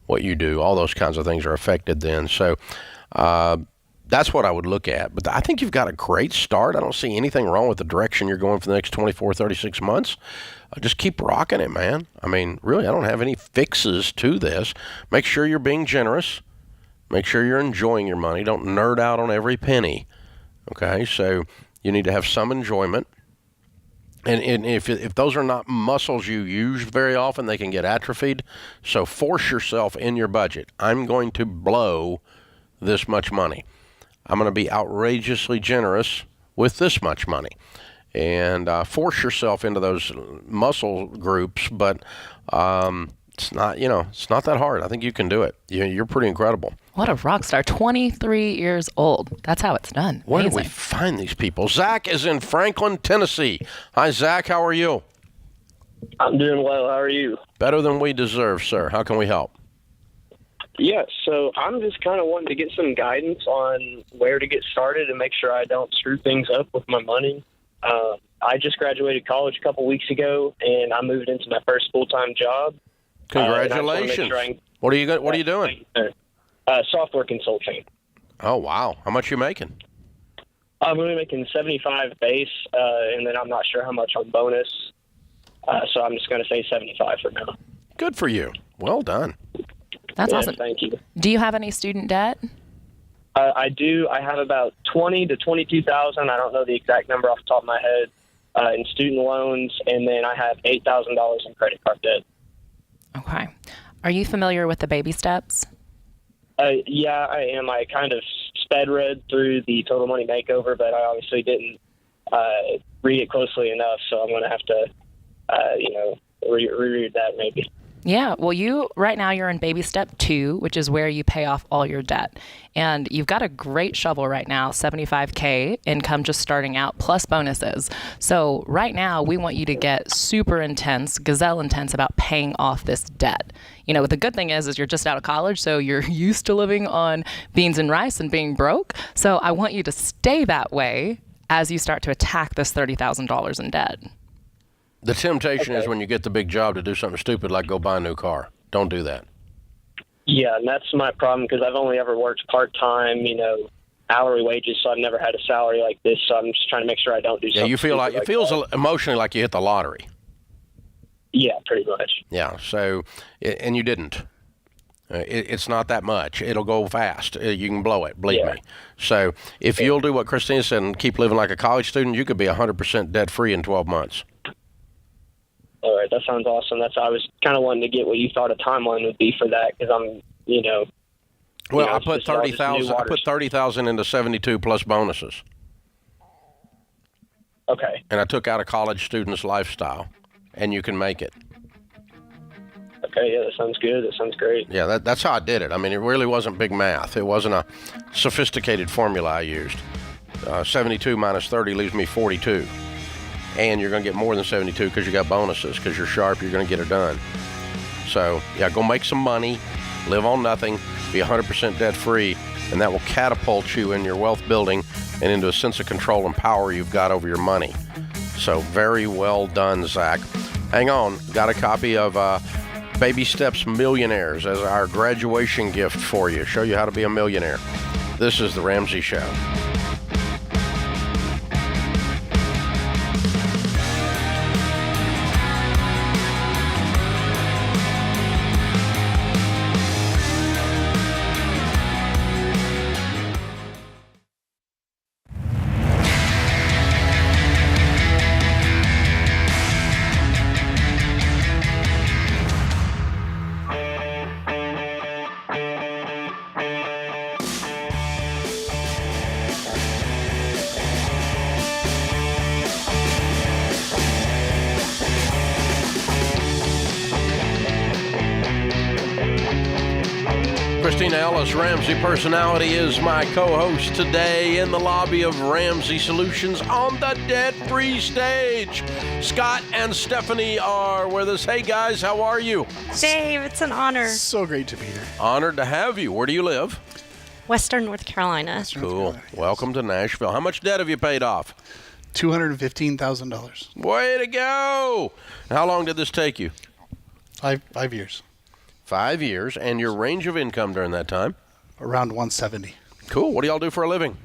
Speaker 1: what you do, all those kinds of things are affected then. So that's what I would look at. But I think you've got a great start. I don't see anything wrong with the direction you're going for the next 24, 36 months. Just keep rocking it, man. I mean, really, I don't have any fixes to this. Make sure you're being generous. Make sure you're enjoying your money. Don't nerd out on every penny. Okay, so you need to have some enjoyment. And if those are not muscles you use very often, they can get atrophied. So force yourself in your budget. I'm going to blow this much money. I'm going to be outrageously generous with this much money. And force yourself into those muscle groups. But it's not that hard. I think you can do it. You're pretty incredible.
Speaker 3: What a rock star. 23 years old. That's how it's done.
Speaker 1: Where do we find these people? Zach is in Franklin, Tennessee. Hi, Zach. How are you?
Speaker 19: I'm doing well. How are you?
Speaker 1: Better than we deserve, sir. How can we help?
Speaker 19: Yeah, so I'm just kind of wanting to get some guidance on where to get started and make sure I don't screw things up with my money. I just graduated college a couple weeks ago, and I moved into my first full-time job.
Speaker 1: Congratulations. What are you doing?
Speaker 19: Software consulting.
Speaker 1: Oh, wow. How much are you making?
Speaker 19: I'm only making 75 base, and then I'm not sure how much on bonus. So I'm just going to say 75 for now.
Speaker 1: Good for you. Well done.
Speaker 3: That's awesome.
Speaker 19: Thank you.
Speaker 3: Do you have any student debt?
Speaker 19: I do. I have about 20 to 22,000. I don't know the exact number off the top of my head in student loans, and then I have $8,000 in credit card debt.
Speaker 3: Okay. Are you familiar with the baby steps?
Speaker 19: Yeah, I am. I kind of sped read through the Total Money Makeover, but I obviously didn't read it closely enough, so I'm going to have to, reread that maybe.
Speaker 3: Yeah, well, right now you're in baby step 2, which is where you pay off all your debt. And you've got a great shovel right now, $75K income just starting out, plus bonuses. So right now, we want you to get super intense, gazelle intense about paying off this debt. The good thing is you're just out of college, so you're used to living on beans and rice and being broke. So I want you to stay that way as you start to attack this $30,000 in debt.
Speaker 1: The temptation is when you get the big job to do something stupid like go buy a new car. Don't do that.
Speaker 19: Yeah, and that's my problem because I've only ever worked part-time, hourly wages, so I've never had a salary like this. So I'm just trying to make sure I don't do something.
Speaker 1: Yeah, you feel like it feels emotionally like you hit the lottery.
Speaker 19: Yeah, pretty much.
Speaker 1: Yeah, so, and you didn't. It's not that much. It'll go fast. You can blow it, believe me. So if you'll do what Christina said and keep living like a college student, you could be 100% debt-free in 12 months.
Speaker 19: All right, that sounds awesome. I was kind of wanting to get what you thought a timeline would be for that because I'm,
Speaker 1: Well, I put 30,000. I put 30,000 into 72 plus bonuses.
Speaker 19: Okay.
Speaker 1: And I took out a college student's lifestyle, and you can make it.
Speaker 19: Okay, yeah, that sounds good. That sounds great.
Speaker 1: Yeah, that's how I did it. I mean, it really wasn't big math. It wasn't a sophisticated formula I used. 72 minus 30 leaves me 42. And you're going to get more than 72 because you got bonuses. Because you're sharp, you're going to get it done. So, yeah, go make some money, live on nothing, be 100% debt-free, and that will catapult you in your wealth building and into a sense of control and power you've got over your money. So, very well done, Zach. Hang on. Got a copy of Baby Steps Millionaires as our graduation gift for you. Show you how to be a millionaire. This is The Ramsey Show. Christina Ellis, Ramsey Personality, is my co-host today in the lobby of Ramsey Solutions on the debt-free stage. Scott and Stephanie are with us. Hey, guys, how are you?
Speaker 20: Dave, it's an honor.
Speaker 21: So great to be here.
Speaker 1: Honored to have you. Where do you live?
Speaker 20: Western North Carolina.
Speaker 1: Cool. Welcome to Nashville. How much debt have you paid off?
Speaker 21: $215,000.
Speaker 1: Way to go. How long did this take you?
Speaker 21: 5 years.
Speaker 1: 5 years. And your range of income during that time?
Speaker 21: Around 170.
Speaker 1: Cool. What do y'all do for a living?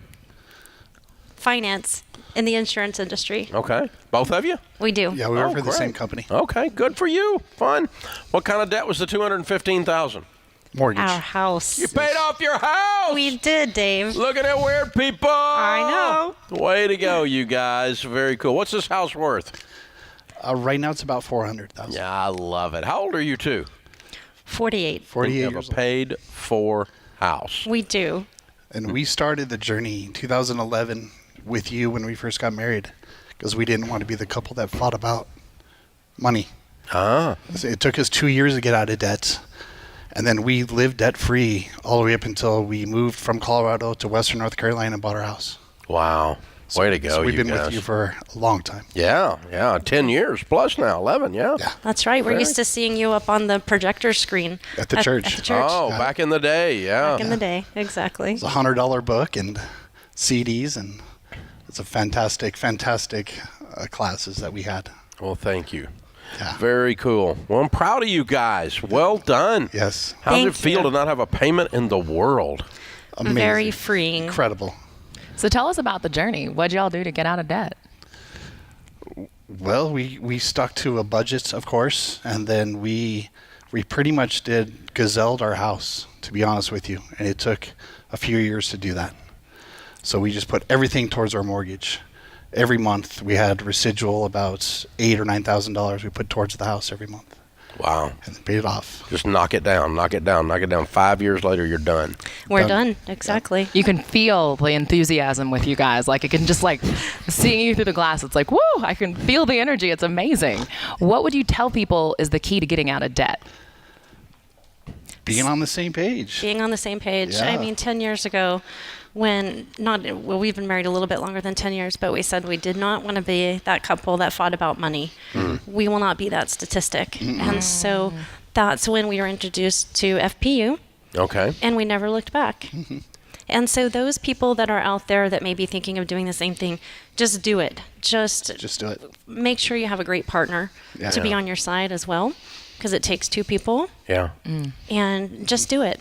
Speaker 20: Finance in the insurance industry.
Speaker 1: Okay. Both of you?
Speaker 20: We do.
Speaker 21: Yeah, we work for the same company.
Speaker 1: Okay. Good for you. Fun. What kind of debt was the $215,000?
Speaker 21: Mortgage.
Speaker 20: Our house.
Speaker 1: You paid off your house.
Speaker 20: We did, Dave.
Speaker 1: Look at that weird people.
Speaker 20: I know.
Speaker 1: Way to go, you guys. Very cool. What's this house worth?
Speaker 21: Right now it's about $400,000.
Speaker 1: Yeah, I love it. How old are you two?
Speaker 20: 48.
Speaker 21: 48
Speaker 1: You have
Speaker 21: years
Speaker 1: a paid for house.
Speaker 20: We do.
Speaker 21: And we started the journey in 2011 with you when we first got married because we didn't want to be the couple that fought about money.
Speaker 1: Ah.
Speaker 21: It took us 2 years to get out of debt. And then we lived debt-free all the way up until we moved from Colorado to Western North Carolina and bought our house.
Speaker 1: Wow. Way to go,
Speaker 21: so we've been
Speaker 1: guys.
Speaker 21: with you for a long time.
Speaker 1: Yeah. 10 years plus now, 11, yeah.
Speaker 20: That's right. We're
Speaker 1: Very-
Speaker 20: used to seeing you up on the projector screen.
Speaker 21: At the church.
Speaker 20: At the church.
Speaker 1: Oh, back in the day, yeah.
Speaker 20: Back in the day, exactly.
Speaker 21: It's a $100 book and CDs, and it's a fantastic classes that we had.
Speaker 1: Well, thank you.
Speaker 21: Yeah.
Speaker 1: Very cool. Well, I'm proud of you guys. Well done.
Speaker 21: Yes.
Speaker 1: How does
Speaker 20: Thank
Speaker 1: it feel
Speaker 20: you.
Speaker 1: to not have a payment in the world?
Speaker 21: Amazing.
Speaker 20: Very freeing.
Speaker 21: Incredible.
Speaker 3: So tell us about the journey. What'd y'all do to get out of debt?
Speaker 21: Well, we stuck to a budget, of course, and then we pretty much gazelled our house, to be honest with you, and it took a few years to do that. So we just put everything towards our mortgage. Every month we had residual about $8,000 or $9,000 we put towards the house every month.
Speaker 1: Wow.
Speaker 21: And then paid it off.
Speaker 1: Just knock it down. 5 years later, you're done.
Speaker 20: We're done. Exactly.
Speaker 3: You can feel the enthusiasm with you guys. Like, it can just, like, seeing you through the glass, it's like, woo, I can feel the energy. It's amazing. What would you tell people is the key to getting out of debt?
Speaker 21: being on the same page.
Speaker 20: Being on the same page.
Speaker 21: Yeah.
Speaker 20: I mean, 10 years ago, we've been married a little bit longer than 10 years, but we said we did not want to be that couple that fought about money. We will not be that statistic. And so that's when we were introduced to FPU.
Speaker 1: Okay.
Speaker 20: And we never looked back. And so those people that are out there that may be thinking of doing the same thing, just do it. Just
Speaker 21: do it.
Speaker 20: Make sure you have a great partner to be on your side as well, because it takes two people.
Speaker 1: Yeah.
Speaker 20: And just do it.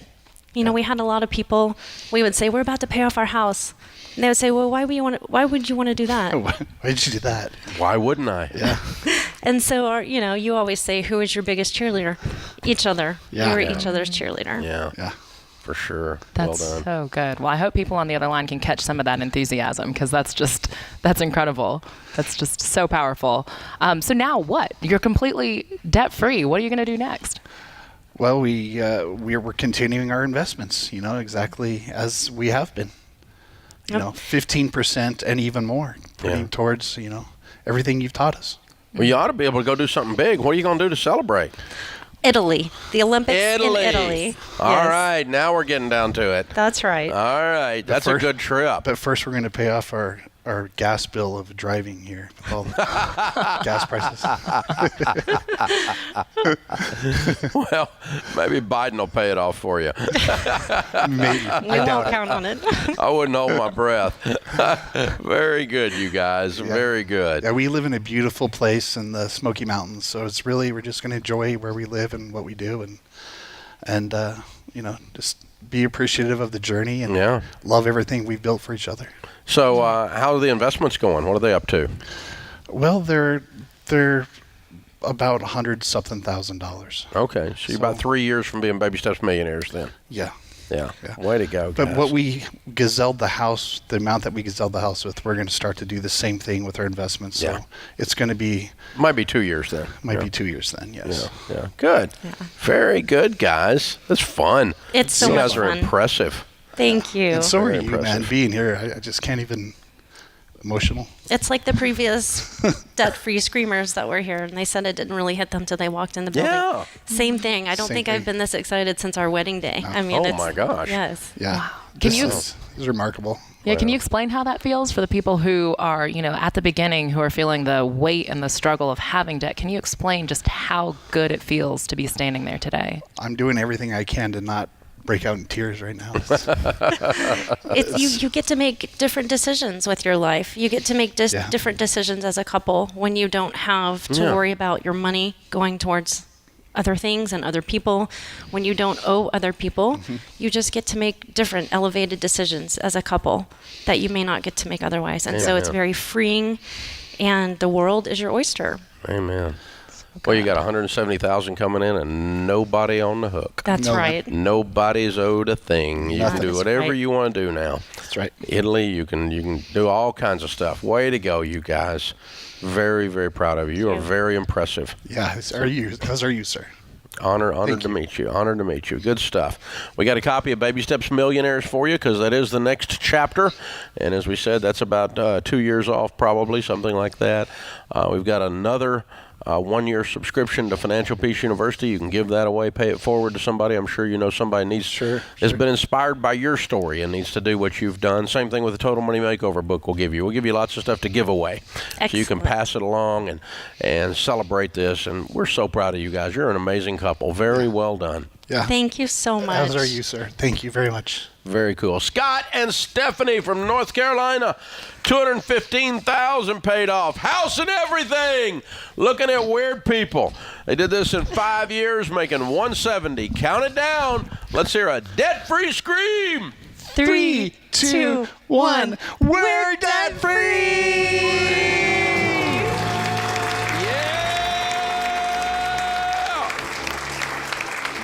Speaker 20: You know, we had a lot of people, we would say, we're about to pay off our house. And they would say, well, why would you want to do that?
Speaker 21: Why did you do that?
Speaker 1: Why wouldn't I?
Speaker 21: Yeah.
Speaker 20: And so, you always say, who is your biggest cheerleader? Each other.
Speaker 21: Yeah.
Speaker 20: You're each other's cheerleader.
Speaker 1: Yeah. For sure.
Speaker 3: That's
Speaker 1: well done.
Speaker 3: so good. Well, I hope people on the other line can catch some of that enthusiasm, because that's incredible. That's just so powerful. So now what? You're completely debt-free. What are you going to do next?
Speaker 21: Well, we're continuing our investments, exactly as we have been. 15% and even more, putting towards, everything you've taught us.
Speaker 1: Well, you ought to be able to go do something big. What are you going to do to celebrate?
Speaker 20: Italy. The Olympics in Italy.
Speaker 1: All right. Now we're getting down to it.
Speaker 20: That's right.
Speaker 1: All right. That's a good trip.
Speaker 21: But first we're going to pay off our gas bill of driving here with all the gas prices.
Speaker 1: Well, maybe Biden will pay it off for you.
Speaker 21: Maybe.
Speaker 20: We won't count on it.
Speaker 1: I wouldn't hold my breath. Very good, you guys.
Speaker 21: Yeah.
Speaker 1: Very good.
Speaker 21: Yeah, we live in a beautiful place in the Smoky Mountains, so it's really, we're just going to enjoy where we live and what we do, and just be appreciative of the journey and love everything we've built for each other.
Speaker 1: So how are the investments going? What are they up to?
Speaker 21: Well, they're about $100,000.
Speaker 1: Okay, so you're about 3 years from being Baby Steps millionaires then.
Speaker 21: Yeah.
Speaker 1: Way to go, guys.
Speaker 21: But what we gazelled the house, the amount that we gazelled the house with, we're going to start to do the same thing with our investments. So it's going to be...
Speaker 1: Might be 2 years then.
Speaker 21: Might be 2 years then, yes.
Speaker 1: Yeah. Good. Yeah. Very good, guys. That's fun.
Speaker 20: It's so
Speaker 1: much fun.
Speaker 20: You guys
Speaker 1: are impressive.
Speaker 20: Thank you.
Speaker 21: And so
Speaker 1: Very
Speaker 21: are you,
Speaker 1: impressive.
Speaker 21: man. Being here, I just can't even... Emotional.
Speaker 20: It's like the previous debt-free screamers that were here, and they said it didn't really hit them till they walked in the building.
Speaker 1: Yeah.
Speaker 20: Same thing. I don't think I've been this excited since our wedding day.
Speaker 21: No.
Speaker 20: I mean,
Speaker 1: Oh, my gosh.
Speaker 20: Yes.
Speaker 21: Yeah.
Speaker 3: Wow.
Speaker 21: This is remarkable.
Speaker 3: Yeah, can you explain how that feels for the people who are, at the beginning, who are feeling the weight and the struggle of having debt? Can you explain just how good it feels to be standing there today?
Speaker 21: I'm doing everything I can to not break out in tears right now.
Speaker 20: You get to make different decisions with your life. You get to make different decisions as a couple when you don't have to worry about your money going towards other things and other people. When you don't owe other people, you just get to make different elevated decisions as a couple that you may not get to make otherwise. And so it's very freeing, and the world is your oyster.
Speaker 1: Amen. Well, you got $170,000 coming in and nobody on the hook.
Speaker 20: That's right.
Speaker 1: Nobody's owed a thing. You can do whatever you want to do now.
Speaker 21: That's right.
Speaker 1: Italy, you can do all kinds of stuff. Way to go, you guys. Very, very proud of you. You are very impressive.
Speaker 21: Yeah, as are you, sir.
Speaker 1: Honored to meet you. Honored to meet you. Good stuff. We got a copy of Baby Steps Millionaires for you, because that is the next chapter. And as we said, that's about 2 years off, probably, something like that. We've got another 1-year subscription to Financial Peace University. You can give that away, pay it forward to somebody. I'm sure you know somebody has been inspired by your story and needs to do what you've done. Same thing with the Total Money Makeover book we'll give you. We'll give you lots of stuff to give away.
Speaker 20: Excellent.
Speaker 1: So you can pass it along and celebrate this. And we're so proud of you guys. You're an amazing couple. Very well done.
Speaker 21: Yeah.
Speaker 20: Thank you so much.
Speaker 21: As are you, sir. Thank you very much.
Speaker 1: Very cool. Scott and Stephanie from North Carolina, $215,000 paid off. House and everything. Looking at weird people. They did this in 5 years, making $170. Count it down. Let's hear a debt-free scream.
Speaker 20: 3, 2, 1.
Speaker 21: We're debt-free!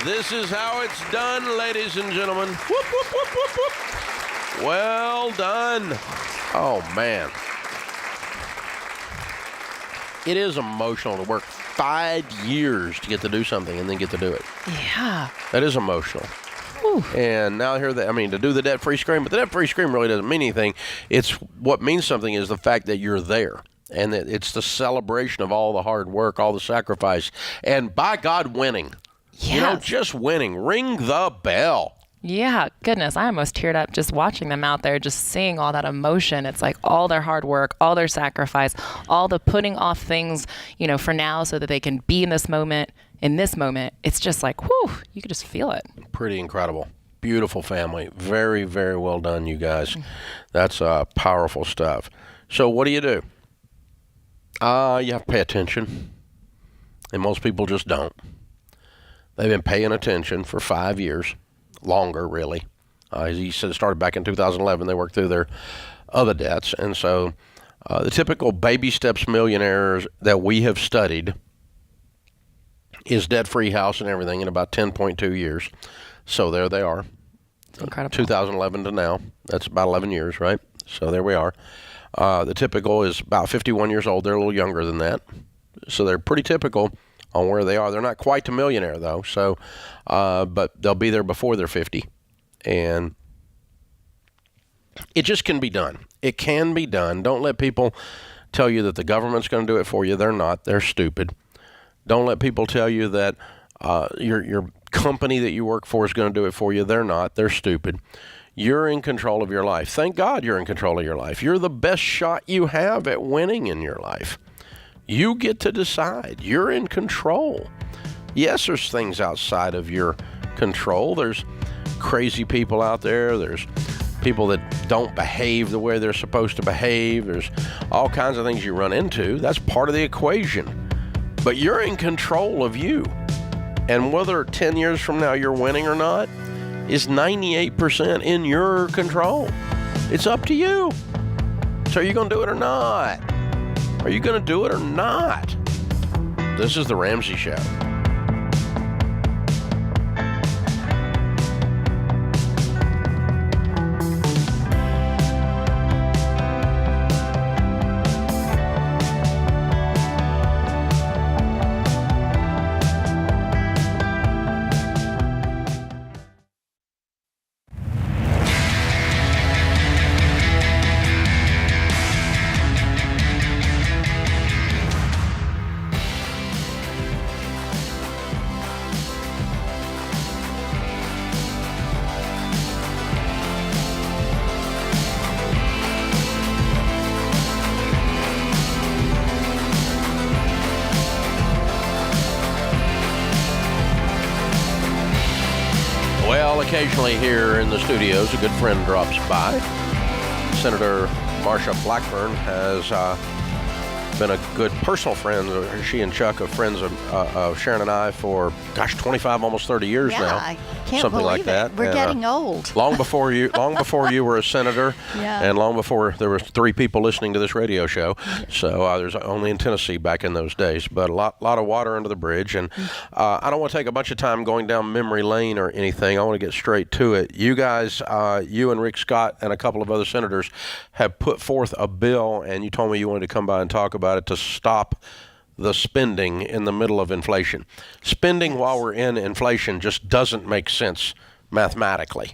Speaker 1: This is how it's done, ladies and gentlemen. Whoop, whoop, whoop, whoop, whoop. Well done. Oh, man. It is emotional to work 5 years to get to do something and then get to do it.
Speaker 3: Yeah.
Speaker 1: That is emotional.
Speaker 3: Whew.
Speaker 1: And now to do the debt-free scream, but the debt-free scream really doesn't mean anything. It's what means something is the fact that you're there. And that it's the celebration of all the hard work, all the sacrifice, and by God, winning.
Speaker 3: Yes.
Speaker 1: Just winning. Ring the bell.
Speaker 3: Yeah, goodness, I almost teared up just watching them out there, just seeing all that emotion. It's like all their hard work, all their sacrifice, all the putting off things, for now so that they can be in this moment. It's just like, whew, you could just feel it.
Speaker 1: Pretty incredible. Beautiful family. Very, very well done, you guys. That's powerful stuff. So what do? You have to pay attention. And most people just don't. They've been paying attention for 5 years. Longer, really. He said it started back in 2011. They worked through their other debts. And so the typical baby steps millionaires that we have studied is debt-free house and everything in about 10.2 years. So there they are.
Speaker 3: Incredible.
Speaker 1: 2011 to now. That's about 11 years, right? So there we are. The typical is about 51 years old. They're a little younger than that. So they're pretty typical on where they are. They're not quite a millionaire, though. So, but they'll be there before they're 50. And it just can be done. It can be done. Don't let people tell you that the government's going to do it for you. They're not. They're stupid. Don't let people tell you that your company that you work for is going to do it for you. They're not. They're stupid. You're in control of your life. Thank God you're in control of your life. You're the best shot you have at winning in your life. You get to decide. You're in control. Yes, there's things outside of your control. There's crazy people out there. There's people that don't behave the way they're supposed to behave. There's all kinds of things you run into. That's part of the equation. But you're in control of you. And whether 10 years from now you're winning or not is 98% in your control. It's up to you. So are you going to do it or not? Are you going to do it or not? This is The Ramsey Show. Occasionally here in the studios, a good friend drops by. Senator Marsha Blackburn has been a good personal friend. She and Chuck are friends of Sharon and I for, 25, almost 30 years now.
Speaker 2: I can't
Speaker 1: something
Speaker 2: believe
Speaker 1: like that.
Speaker 2: It. We're getting old.
Speaker 1: Long before you were a senator,
Speaker 2: yeah.
Speaker 1: And long before there were 3 people listening to this radio show. So there's only in Tennessee back in those days, but a lot of water under the bridge. And I don't want to take a bunch of time going down memory lane or anything. I want to get straight to it. You guys, you and Rick Scott and a couple of other senators have put forth a bill, and you told me you wanted to come by and talk about it to stop the spending in the middle of inflation. Spending while we're in inflation just doesn't make sense mathematically.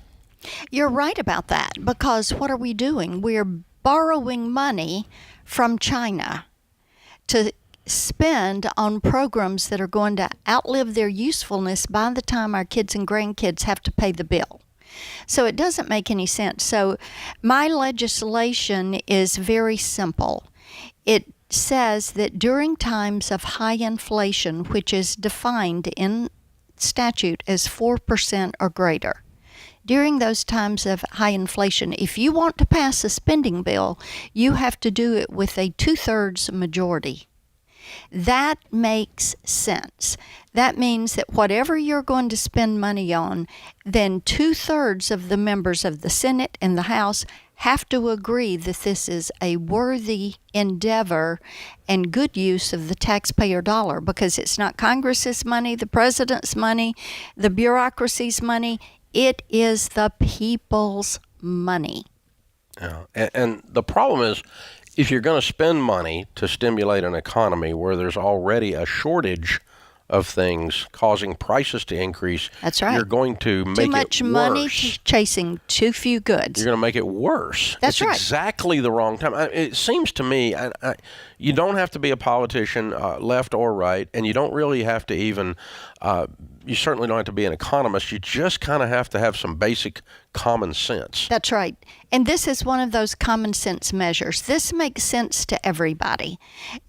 Speaker 2: You're right about that, because what are we doing? We're borrowing money from China to spend on programs that are going to outlive their usefulness by the time our kids and grandkids have to pay the bill. So it doesn't make any sense. So my legislation is very simple. It says that during times of high inflation, which is defined in statute as 4% or greater, during those times of high inflation, if you want to pass a spending bill, you have to do it with a 2/3 majority. That makes sense. That means that whatever you're going to spend money on, then 2/3 of the members of the Senate and the House have to agree that this is a worthy endeavor and good use of the taxpayer dollar, because it's not Congress's money, the president's money, the bureaucracy's money. It is the people's money.
Speaker 1: Yeah. And the problem is, if you're going to spend money to stimulate an economy where there's already a shortage of things causing prices to increase,
Speaker 2: that's right.
Speaker 1: You're going to make it worse.
Speaker 2: Too much money chasing too few goods.
Speaker 1: You're going to make it worse.
Speaker 2: That's right.
Speaker 1: It's exactly the wrong time. It seems to me you don't have to be a politician, left or right, and you don't really have to even, you certainly don't have to be an economist. You just kind of have to have some basic common sense.
Speaker 2: That's right. And this is one of those common sense measures. This makes sense to everybody.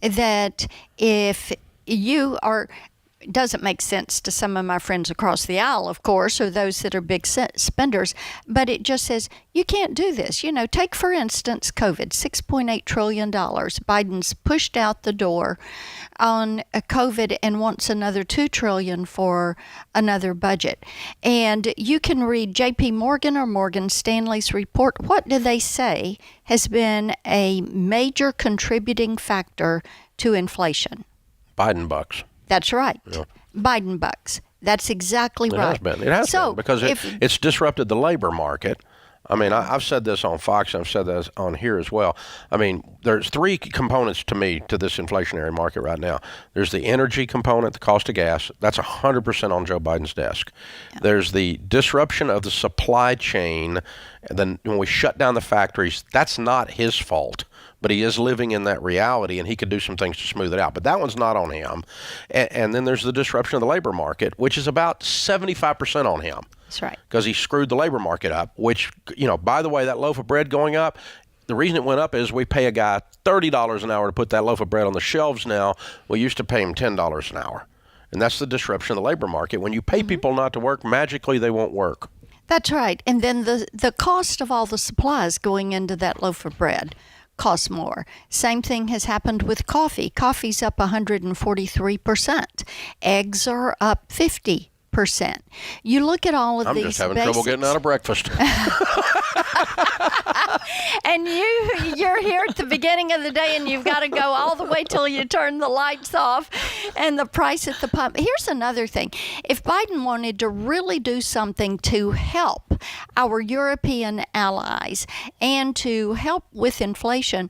Speaker 2: That if you are... doesn't make sense to some of my friends across the aisle, of course, or those that are big spenders, but it just says, you can't do this. You know, take, for instance, COVID, $6.8 trillion. Biden's pushed out the door on COVID and wants another $2 trillion for another budget. And you can read J.P. Morgan or Morgan Stanley's report. What do they say has been a major contributing factor to inflation?
Speaker 1: Biden bucks.
Speaker 2: That's right.
Speaker 1: Yeah.
Speaker 2: Biden bucks. That's exactly right.
Speaker 1: It has been because it's disrupted the labor market. I mean, I've said this on Fox, and I've said this on here as well. I mean, there's three components to me to this inflationary market right now. There's the energy component, the cost of gas. That's 100% on Joe Biden's desk. Yeah. There's the disruption of the supply chain. And then when we shut down the factories, that's not his fault. But he is living in that reality, and he could do some things to smooth it out. But that one's not on him. And then there's the disruption of the labor market, which is about 75% on him.
Speaker 2: That's right.
Speaker 1: Because he screwed the labor market up, which, you know, by the way, that loaf of bread going up, the reason it went up is we pay a guy $30 an hour to put that loaf of bread on the shelves now. We used to pay him $10 an hour. And that's the disruption of the labor market. When you pay people not to work, magically they won't work.
Speaker 2: That's right. And then the cost of all the supplies going into that loaf of bread costs more. Same thing has happened with coffee. Coffee's up 143%. Eggs are up 50%. You look at all of these
Speaker 1: I'm just having trouble getting out of breakfast.
Speaker 2: And you're here at the beginning of the day, and you've got to go all the way till you turn the lights off and the price at the pump. Here's another thing. If Biden wanted to really do something to help our European allies and to help with inflation,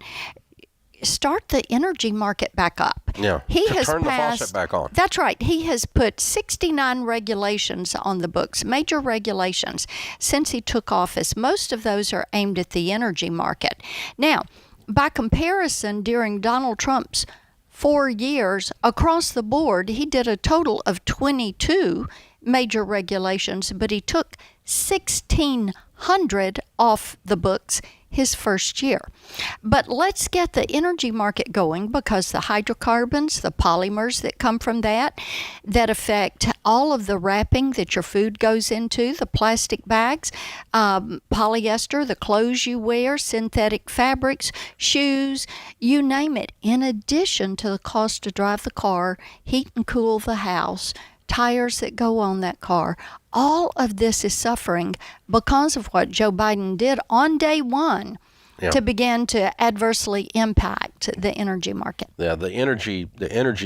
Speaker 2: start the energy market back up.
Speaker 1: Yeah,
Speaker 2: he has
Speaker 1: turn
Speaker 2: passed,
Speaker 1: the faucet back on.
Speaker 2: That's right. He has put 69 regulations on the books, major regulations, since he took office. Most of those are aimed at the energy market. Now, by comparison, during Donald Trump's 4 years, across the board, he did a total of 22 major regulations, but he took 1,600 off the books his first year. But let's get the energy market going, because the hydrocarbons, the polymers that come from that affect all of the wrapping that your food goes into, the plastic bags, polyester, the clothes you wear, synthetic fabrics, shoes, you name it. In addition to the cost to drive the car, heat and cool the house, tires that go on that car. All of this is suffering because of what Joe Biden did on day one to begin to adversely impact the energy market.
Speaker 1: Yeah, the energy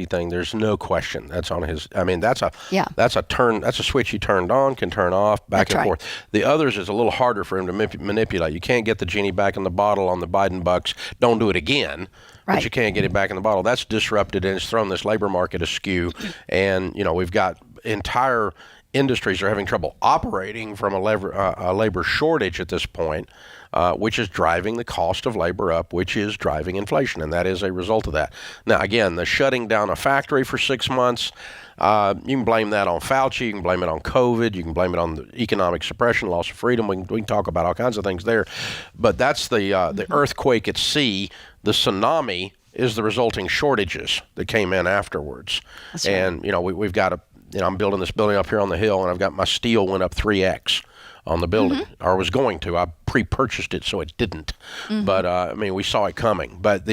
Speaker 1: thing, there's no question. That's on his, I mean, that's a switch he turned on, can turn off, back and forth. The others is a little harder for him to manipulate. You can't get the genie back in the bottle on the Biden bucks. Don't do it again.
Speaker 2: Right.
Speaker 1: But you can't get it back in the bottle. That's disrupted, and it's thrown this labor market askew. And, you know, we've got entire industries are having trouble operating from a labor shortage at this point, which is driving the cost of labor up, which is driving inflation, and that is a result of that. Now, again, the shutting down a factory for 6 months, you can blame that on Fauci, you can blame it on COVID, you can blame it on the economic suppression, loss of freedom. We can talk about all kinds of things there. But that's the earthquake at sea. The tsunami is the resulting shortages that came in afterwards.
Speaker 2: That's right.
Speaker 1: And, you know, we've got I'm building this building up here on the hill, and I've got my steel went up 3x on the building, or was going to. I pre-purchased it, so it didn't. But, I mean, we saw it coming. But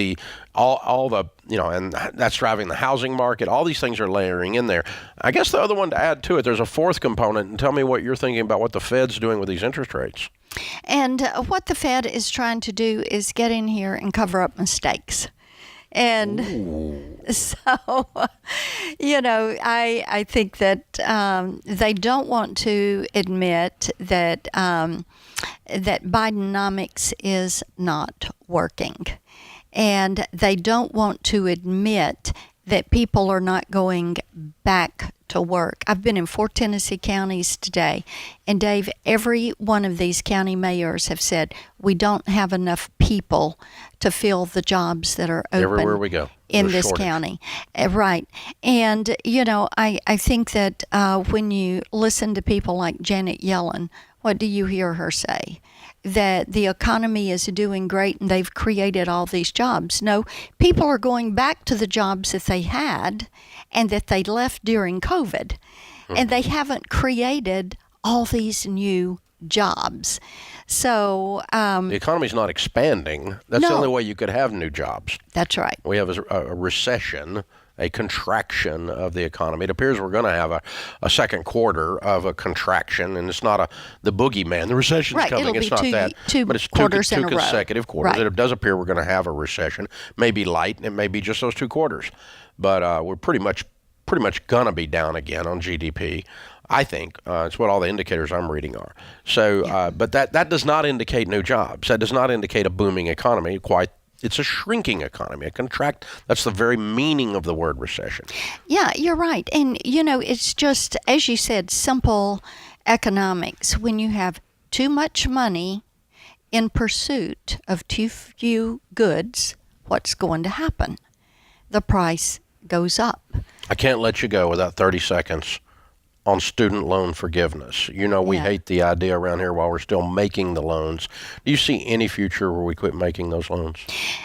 Speaker 1: all the, you know, and that's driving the housing market. All these things are layering in there. I guess the other one to add to it, there's a fourth component, and tell me what you're thinking about what the Fed's doing with these interest rates.
Speaker 2: And what the Fed is trying to do is get in here and cover up mistakes. And so, you know, I think that they don't want to admit that that Bidenomics is not working. And they don't want to admit that people are not going back to work. I've been in 4 Tennessee counties today, and Dave, every one of these county mayors have said we don't have enough people to fill the jobs that are open
Speaker 1: everywhere we go
Speaker 2: in
Speaker 1: There's
Speaker 2: this
Speaker 1: shortage.
Speaker 2: county. Right. And, I think that when you listen to people like Janet Yellen, what do you hear her say? That the economy is doing great and they've created all these jobs. No, people are going back to the jobs that they had and that they left during COVID. And they haven't created all these new jobs. So
Speaker 1: the economy's not expanding. That's the only way you could have new jobs.
Speaker 2: That's right.
Speaker 1: We have a recession, a contraction of the economy. It appears we're going to have a second quarter of a contraction, and it's not the boogeyman. The recession's
Speaker 2: Right,
Speaker 1: coming.
Speaker 2: it'll
Speaker 1: It's
Speaker 2: be
Speaker 1: not
Speaker 2: two-
Speaker 1: that.
Speaker 2: two
Speaker 1: but it's
Speaker 2: quarters
Speaker 1: two
Speaker 2: in a row.
Speaker 1: consecutive quarters.
Speaker 2: Right.
Speaker 1: It does appear we're going to have a recession. Maybe light, and it may be just those 2 quarters. But we're pretty much going to be down again on GDP. I think it's what all the indicators I'm reading are. So, but that does not indicate new jobs. That does not indicate a booming economy. It's a shrinking economy, a contract. That's the very meaning of the word recession.
Speaker 2: Yeah, you're right. And, it's just, as you said, simple economics. When you have too much money in pursuit of too few goods, what's going to happen? The price goes up.
Speaker 1: I can't let you go without 30 seconds on student loan forgiveness. We hate the idea around here while we're still making the loans. Do you see any future where we quit making those loans?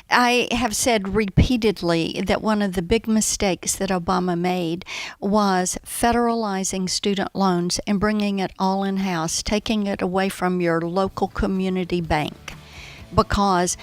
Speaker 2: I have said repeatedly that one of the big mistakes that Obama made was federalizing student loans and bringing it all in-house, taking it away from your local community bank, because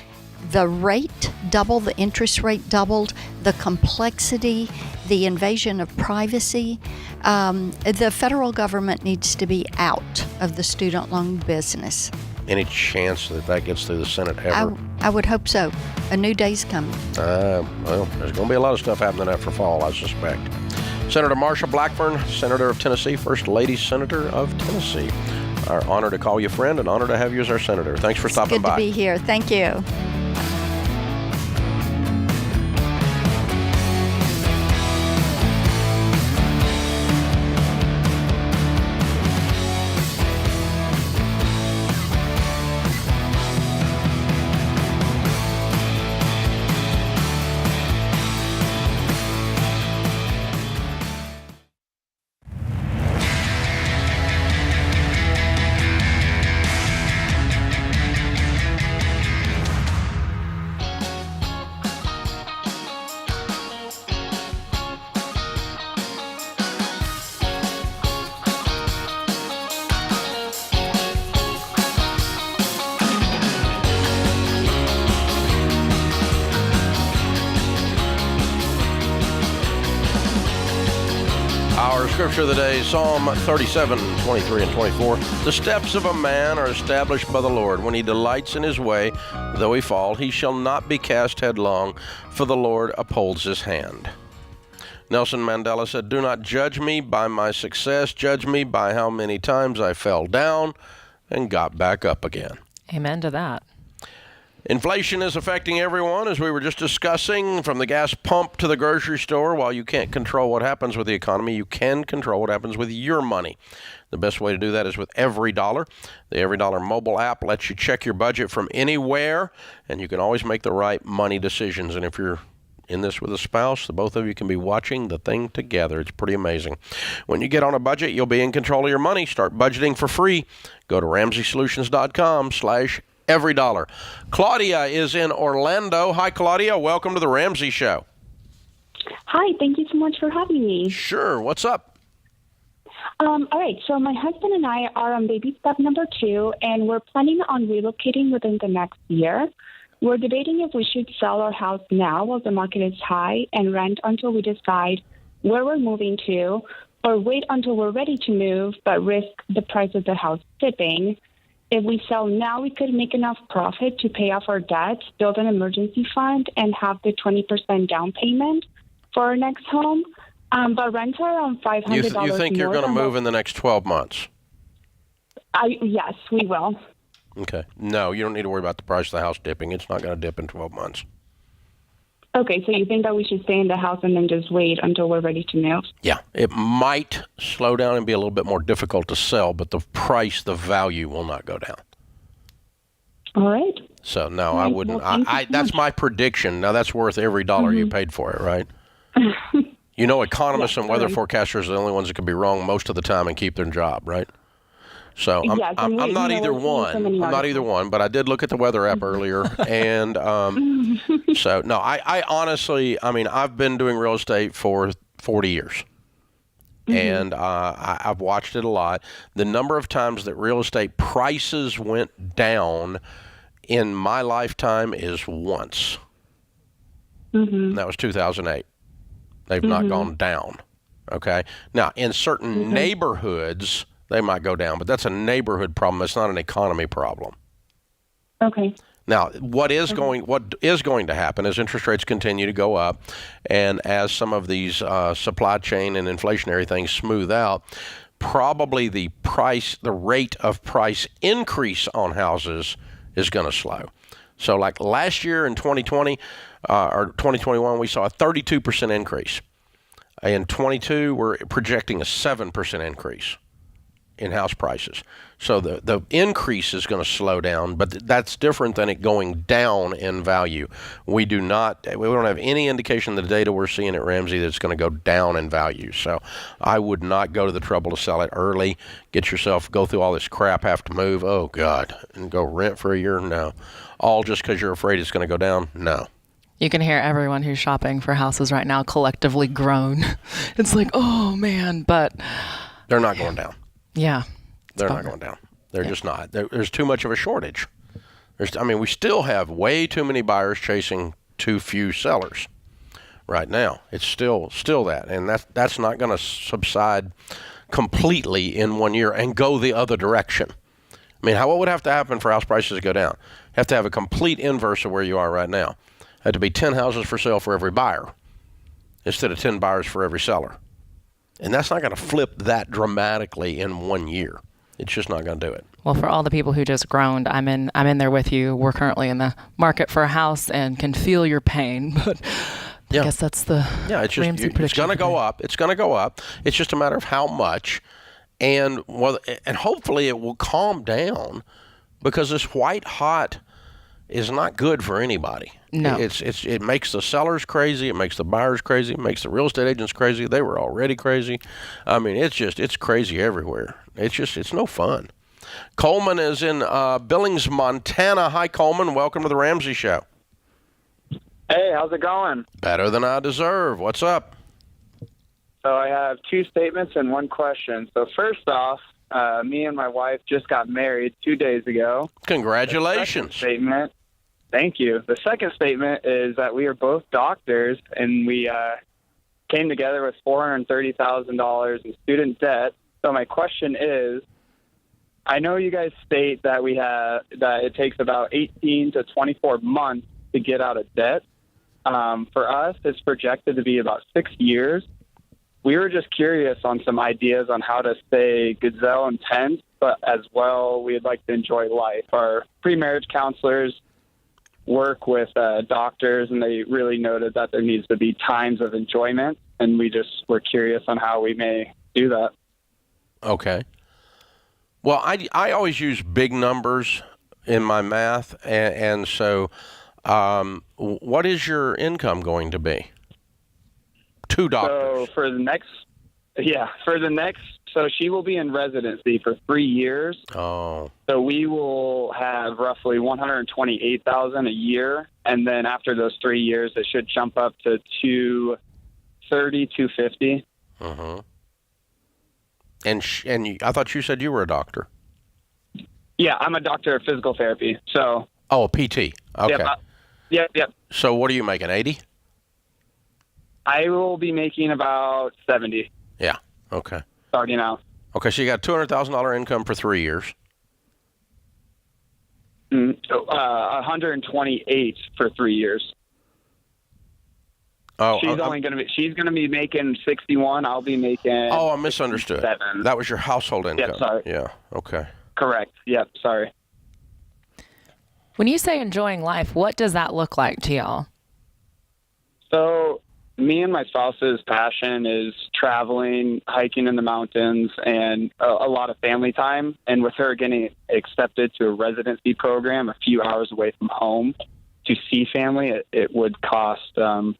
Speaker 2: the rate doubled, the interest rate doubled, the complexity, the invasion of privacy. The federal government needs to be out of the student loan business.
Speaker 1: Any chance that gets through the Senate ever?
Speaker 2: I would hope so. A new day's coming.
Speaker 1: Well, there's going to be a lot of stuff happening after fall, I suspect. Senator Marsha Blackburn, Senator of Tennessee, First Lady Senator of Tennessee. Our honor to call you friend, and honor to have you as our senator. Thanks for stopping by.
Speaker 2: Good to be here. Thank you.
Speaker 1: Our scripture of the day, Psalm 37, 23 and 24. The steps of a man are established by the Lord. When he delights in his way, though he fall, he shall not be cast headlong, for the Lord upholds his hand. Nelson Mandela said, "Do not judge me by my success. Judge me by how many times I fell down and got back up again."
Speaker 3: Amen to that.
Speaker 1: Inflation is affecting everyone, as we were just discussing, from the gas pump to the grocery store. While you can't control what happens with the economy, you can control what happens with your money. The best way to do that is with EveryDollar. The EveryDollar mobile app lets you check your budget from anywhere, and you can always make the right money decisions. And if you're in this with a spouse, the both of you can be watching the thing together. It's pretty amazing. When you get on a budget, you'll be in control of your money. Start budgeting for free. Go to RamseySolutions.com/EveryDollar. Claudia is in Orlando. Hi, Claudia. Welcome to the Ramsey Show.
Speaker 4: Hi, thank you so much for having me.
Speaker 1: Sure. What's up?
Speaker 4: All right, so my husband and I are on baby step number 2, and we're planning on relocating within the next year. We're debating if we should sell our house now while the market is high and rent until we decide where we're moving to, or wait until we're ready to move but risk the price of the house dipping. If we sell now, we could make enough profit to pay off our debt, build an emergency fund, and have the 20% down payment for our next home. But rents are around $500
Speaker 1: You think you're going to move in the next 12 months?
Speaker 4: Yes, we will.
Speaker 1: Okay. No, you don't need to worry about the price of the house dipping. It's not going to dip in 12 months.
Speaker 4: Okay, so you think that we should stay in the house and then just wait until we're ready to move?
Speaker 1: Yeah, it might slow down and be a little bit more difficult to sell, but the price, the value will not go down.
Speaker 4: All right.
Speaker 1: So, no,
Speaker 4: All
Speaker 1: I
Speaker 4: right,
Speaker 1: wouldn't.
Speaker 4: well, thank you so
Speaker 1: That's
Speaker 4: much.
Speaker 1: my prediction. Now, that's worth every dollar you paid for it, right? You know, economists and weather forecasters are the only ones that can be wrong most of the time and keep their job, right? So
Speaker 4: Yes,
Speaker 1: I'm not either one. I'm not either one, but I did look at the weather app earlier, and so no, I honestly, I mean, I've been doing real estate for 40 years, and I've watched it a lot. The number of times that real estate prices went down in my lifetime is once. And that was 2008. They've not gone down. Okay. Now, in certain neighborhoods, they might go down, but that's a neighborhood problem. It's not an economy problem.
Speaker 4: Okay.
Speaker 1: Now, what is going to happen is interest rates continue to go up, and as some of these supply chain and inflationary things smooth out, probably the rate of price increase on houses is going to slow. So, like last year in 2020 or 2021, we saw a 32% increase. In 22, we're projecting a 7% increase in house prices. So the increase is going to slow down, but that's different than it going down in value. We don't have any indication in the data we're seeing at Ramsey that it's going to go down in value. So I would not go to the trouble to sell it early, go through all this crap, have to move, oh God, and go rent for a year? No. All just because you're afraid it's going to go down? No.
Speaker 3: You can hear everyone who's shopping for houses right now collectively groan. It's like, oh man, but
Speaker 1: they're not going down.
Speaker 3: Yeah.
Speaker 1: They're not going down. They're just not. There's too much of a shortage. We still have way too many buyers chasing too few sellers right now. It's still that. And that's not going to subside completely in 1 year and go the other direction. I mean, what would have to happen for house prices to go down? Have to have a complete inverse of where you are right now. Had to be 10 houses for sale for every buyer instead of 10 buyers for every seller. And that's not going to flip that dramatically in 1 year. It's just not going to do it.
Speaker 3: Well, for all the people who just groaned, I'm in there with you. We're currently in the market for a house and can feel your pain, but I guess that's the Ramsey prediction.
Speaker 1: It's going to go up. It's going to go up. It's just a matter of how much, and hopefully it will calm down, because this white hot is not good for anybody.
Speaker 3: No.
Speaker 1: It makes the sellers crazy. It makes the buyers crazy. It makes the real estate agents crazy. They were already crazy. I mean, it's crazy everywhere. It's no fun. Coleman is in Billings, Montana. Hi, Coleman. Welcome to the Ramsey Show.
Speaker 5: Hey, how's it going?
Speaker 1: Better than I deserve. What's up?
Speaker 5: So I have two statements and one question. So first off, me and my wife just got married 2 days ago.
Speaker 1: Congratulations.
Speaker 5: Statement. Thank you. The second statement is that we are both doctors, and we came together with $430,000 in student debt. So my question is, I know you guys state that that it takes about 18 to 24 months to get out of debt. For us, it's projected to be about 6 years. We were just curious on some ideas on how to stay gazelle intent, but as well, we'd like to enjoy life. Our pre-marriage counselors work with doctors, and they really noted that there needs to be times of enjoyment, and we just were curious on how we may do that.
Speaker 1: Okay. Well, I always use big numbers in my math, and so what is your income going to be? Two doctors.
Speaker 5: So for the next, so she will be in residency for 3 years.
Speaker 1: Oh.
Speaker 5: So we will have roughly $128,000 a year, and then after those 3 years, it should jump up to $230,000, $250,000.
Speaker 1: Uh-huh. And I thought you said you were a doctor.
Speaker 5: Yeah, I'm a doctor of physical therapy. So.
Speaker 1: Oh, a PT. Okay.
Speaker 5: Yep.
Speaker 1: So what are you making? 80?
Speaker 5: I will be making about 70.
Speaker 1: Yeah. Okay.
Speaker 5: Starting out.
Speaker 1: Okay, so you got $200,000 income for 3 years.
Speaker 5: 128 for 3 years.
Speaker 1: Oh,
Speaker 5: she's gonna be making 61. I'll be making.
Speaker 1: Oh, I misunderstood.
Speaker 5: 67.
Speaker 1: That was your household income.
Speaker 5: Yep, sorry.
Speaker 1: Yeah. Okay.
Speaker 5: Correct. Yep. Sorry.
Speaker 3: When you say enjoying life, what does that look like to y'all?
Speaker 5: So me and my spouse's passion is traveling, hiking in the mountains, and a lot of family time. And with her getting accepted to a residency program a few hours away from home to see family, it would cost, a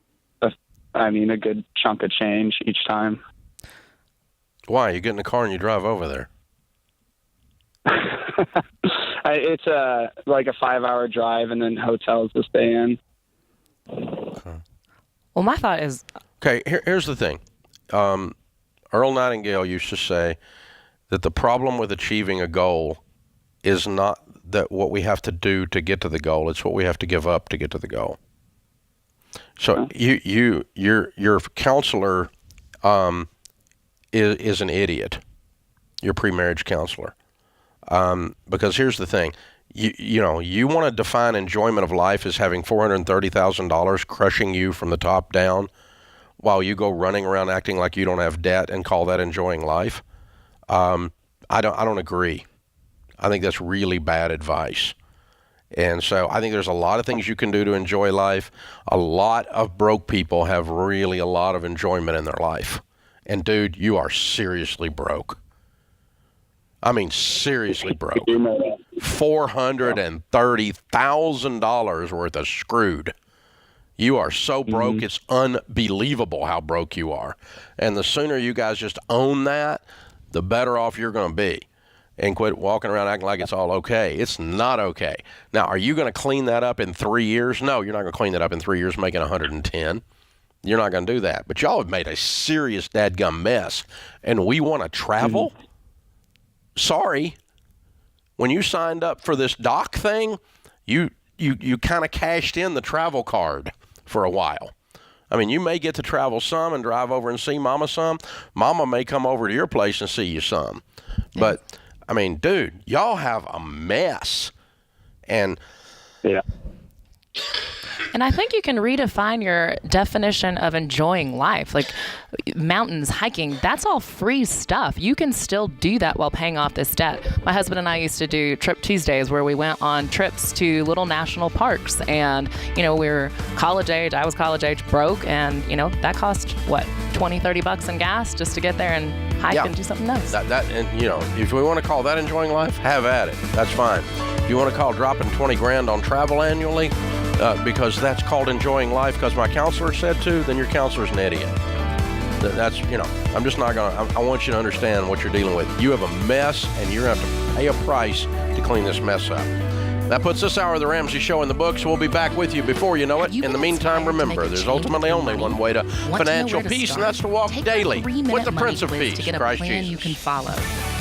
Speaker 5: good chunk of change each time.
Speaker 1: Why? You get in the car and you drive over there?
Speaker 5: It's like a 5-hour drive and then hotels to stay in.
Speaker 1: Okay.
Speaker 3: Well, my thought is...
Speaker 1: Okay, here's the thing. Earl Nightingale used to say that the problem with achieving a goal is not that what we have to do to get to the goal, it's what we have to give up to get to the goal. So your counselor is an idiot, your pre-marriage counselor. Because here's the thing. You want to define enjoyment of life as having $430,000 crushing you from the top down while you go running around acting like you don't have debt and call that enjoying life. I don't agree. I think that's really bad advice. And so I think there's a lot of things you can do to enjoy life. A lot of broke people have really a lot of enjoyment in their life. And dude, you are seriously broke. I mean, seriously broke. $430,000 worth of screwed. You are so broke, it's unbelievable how broke you are. And the sooner you guys just own that, the better off you're going to be. And quit walking around acting like it's all okay. It's not okay. Now, are you going to clean that up in 3 years? No, you're not going to clean that up in 3 years making 110. You're not going to do that. But y'all have made a serious dadgum mess. And we want to travel? Sorry. When you signed up for this doc thing, you kind of cashed in the travel card for a while. I mean, you may get to travel some and drive over and see Mama some. Mama may come over to your place and see you some. But, I mean, dude, y'all have a mess. And
Speaker 5: yeah.
Speaker 3: And I think you can redefine your definition of enjoying life. Like mountains, hiking, that's all free stuff. You can still do that while paying off this debt. My husband and I used to do Trip Tuesdays where we went on trips to little national parks. And, we were college age. I was college age, broke. And, that cost, $20-$30 in gas just to get there and hike and do something nice.
Speaker 1: If we want to call that enjoying life, have at it. That's fine. If you want to call dropping $20,000 on travel annually, because that's called enjoying life because my counselor said to, then your counselor's an idiot. That's, I'm just not going to, I want you to understand what you're dealing with. You have a mess and you're going to have to pay a price to clean this mess up. That puts this hour of the Ramsey Show in the books. We'll be back with you before you know it. In the meantime, remember, there's ultimately only one way to financial peace, and that's to walk daily with the Prince of Peace, Christ Jesus.
Speaker 3: You can follow.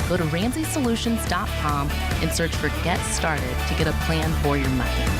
Speaker 3: Go to RamseySolutions.com and search for Get Started to get a plan for your money.